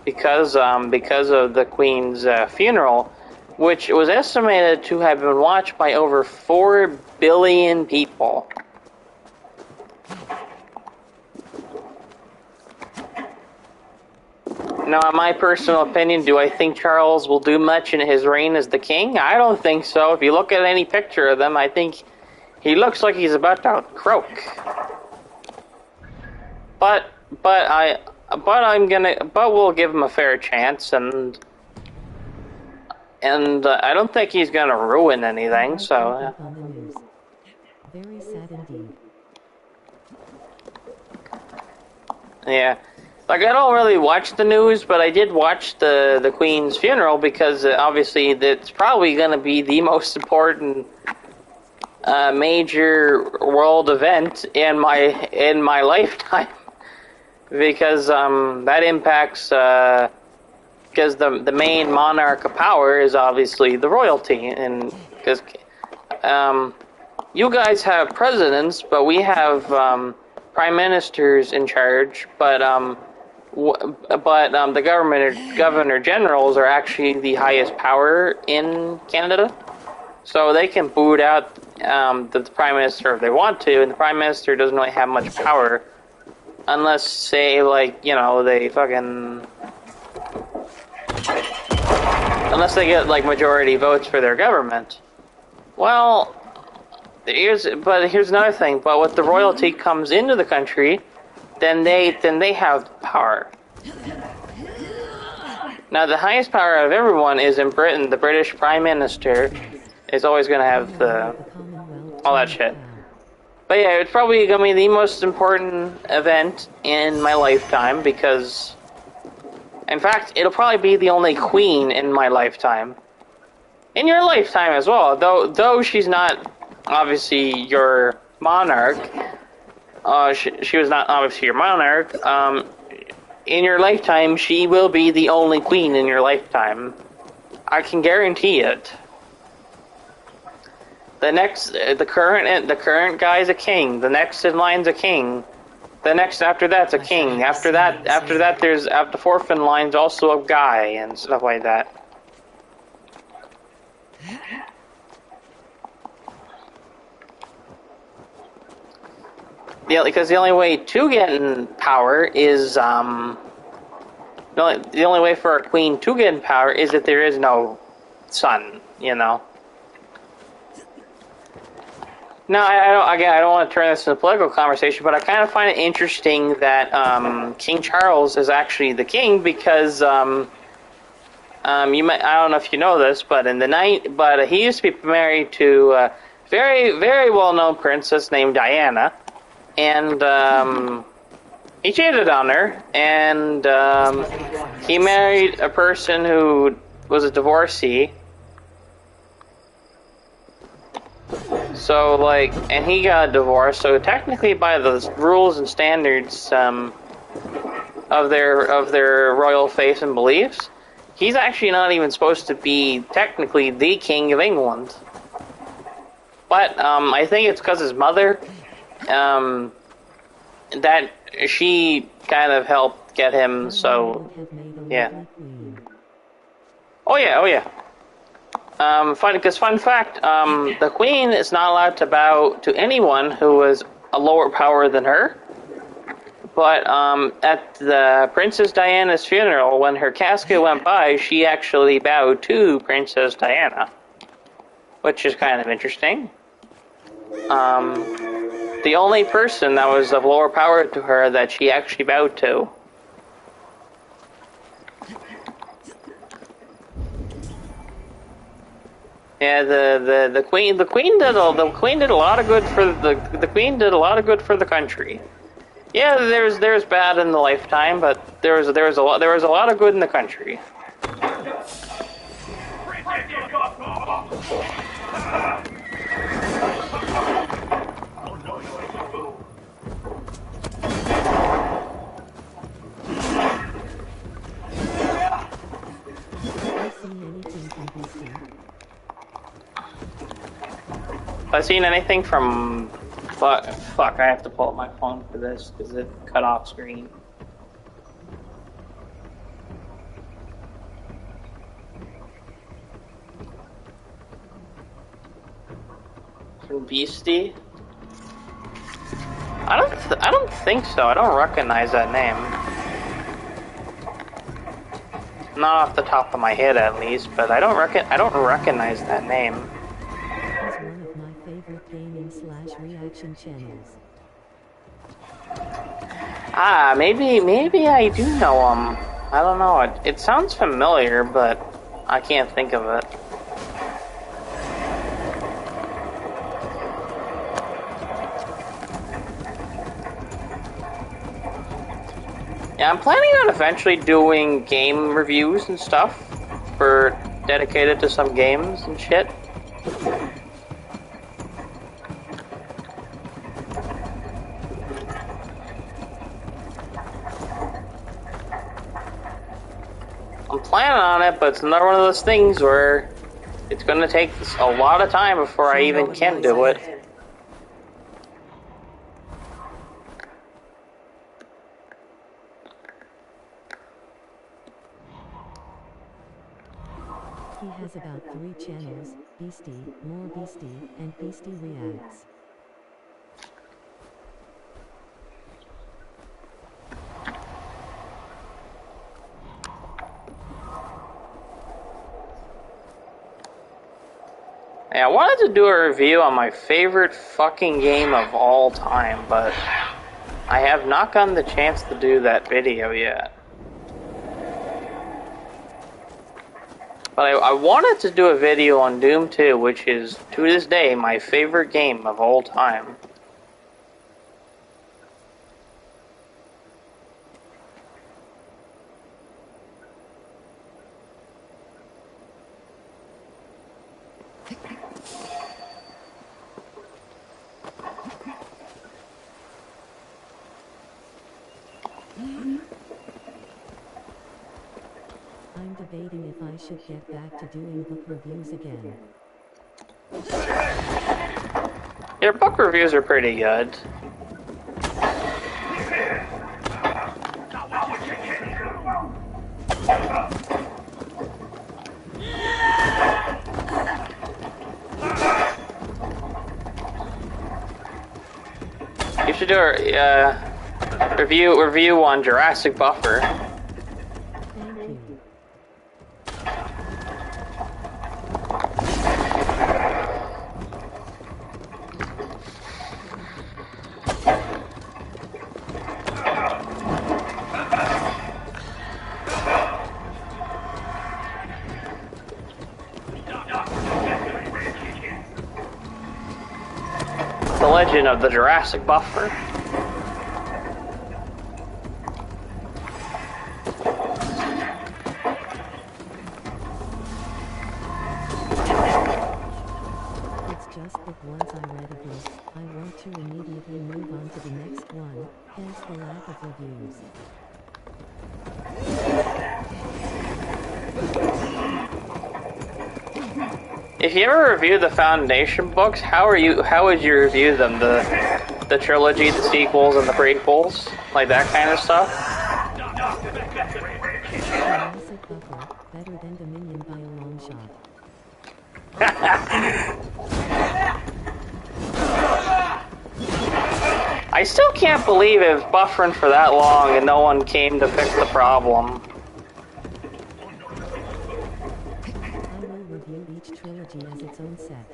because of the Queen's funeral, which was estimated to have been watched by over 4 billion people. Now, in my personal opinion, do I think Charles will do much in his reign as the king? I don't think so. If you look at any picture of them, I think he looks like he's about to croak. But we'll give him a fair chance, and And I don't think he's gonna ruin anything, so... On the news. Very sad indeed. Yeah. Like, I don't really watch the news, but I did watch the Queen's funeral because obviously it's probably going to be the most important major world event in my lifetime, because that impacts because the main monarch of power is obviously the royalty, and because you guys have presidents, but we have prime ministers in charge, but the governor generals are actually the highest power in Canada, so they can boot out the prime minister if they want to, and the prime minister doesn't really have much power unless, say, like, you know, they fucking... unless they get, like, majority votes for their government. Well, here's another thing. But with the royalty comes into the country, then they have power. Now, the highest power of everyone is in Britain. The British Prime Minister is always going to have all that shit. But yeah, it's probably going to be the most important event in my lifetime, because, in fact, it'll probably be the only queen in my lifetime. In your lifetime as well, though she's not obviously your monarch. She was not obviously your monarch. In your lifetime, she will be the only queen in your lifetime. I can guarantee it. The current guy's a king. The next in line's a king. The next after that's a king. After that, there's the fourth in line's also a guy and stuff like that. Yeah, because the only way to get in power is the only way for a queen to get in power is that there is no son, you know. No, I don't want to turn this into a political conversation, but I kind of find it interesting that King Charles is actually the king, because I don't know if you know this, but he used to be married to a very, very well-known princess named Diana, and he cheated on her, and he married a person who was a divorcee. So, like, and he got a divorce, so technically by the rules and standards of their royal faith and beliefs, he's actually not even supposed to be technically the King of England. But I think it's because his mother, that she kind of helped get him, so, yeah. Oh yeah. Fun fact, the Queen is not allowed to bow to anyone who is a lower power than her. But at the Princess Diana's funeral, when her casket went by, she actually bowed to Princess Diana, which is kind of interesting. The only person that was of lower power to her that she actually bowed to. Yeah, the queen did a lot of good for the queen did a lot of good for the country. Yeah, there's bad in the lifetime, but there was a lot of good in the country. Have I seen anything from... Fuck, I have to pull up my phone for this, because it cut off screen. From Beastie? I don't think so. I don't recognize that name. Not off the top of my head, at least, but I don't recognize that name. It's one of my favorite gaming/reaction channels. Maybe I do know him. I don't know. It sounds familiar, but I can't think of it. Yeah, I'm planning on eventually doing game reviews and stuff for dedicated to some games and shit. I'm planning on it, but it's another one of those things where it's going to take a lot of time before I even can do it. He has about 3 channels, Beastie, More Beastie, and Beastie Reacts. Yeah, I wanted to do a review on my favorite fucking game of all time, but I have not gotten the chance to do that video yet. But I wanted to do a video on Doom 2, which is, to this day, my favorite game of all time. I'm debating if I should get back to doing book reviews again. Your book reviews are pretty good. You should do a review on Jurassic Buffer. Thank you. The Legend of the Jurassic Buffer. It's just that once I read a book, I want to immediately move on to the next one, hence the lack of reviews. If you ever review the Foundation books, how would you review them? The trilogy, the sequels, and the prequels? Like that kind of stuff? Jurassic Buffer, better than Dominion by a long shot. I still can't believe it was buffering for that long and no one came to fix the problem. I will review each trilogy as its own set.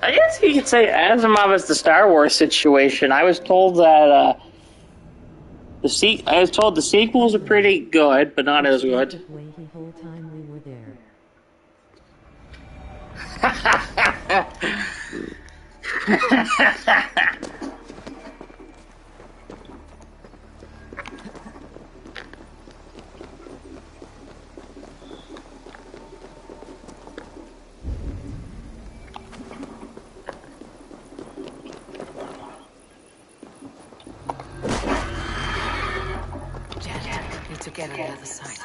I guess you could say Asimov is the Star Wars situation. I was told that I was told the sequels are pretty good, but not as good. The way the whole time we were there. Janet, need to get on the other side.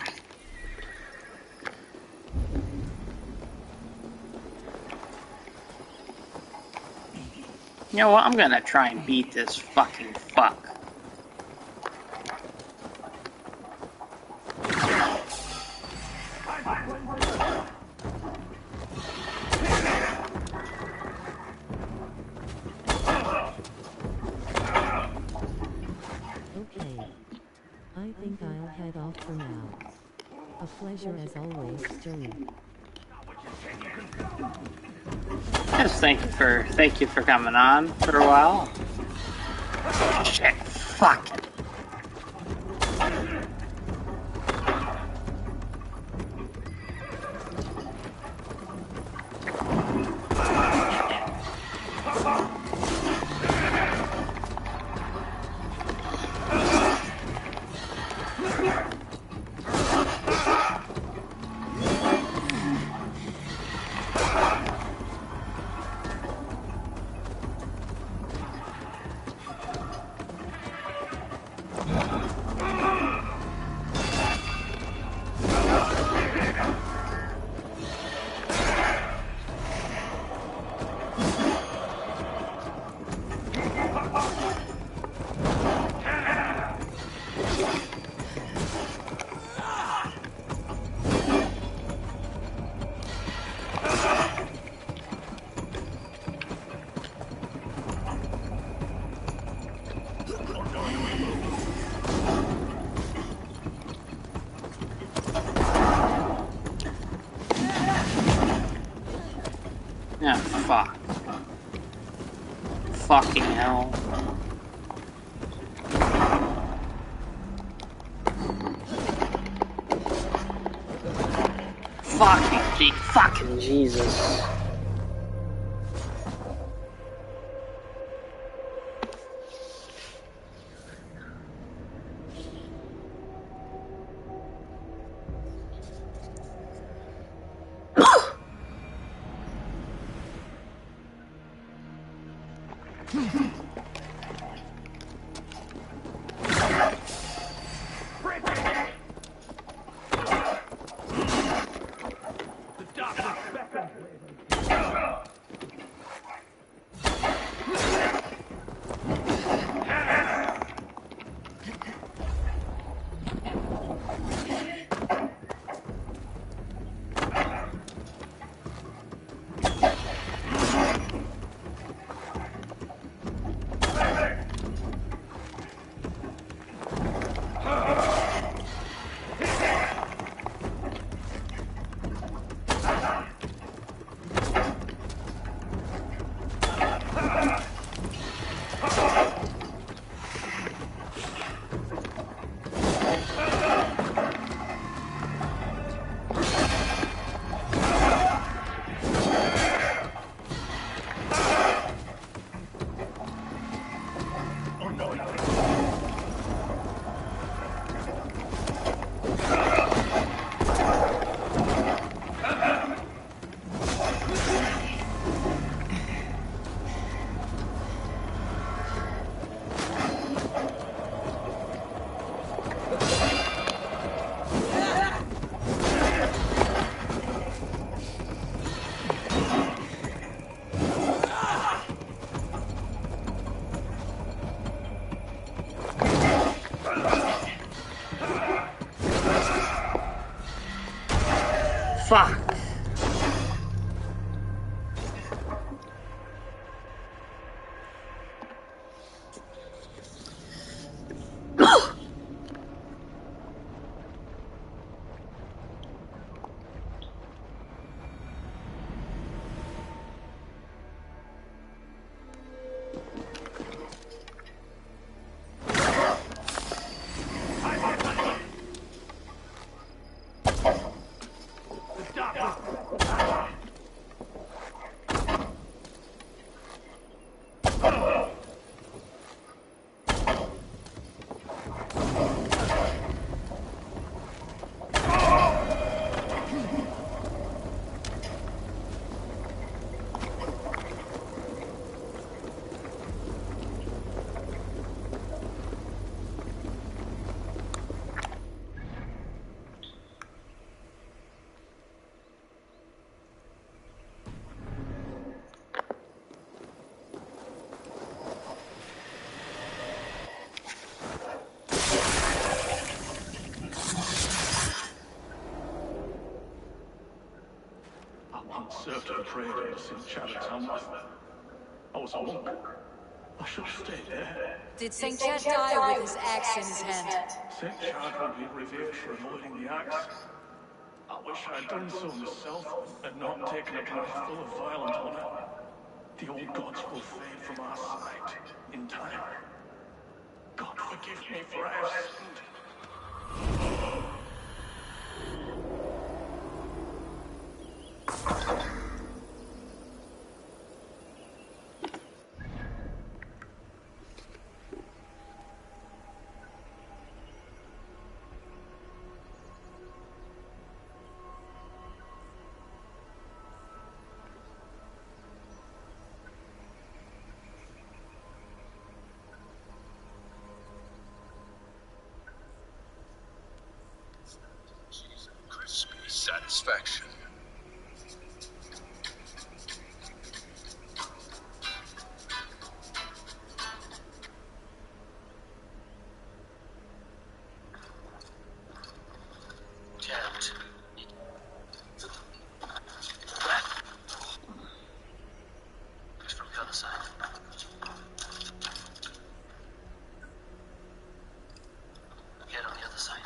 You know what? I'm gonna try and beat this fucking fuck. Okay. I think I'll head off for now. A pleasure as always, Joey. Yes, thank you for coming on for a while. Shit, fuck. Yeah, fuck. Fucking hell. Fucking Jesus. Fuck. Served and prayed under St. Chad's hamlet. I was a monk. I should have stayed there. Did St. Chad die with his axe in his hand? St. Chad will be revered for avoiding the axe. I wish I'd done so myself and not taken a path full of violent honor. The old gods will fade from our sight in time. God forgive me, for I have sinned. Crispy satisfaction. Jammed. It's from the other side. Get on the other side.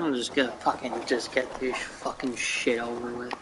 I'm just gonna fucking just get this fucking shit over with.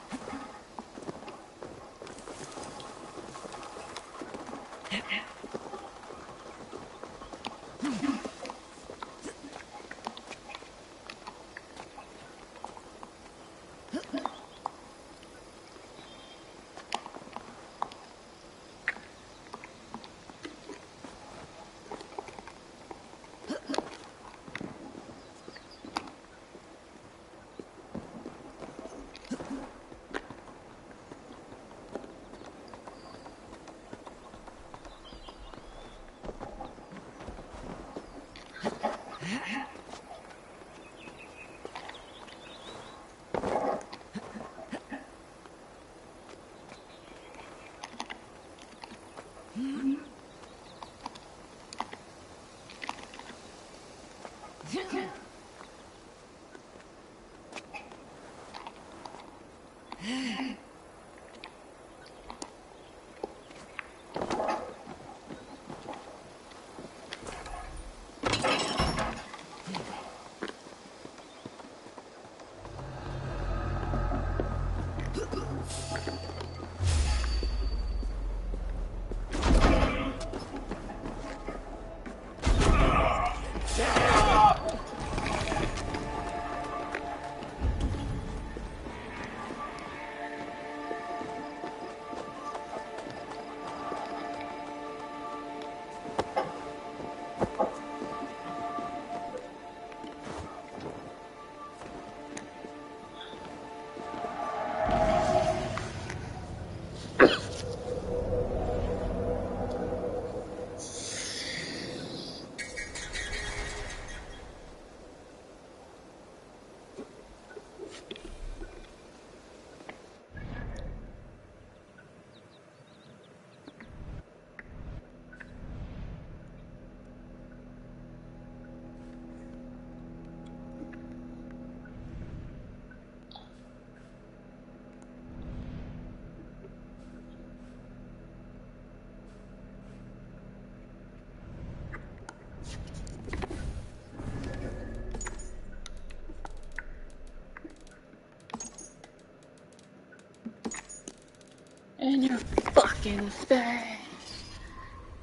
In your fucking face.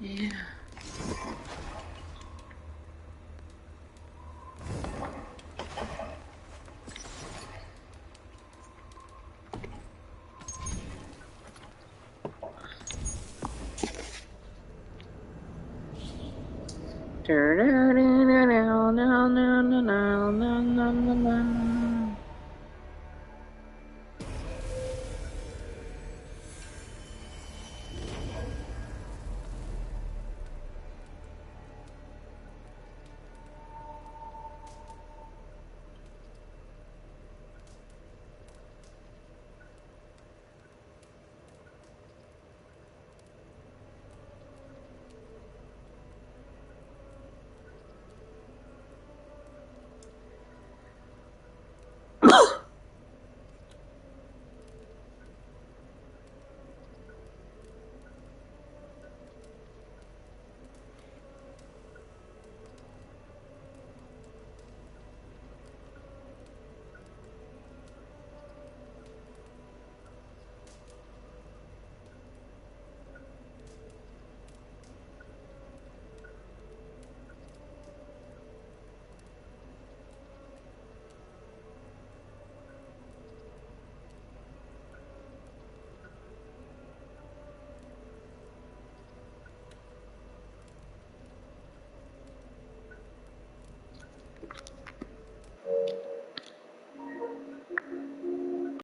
Yeah.